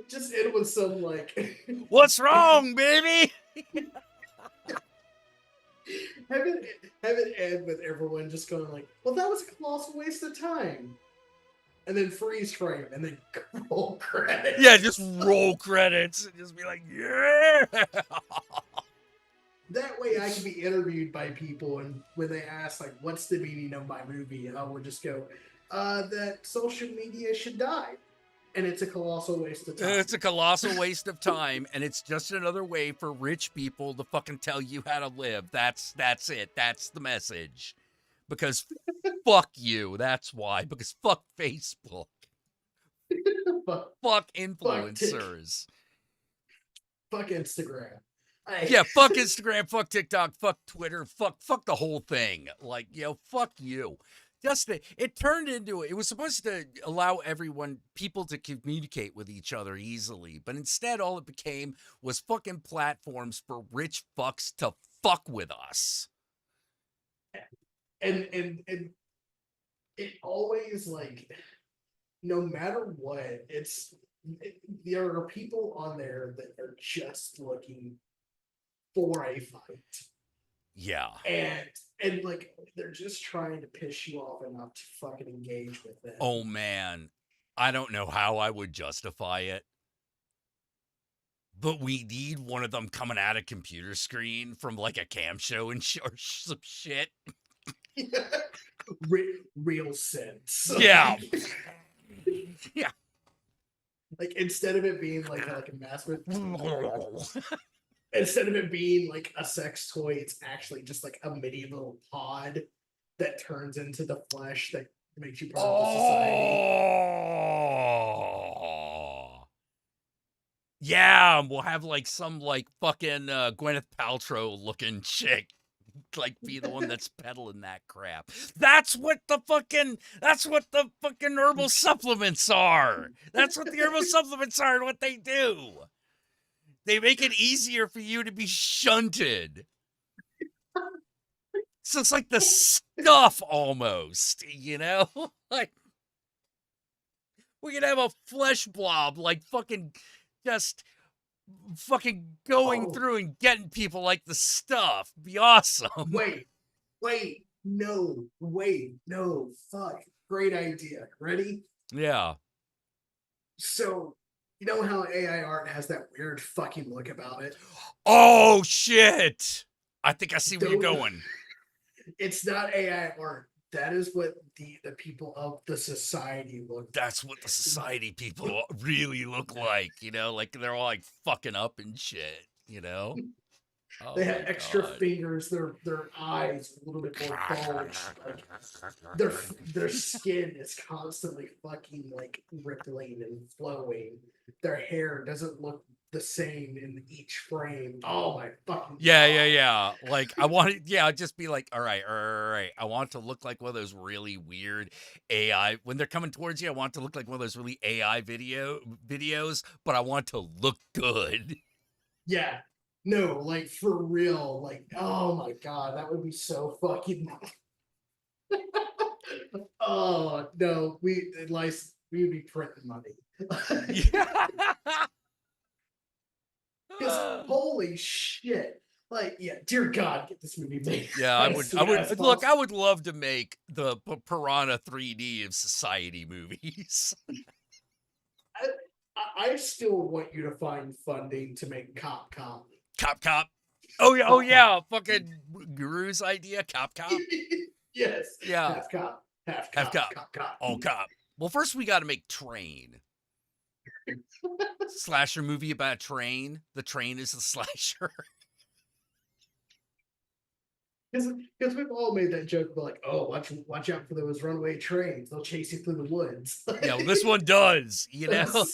Just end with some like What's wrong, baby? have it end with everyone just going like, well, that was a colossal waste of time. And then freeze frame and then roll credits. Yeah, just roll credits and just be like, yeah. That way I can be interviewed by people, and when they ask like, what's the meaning of my movie, I would just go, that social media should die. And it's a colossal waste of time. It's a colossal waste of time, and it's just another way for rich people to fucking tell you how to live. That's it. That's the message. Because fuck you. That's why. Because fuck Facebook. Fuck influencers. Fuck Instagram. Yeah, fuck Instagram, fuck TikTok, fuck Twitter, fuck the whole thing. Like, you know, fuck you. It turned into, it was supposed to allow people to communicate with each other easily, but instead all it became was fucking platforms for rich fucks to fuck with us. And it always, like, no matter what, there are people on there that are just looking for a fight. Yeah. And like, they're just trying to piss you off enough to fucking engage with them. Oh man, I don't know how I would justify it, but we need one of them coming out a computer screen from like a cam show and or some shit. Real sense. Yeah. Yeah. Like, instead of it being like a massive instead of it being like a sex toy, it's actually just like a mini little pod that turns into the flesh that makes you part of the society. Oh. Yeah, we'll have like some like fucking Gwyneth Paltrow looking chick like be the one that's peddling that crap. That's what the fucking herbal supplements are. That's what the herbal supplements are and what they do. They make it easier for you to be shunted. So it's like the stuff almost, you know? Like, we could have a flesh blob, like fucking just fucking going through and getting people like the stuff. Be awesome. No, fuck. Great idea. Ready? Yeah. So, you know how AI art has that weird fucking look about it? Oh, shit. I think I see where you're going. It's not AI art. That is what the people of the society look. That's what the society people really look like, you know? Like, they're all, like, fucking up and shit, you know? Oh, they have extra fingers. Their eyes a little bit more bulged. Like, their skin is constantly fucking, like, rippling and flowing. Their hair doesn't look the same in each frame. Oh my fucking God. Yeah. Like, I want to, I'd just be like, all right. I want to look like one of those really weird AI. When they're coming towards you, I want to look like one of those really AI videos, but I want to look good. Yeah. No, like, for real. Like, oh my God, that would be so fucking. Oh no, we would be printing money. Yeah. Because holy shit. Like, yeah, dear God, get this movie made. Yeah, I would love to make the Piranha 3D of society movies. I still want you to find funding to make Cop. Cop. Oh yeah. Fucking Guru's idea, Cop. Yes. Yeah. Half cop. Cop. All cop. Well, first we got to make Train. Slasher movie about a train. The train is the slasher. Because we've all made that joke about like, oh, watch out for those runaway trains. They'll chase you through the woods. Yeah, well, this one does, you know?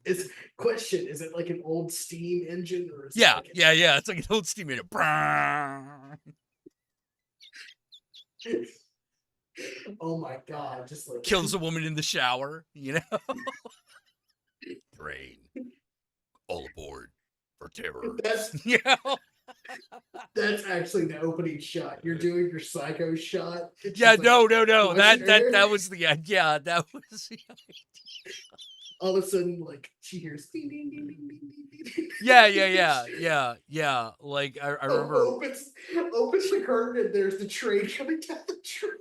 Is it like an old steam engine or is Yeah. it like It's like an old steam engine. Oh my god, just like Kills a woman in the shower, you know? Train. All aboard for terror. That's You know? that's actually the opening shot. You're doing your psycho shot. It's Yeah, just like, no. flush That air. was the yeah, that was the All of a sudden, like she hears ding ding ding ding ding ding ding. yeah. Like I Oh, remember opens the curtain and there's the train coming down the track.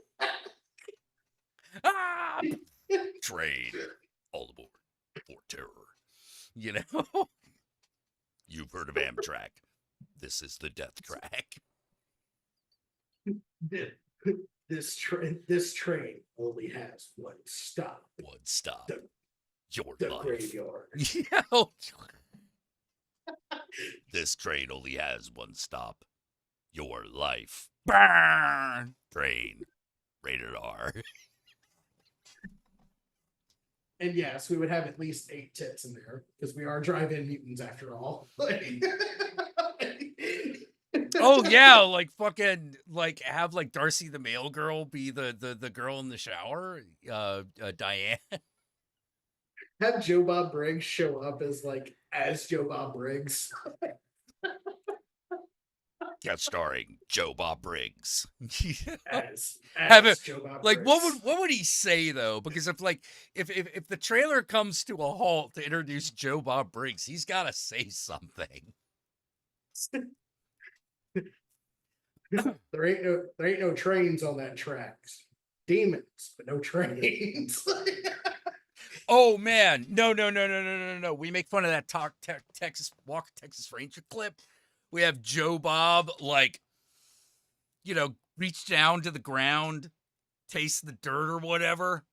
ah, train all aboard for terror. You know? You've heard of Amtrak. This is the death track. This train only has one stop. One stop. The- Your The life. graveyard. Yeah. This train only has one stop. Your life. Burn. Train. Rated R. And yes, we would have at least 8 tits in there because we are drive-in mutants after all. Oh yeah, like fucking like have like Darcy the male girl be the girl in the shower. Diane. Have Joe Bob Briggs show up as Joe Bob Briggs. Guest starring Joe Bob Briggs. As Have it Joe Bob like Briggs. what would he say though? Because if the trailer comes to a halt to introduce Joe Bob Briggs, he's got to say something. There ain't no trains on that tracks. Demons, but no trains. Oh man, no. We make fun of that Texas Ranger clip. We have Joe Bob like, you know, reach down to the ground, taste the dirt or whatever.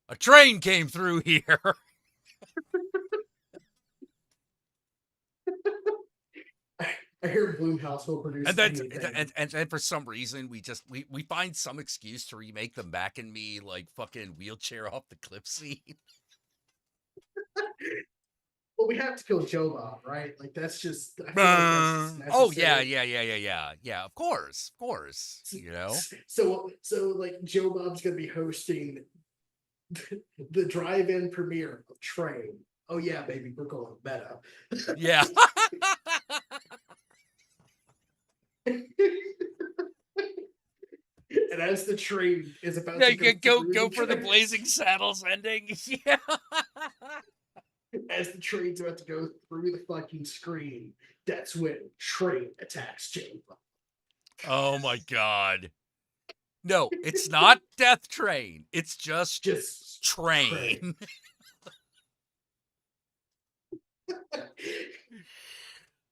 A train came through here. I hear Bloomhouse will produce And then anything. and for some reason we find some excuse to remake the Mac and Me like fucking wheelchair off the cliff scene. Well, we have to kill Joe Bob, right? Like that's just. I feel like that's just Oh necessary. yeah. Of course. You know. So like Joe Bob's gonna be hosting the drive-in premiere of Train. Oh yeah, baby, we're going meta. Yeah. And as the train is about Yeah, to you go through for the train- Blazing Saddles ending. Yeah. as the train's about to go through the fucking screen, that's when Train attacks Joe Bob. Oh my god. No, it's not Death Train. It's just Train.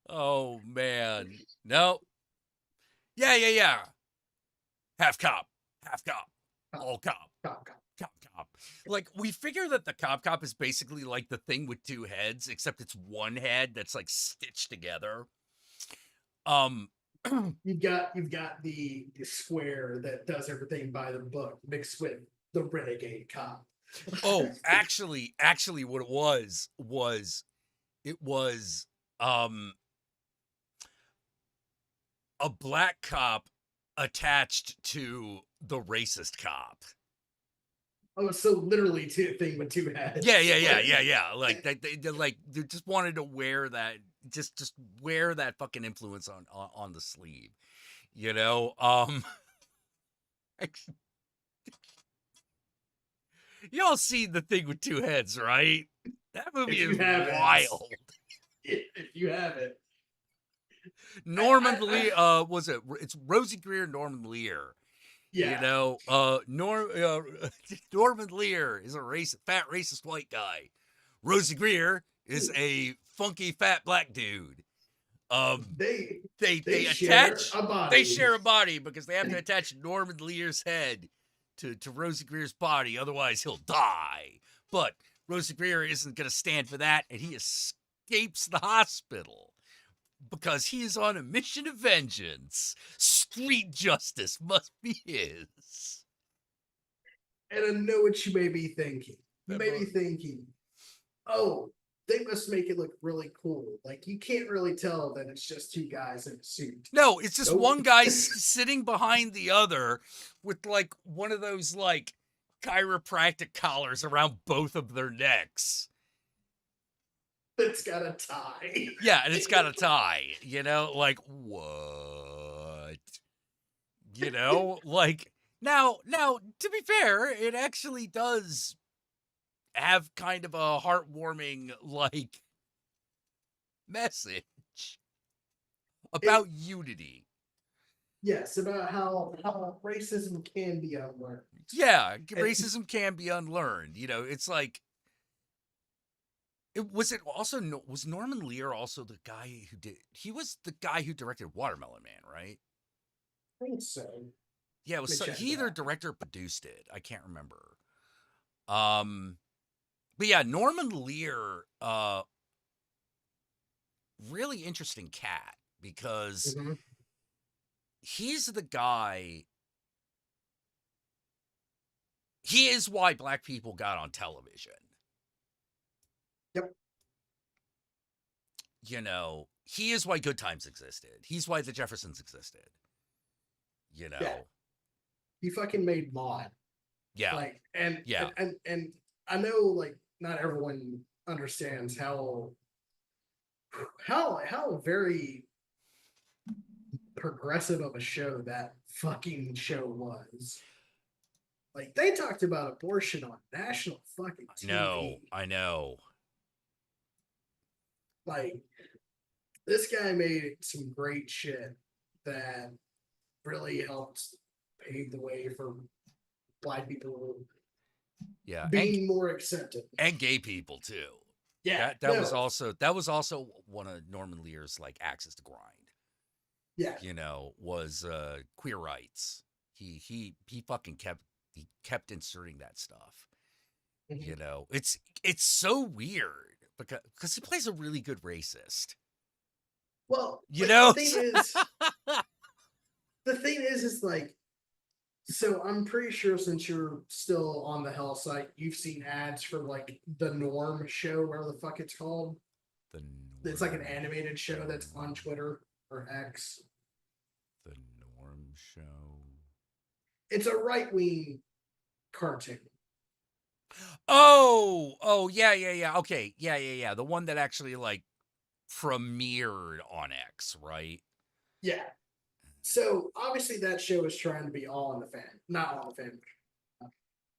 Oh man. No. Yeah. Half cop. All cop. Cop. Cop. Like, we figure that the cop is basically like the thing with 2 heads, except it's one head that's like stitched together. You've got the square that does everything by the book mixed with the renegade cop. Oh, actually, what it was a black cop attached to the racist cop. Oh, so literally thing with 2 heads. Yeah. Like they just wanted to wear that, just wear that fucking influence on the sleeve, you know. Y'all seen The Thing with 2 Heads, right? That movie is wild. If you have it. Norman Lear, it's Rosie Greer and Norman Lear. Yeah. You know, Norman Lear is a fat racist white guy. Rosie Greer is a funky fat black dude. They attach a body. They share a body because they have to attach Norman Lear's head to Rosie Greer's body, otherwise he'll die. But Rosie Greer isn't going to stand for that, and he escapes the hospital because he is on a mission of vengeance. Street justice must be his. And I know what you may be thinking. You may be thinking, oh, they must make it look really cool. Like you can't really tell that it's just two guys in a suit. No, it's just Nope. one guy sitting behind the other with like one of those like chiropractic collars around both of their necks. It's got a tie. Yeah, and it's got a tie, you know, like what? You know, like now to be fair, it actually does have kind of a heartwarming like message about unity. Yes, about how racism can be unlearned. Yeah, racism can be unlearned. You know, it's like it also was Norman Lear also the guy he was the guy who directed Watermelon Man, right? I think so. Yeah, it was Let me check he either that. director or produced it. I can't remember. But yeah, Norman Lear, really interesting cat because Mhm. he's the guy. He is why black people got on television. Yep. You know, he is why Good Times existed. He's why the Jeffersons existed. You know. Yeah. He fucking made Maude. Yeah. Like and Yeah. and I know like not everyone understands how very progressive of a show that fucking show was. Like they talked about abortion on national fucking TV. I know. Like this guy made some great shit that really helped pave the way for black people Yeah. being more accepted. And gay people too. Yeah, That no, was also one of Norman Lear's like axes to grind. yeah, You know, was queer rights. He fucking kept inserting that stuff. Mhm. You know, it's so weird because he plays a really good racist. Well, You like, know, the thing is like, so I'm pretty sure since you're still on the Hell site, you've seen ads for like the Norm show, whatever the fuck it's called. It's like an animated show that's on Twitter or X. The Norm Show. It's a right wing cartoon. Oh, yeah. Okay, yeah. The one that actually like premiered on X, right? Yeah. So obviously that show is trying to be all in the family, not all in the family.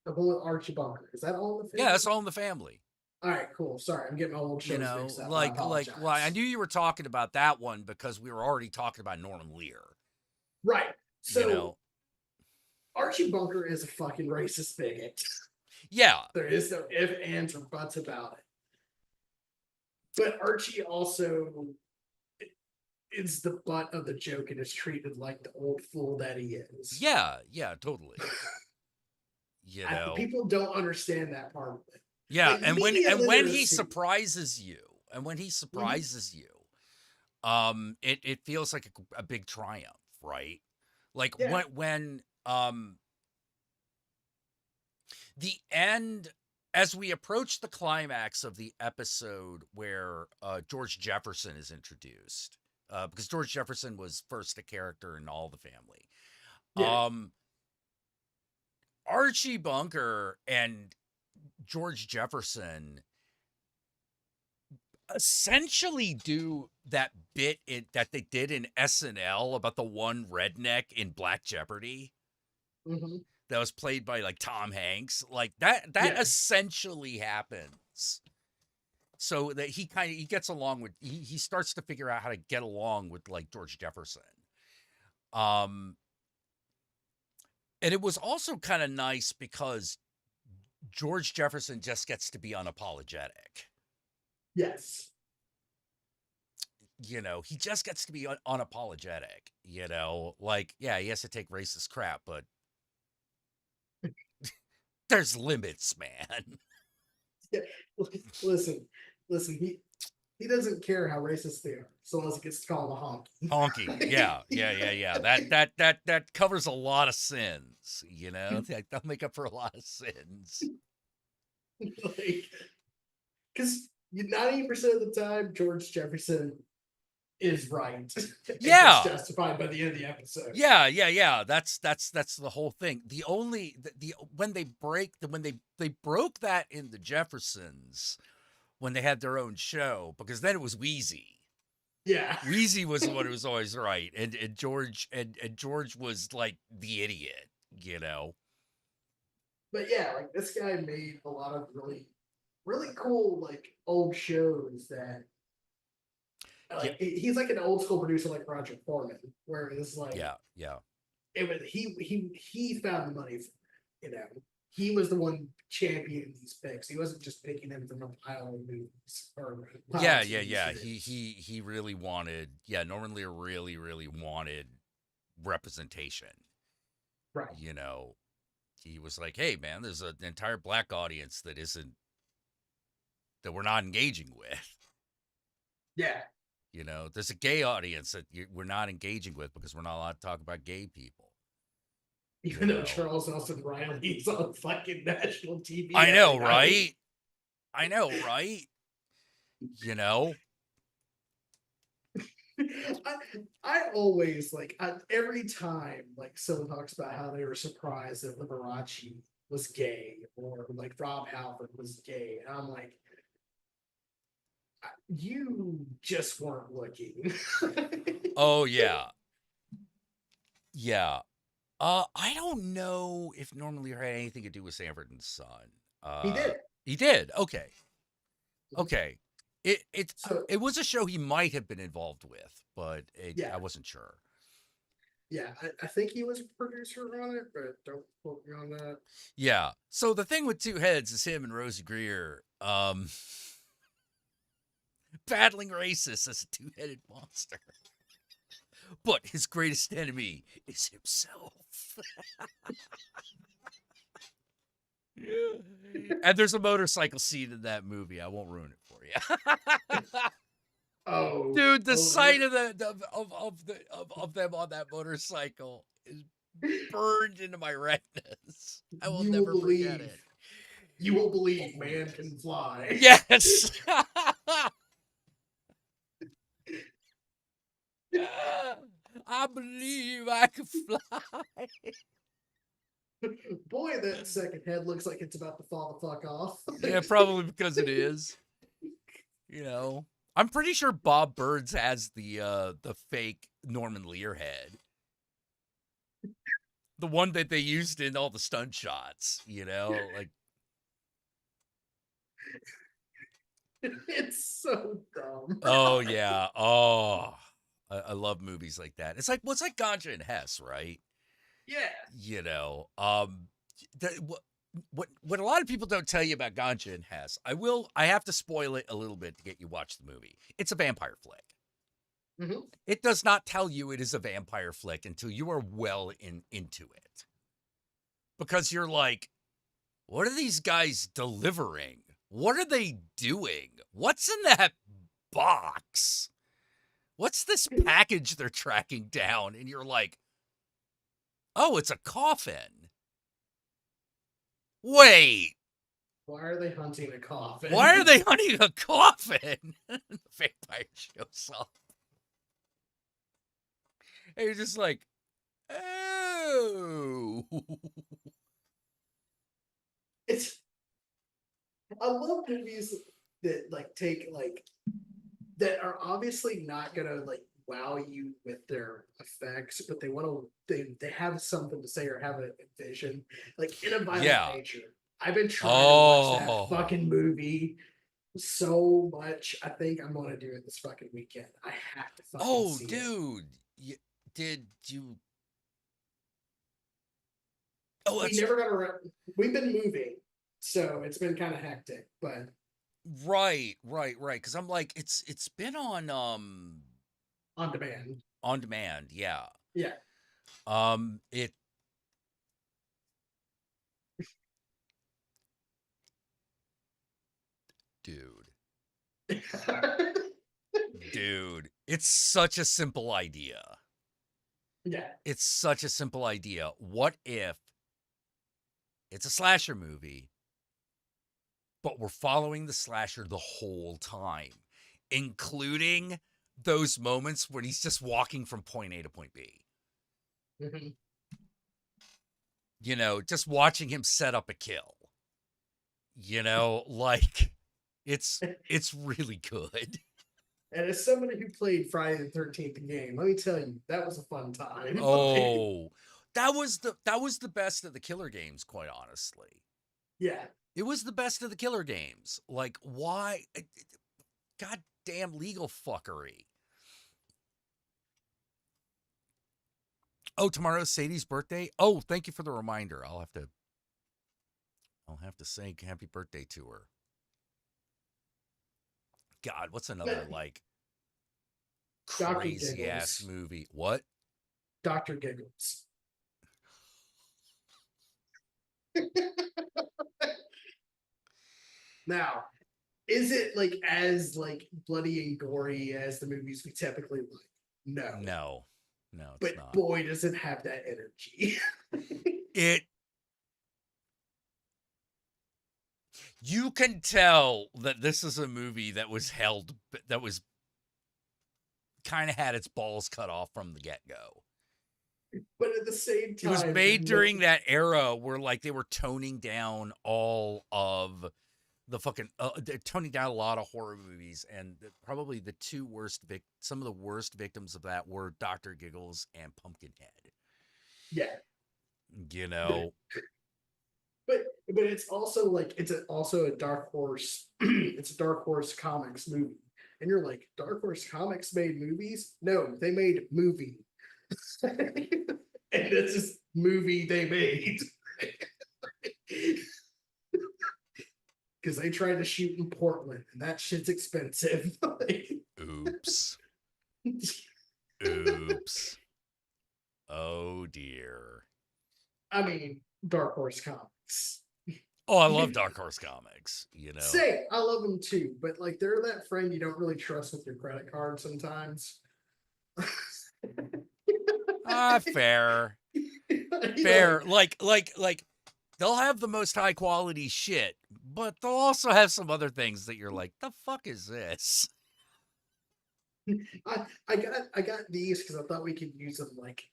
The one with Archie Bunker, is that all in the family? Yeah, that's All in the Family. All right, cool. Sorry, I'm getting my old shows You know, mixed up. I like, apologize. well, I knew you were talking about that one because we were already talking about Norman Lear. Right. So You know, Archie Bunker is a fucking racist bigot. yeah, There is no ifs, ands, or buts about it. But Archie also is the butt of the joke and is treated like the old fool that he is. yeah, totally. You And know, people don't understand that part of it. yeah, like, and media when he literacy. surprises you, it feels like a big triumph, right? Like Yeah. when the end, as we approach the climax of the episode where George Jefferson is introduced, because George Jefferson was first a character in All the Family. Yeah. Archie Bunker and George Jefferson essentially do that bit that they did in SNL about the one redneck in Black Jeopardy Mhm. that was played by like Tom Hanks. Like that Yeah. essentially happens. So that he gets along with he starts to figure out how to get along with like George Jefferson. And it was also kind of nice because George Jefferson just gets to be unapologetic. Yes. You know, he just gets to be unapologetic, you know, like, yeah, he has to take racist crap, but there's limits, man. Yeah. Listen. He doesn't care how racist they are, so long as it gets to call him a honky. Honky. Yeah. That covers a lot of sins, you know, that'll make up for a lot of sins. Like, because 90% of the time, George Jefferson is right. And Yeah. it's justified by the end of the episode. Yeah. That's the whole thing. The only when they broke that in the Jeffersons when they had their own show, because then it was Wheezy. Yeah. Wheezy was the one who was always right, and George was like the idiot, But yeah, like this guy made a lot of really, really cool like old shows that like he's like an old school producer like Roger Corman, where it's like Yeah. it was he found the money for it, he was the one championing these picks. He wasn't just picking them from a pile of movies or Yeah. series. He really wanted, Norman Lear really wanted representation. Right. He was like, hey man, there's an entire black audience that we're not engaging with. Yeah. There's a gay audience that we're not engaging with because we're not allowed to talk about gay people. Even though Charles Nelson Riley's on fucking national TV. I know, every right? night. I always like every time like someone talks about how they were surprised that Liberace was gay or like Rob Halford was gay, and I'm like, you just weren't looking. Oh yeah. I don't know if Norman Lear had anything to do with Sanford and Son. He did. He did. Okay. So It was a show he might have been involved with, but Yeah. I wasn't sure. yeah, I think he was a producer on it, but don't quote me on that. Yeah. So the thing with Two Heads is him and Rosie Greer battling racists as a two-headed monster. But his greatest enemy is himself. And there's a motorcycle scene in that movie. I won't ruin it for you. Oh, Dude, the oh, sight of of them on that motorcycle is burned into my retinas. I will You never believe. forget it. You will believe man can fly. Yes. I believe I can fly. Boy, that second head looks like it's about to fall the fuck off. Yeah, probably because it is. I'm pretty sure Bob Burns has the fake Norman Lear head. The one that they used in all the stunt shots, like It's so dumb. oh yeah. Oh, I love movies like that. It's like Ganja and Hess, right? Yeah. What a lot of people don't tell you about Ganja and Hess, I have to spoil it a little bit to get you watch the movie. It's a vampire flick. Mhm. It does not tell you it is a vampire flick until you are well into it. Because you're like, what are these guys delivering? What are they doing? What's in that box? What's this package they're tracking down? And you're like, oh, it's a coffin. Wait. Why are they hunting a coffin? Why are they hunting a coffin? The vampire shows up. And you're just like, oh. I love movies that like take like that are obviously not gonna like wow you with their effects, but they want to they have something to say or have a vision, like in a violent nature. I've been trying to watch that fucking movie so much. I think I'm gonna do it this fucking weekend. I have to fucking see dude. Did you? Oh, we never got around. We've been moving, so it's been kind of hectic. But right. Because I'm like, it's been on demand. On demand, yeah. Yeah. It. Dude, it's such a simple idea. Yeah. It's such a simple idea. What if it's a slasher movie but we're following the slasher the whole time, including those moments when he's just walking from point A to point B. Mhm. You know, just watching him set up a kill. You know, like it's really good. And as somebody who played Friday the 13th game, let me tell you, that was a fun time. Oh, that was the best of the killer games, quite honestly. Yeah. It was the best of the killer games. Like, why? Goddamn legal fuckery. Oh, tomorrow's Sadie's birthday. Oh, thank you for the reminder. I'll have to say happy birthday to her. God, what's another like Dr. crazy ass Giggles. movie? What? Dr. Giggles. Now, is it like as like bloody and gory as the movies we typically like? No. No, it's But not. boy, does it have that energy. You can tell that this is a movie that was kind of had its balls cut off from the get-go. But at the same time, It was made during that era where like they were toning down all of the fucking they're toning down a lot of horror movies, and probably the two worst some of the worst victims of that were Dr. Giggles and Pumpkinhead. Yeah. You know. But it's also like also a Dark Horse. It's a Dark Horse Comics movie, and you're like, Dark Horse Comics made movies? No, they made movie, and this is movie they made because they tried to shoot in Portland, and that shit's expensive. Oops. Oops. Oh dear. I mean, Dark Horse Comics. Oh, I love Dark Horse Comics, you know. Say, I love them too, but like they're that friend you don't really trust with your credit card sometimes. Fair. Fair. Like they'll have the most high quality shit, but they'll also have some other things that you're like, the fuck is this? I got these because I thought we could use them like,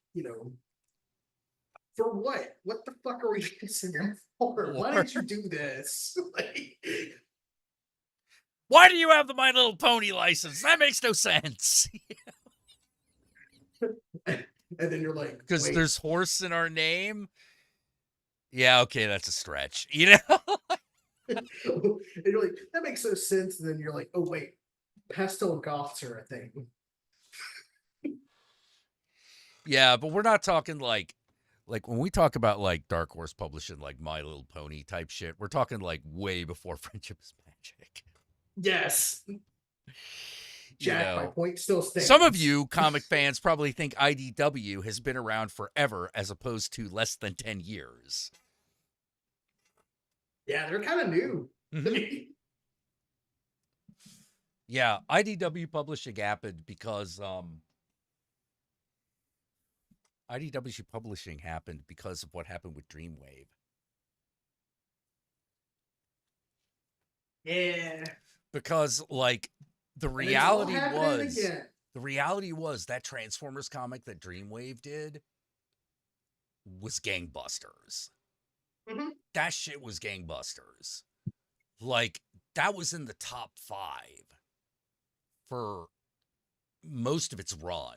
for what? What the fuck are we using them for? Why did you do this? Why do you have the My Little Pony license? That makes no sense. And then you're like, Because wait. there's horse in our name. Yeah, okay, that's a stretch. You know? And you're like, that makes no sense. And then you're like, oh wait, pastel goths are a thing. Yeah, but we're not talking like when we talk about like Dark Horse publishing like My Little Pony type shit, we're talking like way before Friendship is Magic. Yes. Jack, my point still stands. Some of you comic fans probably think IDW has been around forever as opposed to less than 10 years. Yeah, they're kind of new. Mm-hmm. Yeah, IDW publishing happened because IDW publishing happened because of what happened with Dreamwave. Yeah. Because like the reality was that Transformers comic that Dreamwave did was gangbusters. Mm-hmm. That shit was gangbusters. Like that was in the top 5 for most of its run.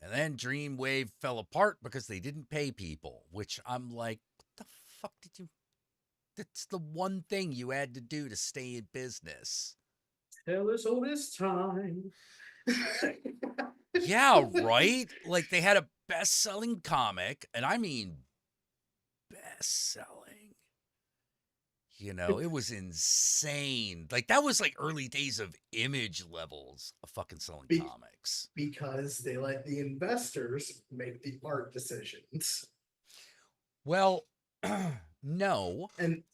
And then Dreamwave fell apart because they didn't pay people, which I'm like, what the fuck did you... That's the one thing you had to do to stay in business. Tell us all this time. Yeah, right? Like they had a best-selling comic, and I mean best-selling. You know, it was insane. Like that was like early days of Image levels of fucking selling comics. Because they let the investors make the art decisions. Well, no. And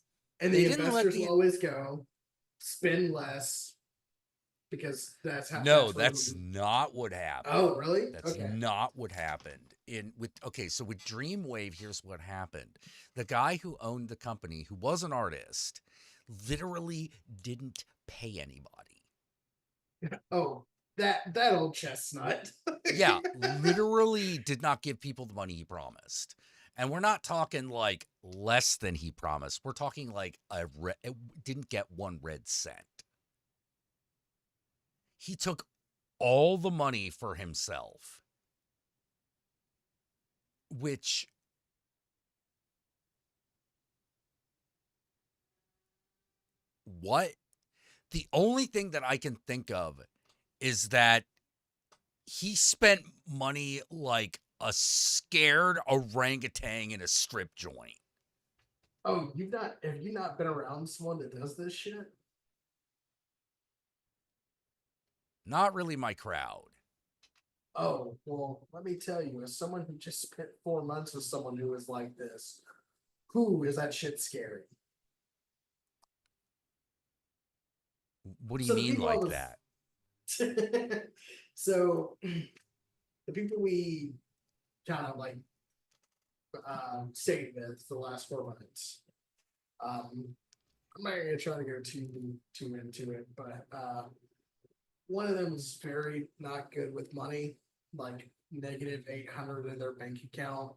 the investors will always go, spend less, because that's how... No, that's not what happened. Oh, really? That's okay. not what happened. so with Dreamwave, here's what happened. The guy who owned the company, who was an artist, literally didn't pay anybody. Oh, that old chestnut. Yeah, literally did not give people the money he promised. And we're not talking like less than he promised. We're talking like it didn't get one red cent. He took all the money for himself, which what? The only thing that I can think of is that he spent money like a scared orangutan in a strip joint. Oh, have you not been around someone that does this shit? Not really my crowd. Oh, well, let me tell you, as someone who just spent 4 months with someone who is like this, who is that shit scary? What do you So the mean people I like was- that? So the people we kind of like stayed with the last 4 months. I'm not gonna try to go too into it, but one of them is very not good with money, like negative 800 in their bank account.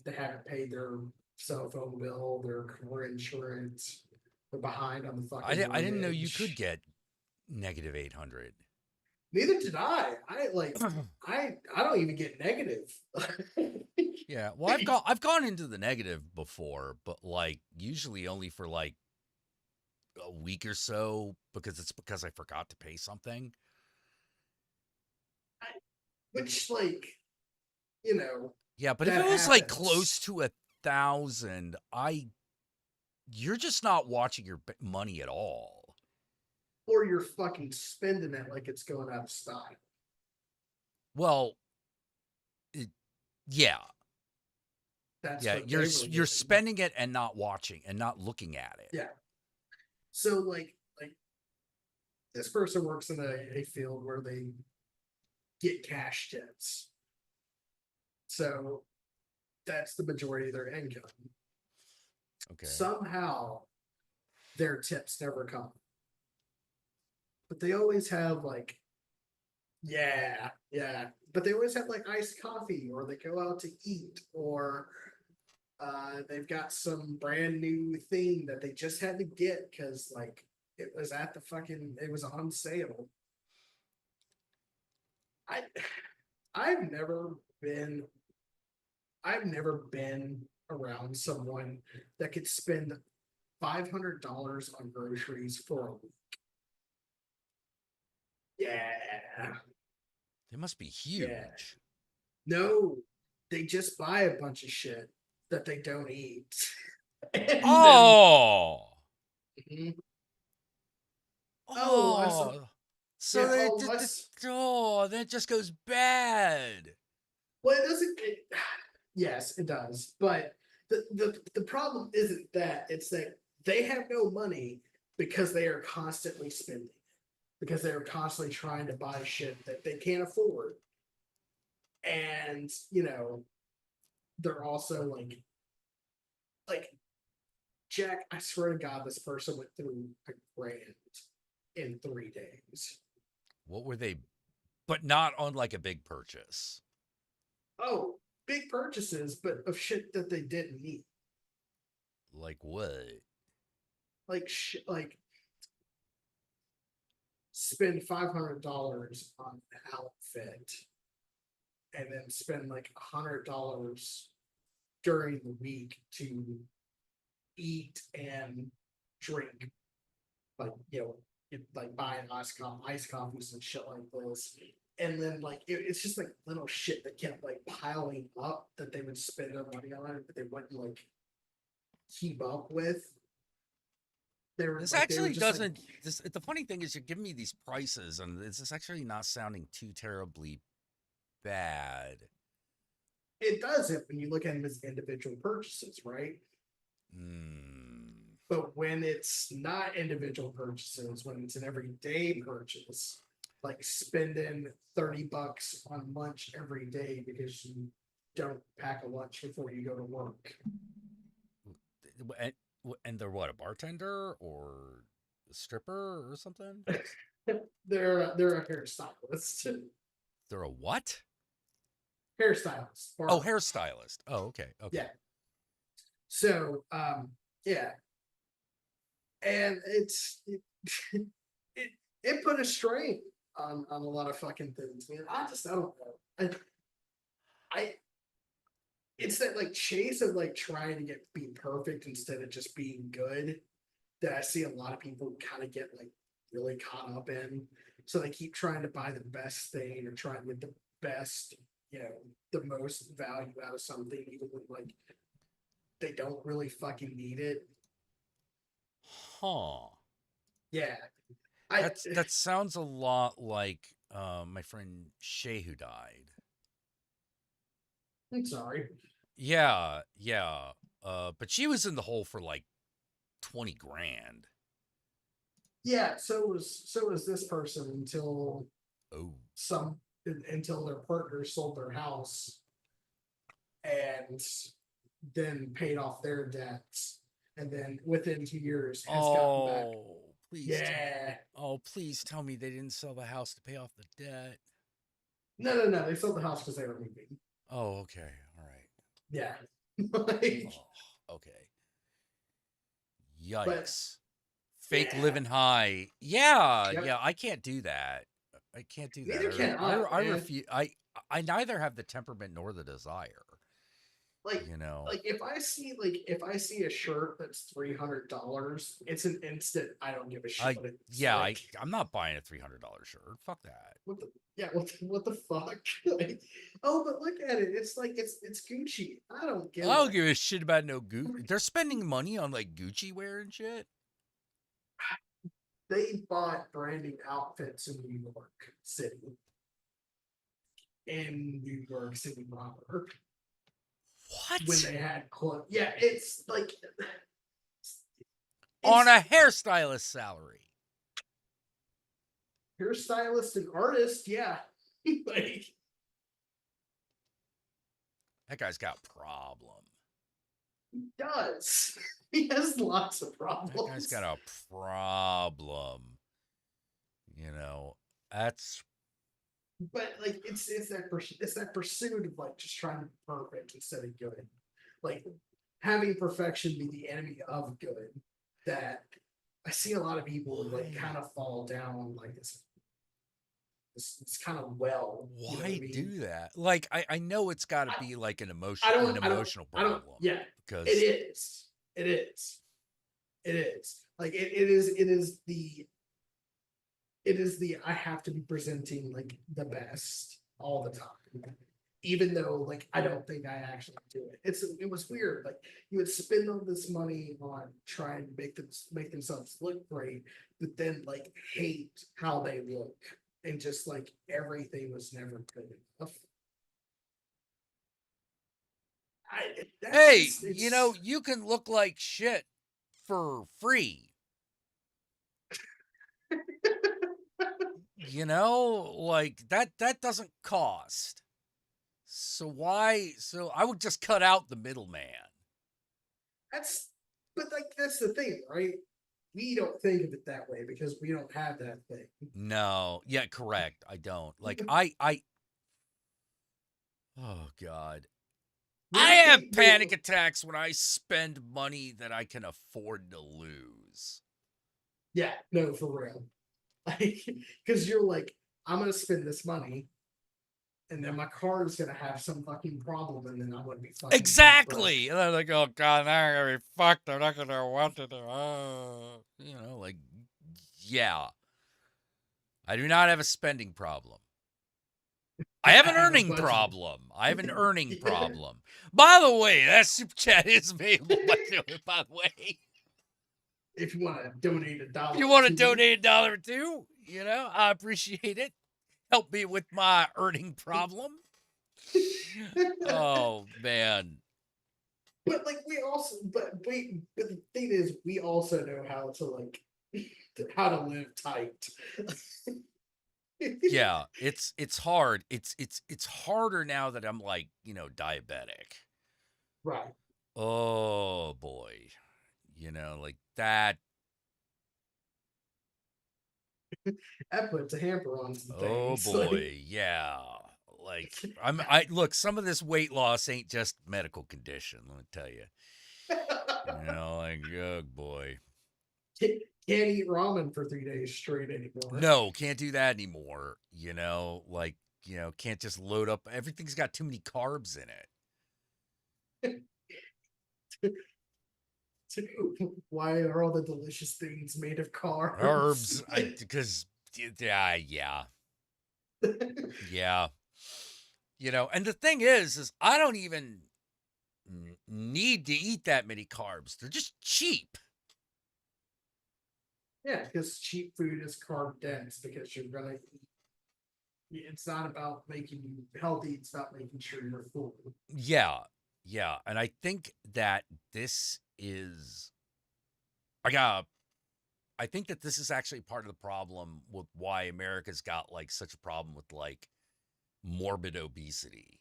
They haven't paid their cell phone bill, their car insurance. They're behind on the fucking. I didn't know you mortgage. could get negative 800. Neither did I. I don't even get negative. Yeah, well, I've gone into the negative before, but like usually only for like a week or so because I forgot to pay something. Which, like, you know, Yeah, but if that it was like happens. close to 1,000, you're just not watching your money at all. Or you're fucking spending it like it's going out of style. Well, yeah, That's yeah, what you're they were you're doing. spending it and not watching and not looking at it. Yeah. So like this person works in a field where they get cash tips. So that's the majority of their income. Okay. Somehow their tips never come. But they always have like, yeah. But they always have like iced coffee, or they go out to eat, or they've got some brand new thing that they just had to get because like it was it was on sale. I've never been I've never been around someone that could spend $500 on groceries for a week. Yeah. They must be huge. No, they just buy a bunch of shit that they don't eat. And Oh. then- Oh. I saw- So yeah, they then it just goes bad. Well, it doesn't. Yes, it does. But the problem isn't that. It's that they have no money because they are constantly spending. Because they're constantly trying to buy shit that they can't afford. And, they're also like, Jack, I swear to God, this person went through $1,000 in 3 days. What were they? But not on like a big purchase. Oh, big purchases, but of shit that they didn't need. Like what? Like spend $500 on an outfit, and then spend like $100 during the week to eat and drink, like like buying iced coffees and shit like this. And then like it's just like little shit that kept like piling up that they would spend their money on, but they wouldn't like keep up with. This actually doesn't. The funny thing is, you're giving me these prices, and this is actually not sounding too terribly bad. It doesn't when you look at them as individual purchases, right? But when it's not individual purchases, when it's an everyday purchase, like spending $30 on lunch every day because you don't pack a lunch before you go to work. And they're what, a bartender or a stripper or something? They're a hairstylist. They're a what? Hairstylist. Oh, hairstylist. Oh, okay. Okay. Yeah. So, yeah. And it put a strain on a lot of fucking things, man. I don't know. I it's that like chase of like trying to be perfect instead of just being good that I see a lot of people kind of get like really caught up in. So they keep trying to buy the best thing or trying to get the best, the most value out of something, even when like they don't really fucking need it. Huh. Yeah. That sounds a lot like my friend Shay who died. I'm sorry. Yeah, yeah. But she was in the hole for like 20 grand. Yeah, so was this person until Oh. until their partner sold their house and then paid off their debts, and then within 2 years has gotten back. Please. Yeah. Please tell me they didn't sell the house to pay off the debt. No. They sold the house because they were moving. Oh, okay. All right. Yeah. Like, Oh, okay. Yikes. But, Fake yeah. living high. Yeah, Yep. yeah, I can't do that. I can't do that. Neither can I, man. refuse. I neither have the temperament nor the desire. like You know. like if I see a shirt that's $300, it's an instant I don't give a shit. I'm not buying a $300 shirt. Fuck that. What the fuck? Like, oh, but look at it. It's like it's Gucci. I don't give. I don't give a shit about no Gucci. They're spending money on like Gucci wear and shit. They bought branding outfits in New York City. In New York City proper. What? When they had clothes. Yeah, it's like On a hairstylist salary. hairstylist and artist, yeah. Like, That guy's got a problem. he does. He has lots of problems. That guy's got a problem. That's But like it's that pursuit of like just trying to be perfect instead of good. Like having perfection be the enemy of good. That I see a lot of people like kind of fall down like this kind of well. why what I mean? do that? Like I know it's got to be like an emotional problem. Yeah, because it is. Like it is the I have to be presenting like the best all the time. Even though like I don't think I actually do it. It was weird. Like you would spend all this money on trying to make themselves look great, but then like hate how they look. And just like everything was never good enough. hey, you can look like shit for free. Like that doesn't cost. So I would just cut out the middleman. That's the thing, right? We don't think of it that way because we don't have that thing. No, yeah, correct. I don't. Like oh God. I have panic attacks when I spend money that I can afford to lose. Yeah, no, for real. Like, because you're like, I'm gonna spend this money, and then my car is gonna have some fucking problem, and then I'm gonna be fucking exactly. And they're like, oh God, they're gonna be fucked. They're not gonna want to do. Like, yeah. I do not have a spending problem. I have an earning problem. I have an earning problem. By the way, that super chat is available. By the way, if you want to donate $1, if you want to donate $1 or $2, I appreciate it. Help me with my earning problem. Oh man. But like but the thing is, we also know how to live tight. Yeah, it's hard. It's harder now that I'm like, diabetic. Right. Oh boy. Like that. That puts a hamper on some Oh things. Like, boy. Yeah. Like I look, some of this weight loss ain't just medical condition, let me tell you. Like, oh boy. can't eat ramen for 3 days straight anymore. No, can't do that anymore. Like, can't just load up. Everything's got too many carbs in it. Why are all the delicious things made of carbs? Herbs, because yeah, yeah. And the thing is I don't even need to eat that many carbs. They're just cheap. Yeah, because cheap food is carb dense because you're gonna eat. It's not about making you healthy, it's about making sure you're full. Yeah. Yeah. And I think that this is I think that this is actually part of the problem with why America's got like such a problem with like morbid obesity.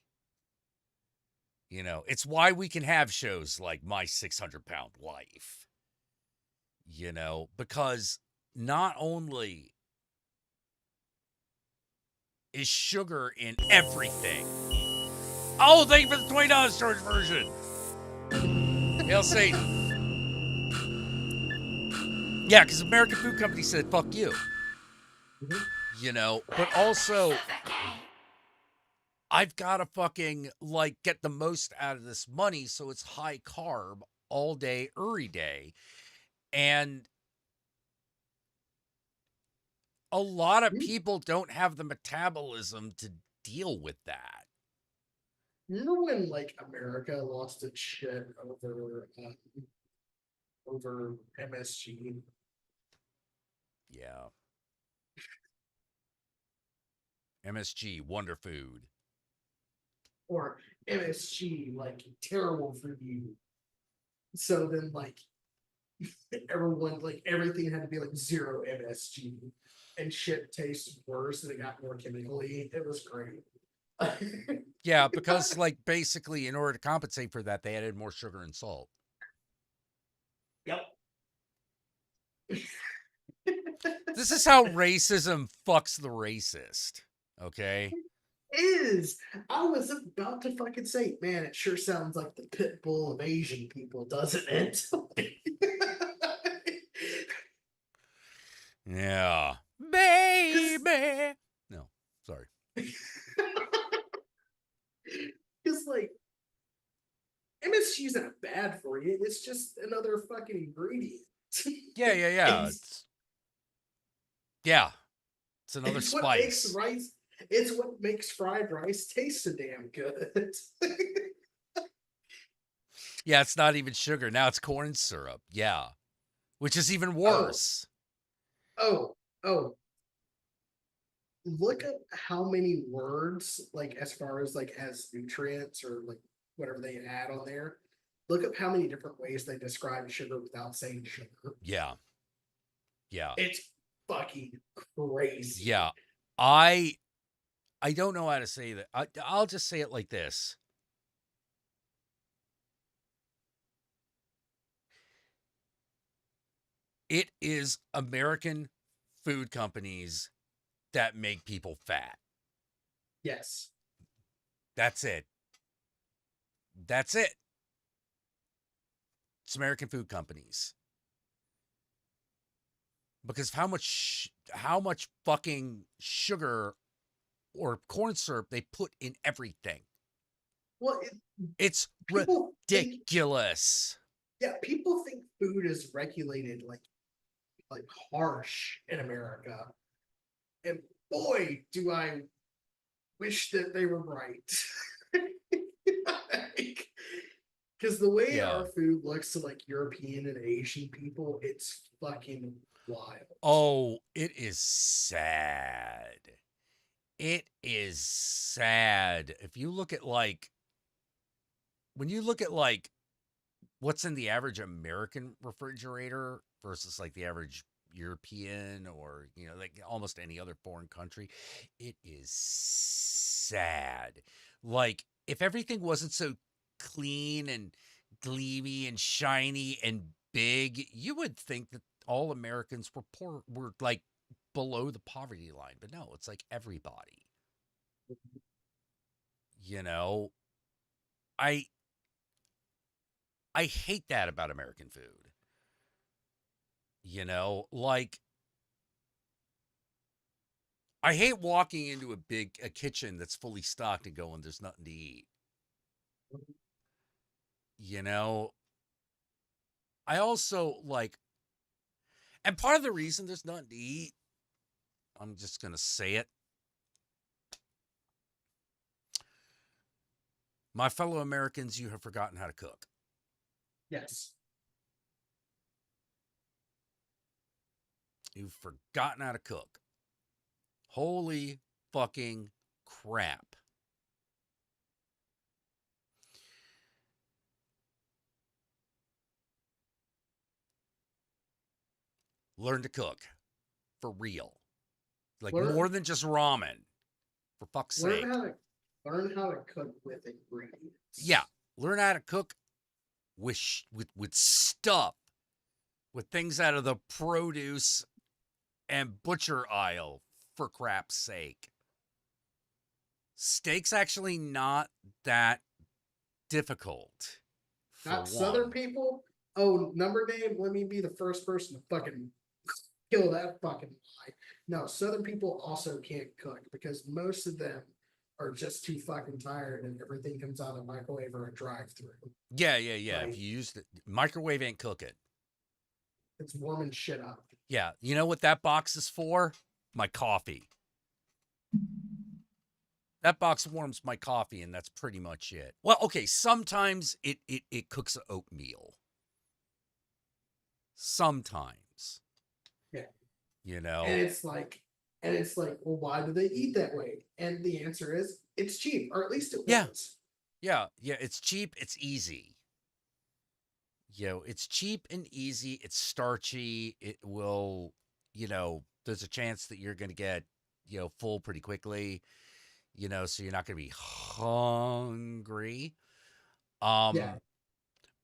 It's why we can have shows like My 600-Pound Life. Because not only is sugar in everything. Oh, thank you for the $20 storage version. Hail Satan. Yeah, because American Food Company said, fuck you. But also, I've got to fucking, like, get the most out of this money, so it's high carb all day, every day. And a lot of people don't have the metabolism to deal with that. Remember when like America lost its shit over MSG? Yeah. MSG, Wonder Food. Or MSG, like terrible for you. So then like everyone, like everything had to be like zero MSG, and shit tasted worse and it got more chemically. It was great. Yeah, because like basically in order to compensate for that, they added more sugar and salt. Yep. This is how racism fucks the racist. Okay? Is I was about to fucking say, man, it sure sounds like the pit bull of Asian people, doesn't it? Yeah. Baby. No, sorry. Because like MSG is not bad for you. It's just another fucking ingredient. Yeah. Yeah. It's another It's what makes spice. rice. It's what makes fried rice taste so damn good. Yeah, it's not even sugar. Now it's corn syrup. Yeah. Which is even worse. Oh. Look at how many words, like as far as like as nutrients or like whatever they add on there. Look up how many different ways they describe sugar without saying sugar. Yeah. Yeah. It's fucking crazy. Yeah. I don't know how to say that. I'll just say it like this. It is American food companies that make people fat. Yes. That's it. That's it. It's American food companies. Because how much fucking sugar or corn syrup they put in everything. Well, It's people ridiculous. people think food is regulated like harsh in America. And boy, do I wish that they were right. Because the way our food looks to like European and Asian people, it's fucking wild. Oh, it is sad. It is sad. If you look at like, when you look at like what's in the average American refrigerator versus like the average European or, like almost any other foreign country, it is sad. Like, if everything wasn't so clean and gleamy and shiny and big, you would think that all Americans were poor, were like below the poverty line. But no, it's like everybody. You know, I I hate that about American food. Like, I hate walking into a kitchen that's fully stocked and going, there's nothing to eat. You know, I also like, and part of the reason there's nothing to eat, I'm just going to say it. My fellow Americans, you have forgotten how to cook. Yes. You've forgotten how to cook. Holy fucking crap. Learn to cook. For real. Like, Learn- more than just ramen. For fuck's sake. Learn how to cook with ingredients. Yeah. Learn how to cook with stuff. With things out of the produce and butcher aisle, for crap's sake. Steak's actually not that difficult. Not Southern people. Oh, number name. Let me be the first person to fucking kill that fucking lie. No, Southern people also can't cook because most of them are just too fucking tired and everything comes out of a microwave or a drive-through. Yeah. Right. If you use the microwave, ain't cooking. It's warming shit up. Yeah. You know what that box is for? My coffee. That box warms my coffee, and that's pretty much it. Well, okay, sometimes it cooks oatmeal. Sometimes. Yeah. And it's like, well, why do they eat that way? And the answer is, it's cheap, or at least it was. Yeah, it's cheap, it's easy. It's cheap and easy, it's starchy, it will, there's a chance that you're going to get, full pretty quickly, so you're not going to be hungry. Yeah.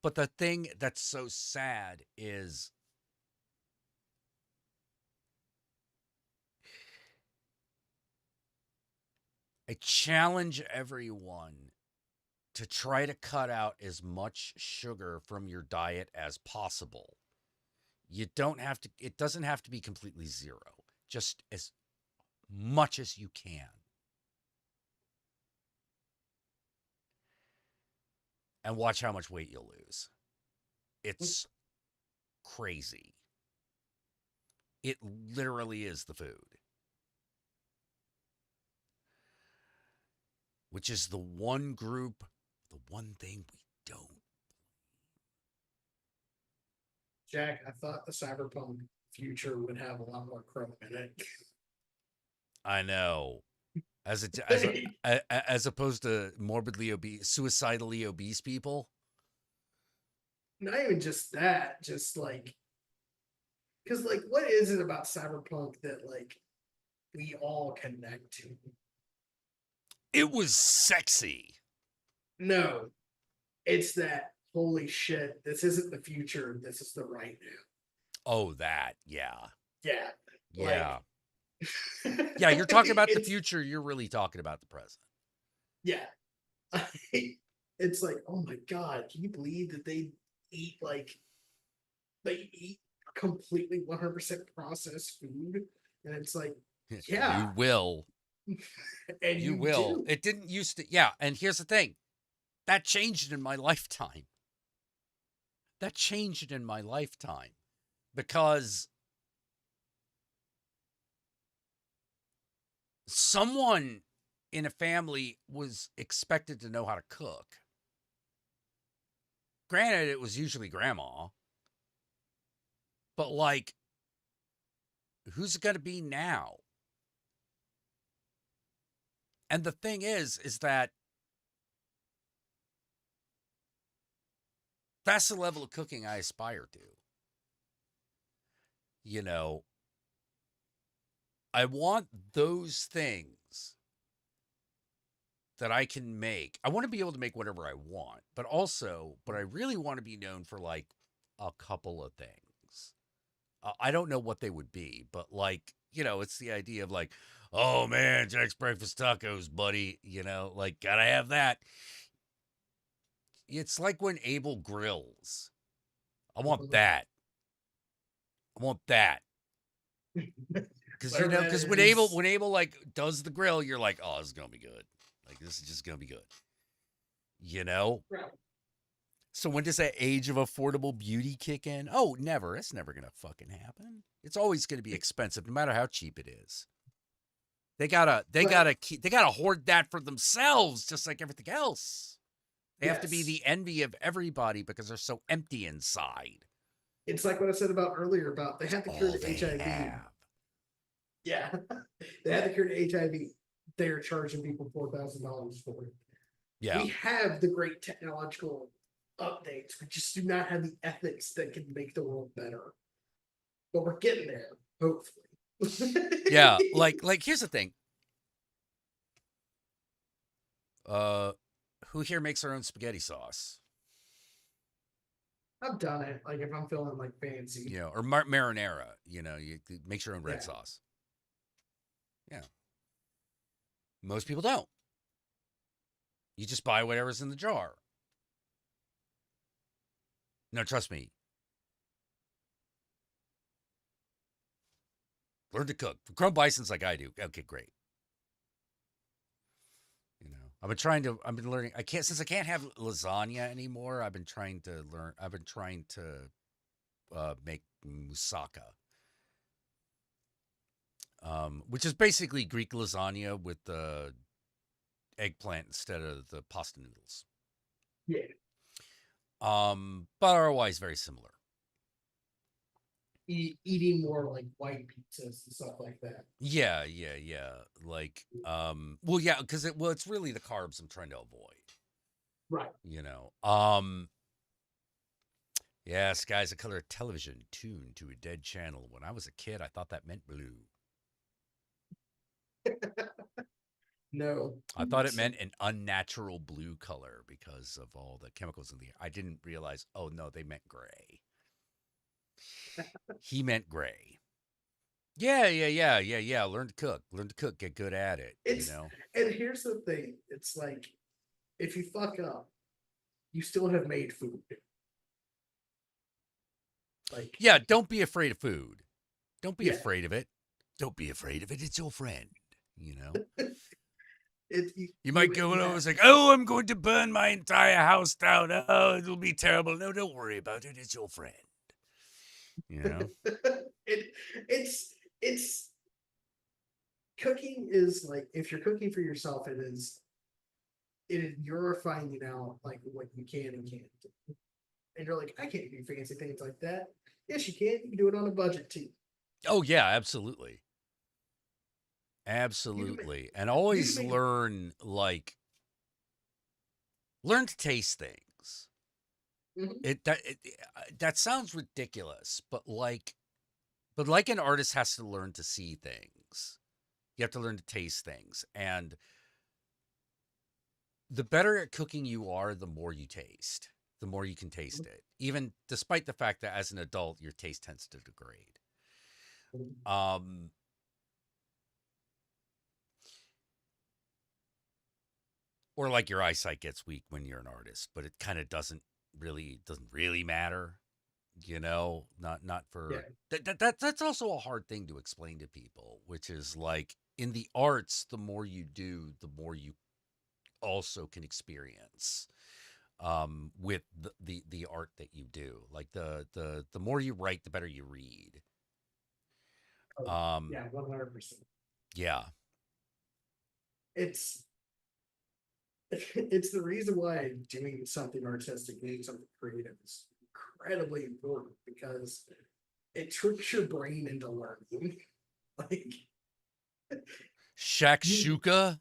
But the thing that's so sad is I challenge everyone to try to cut out as much sugar from your diet as possible. It doesn't have to be completely zero, just as much as you can. And watch how much weight you'll lose. It's crazy. It literally is the food. Which is the one group, the one thing we don't. Jack, I thought the cyberpunk future would have a lot more chrome in it. I know. As opposed to morbidly obese, suicidally obese people. Not even just that, just like, because like, what is it about cyberpunk that like we all connect to? It was sexy. No, it's that holy shit. This isn't the future. This is the right now. Oh, that, yeah. Yeah. Yeah. Like, yeah, you're talking about the future. You're really talking about the present. Yeah. It's like, oh my God, can you believe that they eat completely 100% processed food? And it's like, yeah. You will. And you will. do. It didn't used to. Yeah. And here's the thing. That changed in my lifetime. Because someone in a family was expected to know how to cook. Granted, it was usually grandma. But like, who's it going to be now? And the thing is that that's the level of cooking I aspire to. you know, I want those things that I can make. I want to be able to make whatever I want, but I really want to be known for like a couple of things. I don't know what they would be, but like, it's the idea of like, oh man, Jack's breakfast tacos, buddy. Like, gotta have that. It's like when Abel grills. I want that. I want that. Because Whatever that because is. when Abel like does the grill, you're like, oh, this is gonna be good. Like, this is just gonna be good. Right. So when does that age of affordable beauty kick in? Oh, never. It's never gonna fucking happen. It's always gonna be expensive, no matter how cheap it is. They gotta hoard that for themselves, just like everything else. They have to be Yes. the envy of everybody because they're so empty inside. It's like what I said about earlier about they had the cure All to they HIV. have. Yeah, they had the cure to HIV. They're charging people $4,000 for it. Yeah. We have the great technological updates. We just do not have the ethics that can make the world better. But we're getting there, hopefully. Yeah. Like here's the thing. Who here makes their own spaghetti sauce? I've done it. Like if I'm feeling like fancy. Or marinara. You make your own red Yeah. sauce. Yeah. Most people don't. You just buy whatever's in the jar. No, trust me. Learn to cook. Chrome Bison's like I do. Okay, great. I've been learning. Since I can't have lasagna anymore, I've been trying to make moussaka. Which is basically Greek lasagna with the eggplant instead of the pasta noodles. Yeah. But otherwise very similar. Eating more like white pizzas and stuff like that. Yeah. Like, well, yeah, because it's really the carbs I'm trying to avoid. Right. Yeah, sky's a color of television tuned to a dead channel. When I was a kid, I thought that meant blue. No. I thought it meant an unnatural blue color because of all the chemicals in the air. I didn't realize, oh no, they meant gray. He meant gray. Yeah. Learn to cook, get good at it. And here's the thing. It's like if you fuck up, you still have made food. Like, yeah, don't be afraid of food. Don't be Yeah. afraid of it. Don't be afraid of it. It's your friend. You might go and it's like, oh, I'm going to burn my entire house down. Oh, it'll be terrible. No, don't worry about it. It's your friend. It's cooking is like if you're cooking for yourself, you're finding out like what you can and can't do. And you're like, I can't do fancy things like that. Yes, you can. You can do it on a budget too. Oh yeah, absolutely. Absolutely. And always learn to taste things. That sounds ridiculous, but like an artist has to learn to see things. You have to learn to taste things. And the better at cooking you are, the more you taste, the more you can taste it. Even despite the fact that as an adult, your taste tends to degrade. Or like your eyesight gets weak when you're an artist, but it kind of doesn't really matter, not for that's also a hard thing to explain to people, which is like in the arts, the more you do, the more you also can experience with the art that you do. Like the more you write, the better you read. Yeah, 100%. Yeah. It's the reason why doing something artistic, doing something creative is incredibly important because it tricks your brain into learning. Like Shakshuka.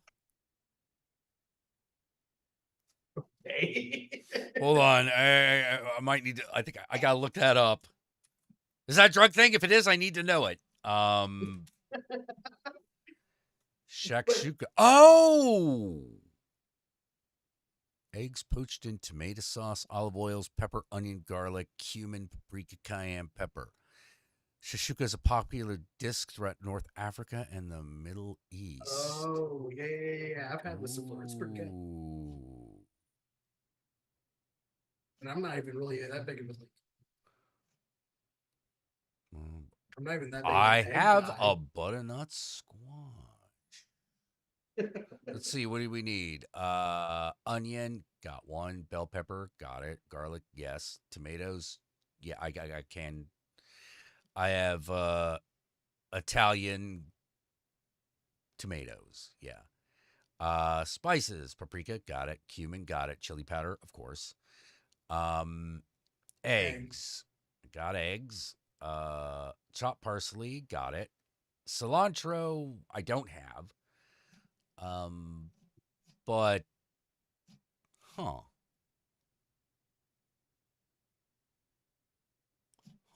hey. Hold on, I might need to. I think I gotta look that up. Is that a drug thing? If it is, I need to know it. Shakshuka. Oh! Eggs poached in tomato sauce, olive oils, pepper, onion, garlic, cumin, paprika, cayenne pepper. Shakshuka is a popular dish throughout North Africa and the Middle East. Oh, yeah. I've had this before. It's pretty good. Ooh. And I'm not even really that big of a I'm not even that big I of an egg have guy. a butternut squash. Let's see, what do we need? Onion, got one. Bell pepper, got it. Garlic, yes. Tomatoes, yeah, I can. I have Italian tomatoes, yeah. Spices, paprika, got it. Cumin, got it. Chili powder, of course. Eggs, got eggs. Chopped parsley, got it. Cilantro, I don't have. But huh.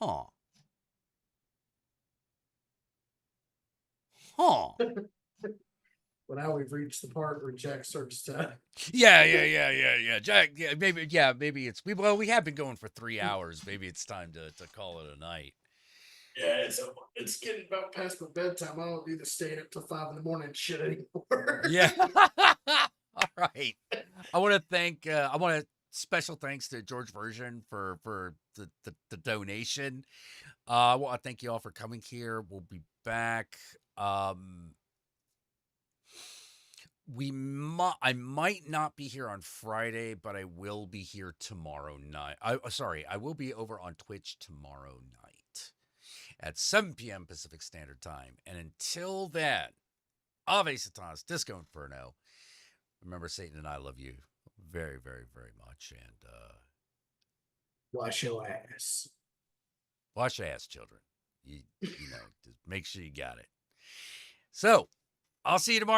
Huh. Huh. Well, now we've reached the part where Jack starts to. Yeah. Jack, maybe it's we have been going for 3 hours. Maybe it's time to call it a night. Yeah, it's getting about past my bedtime. I don't do the staying up till 5 in the morning shit anymore. Yeah. All right. I want to special thanks to George Version for the donation. I want to thank you all for coming here. We'll be back. I might not be here on Friday, but I will be here tomorrow night. I will be over on Twitch tomorrow night at 7 p.m. Pacific Standard Time. And until then, Ave Satanas, Disco Inferno. Remember, Satan and I love you very, very, very much. And Wash your ass. wash your ass, children. You know, just make sure you got it. So, I'll see you tomorrow.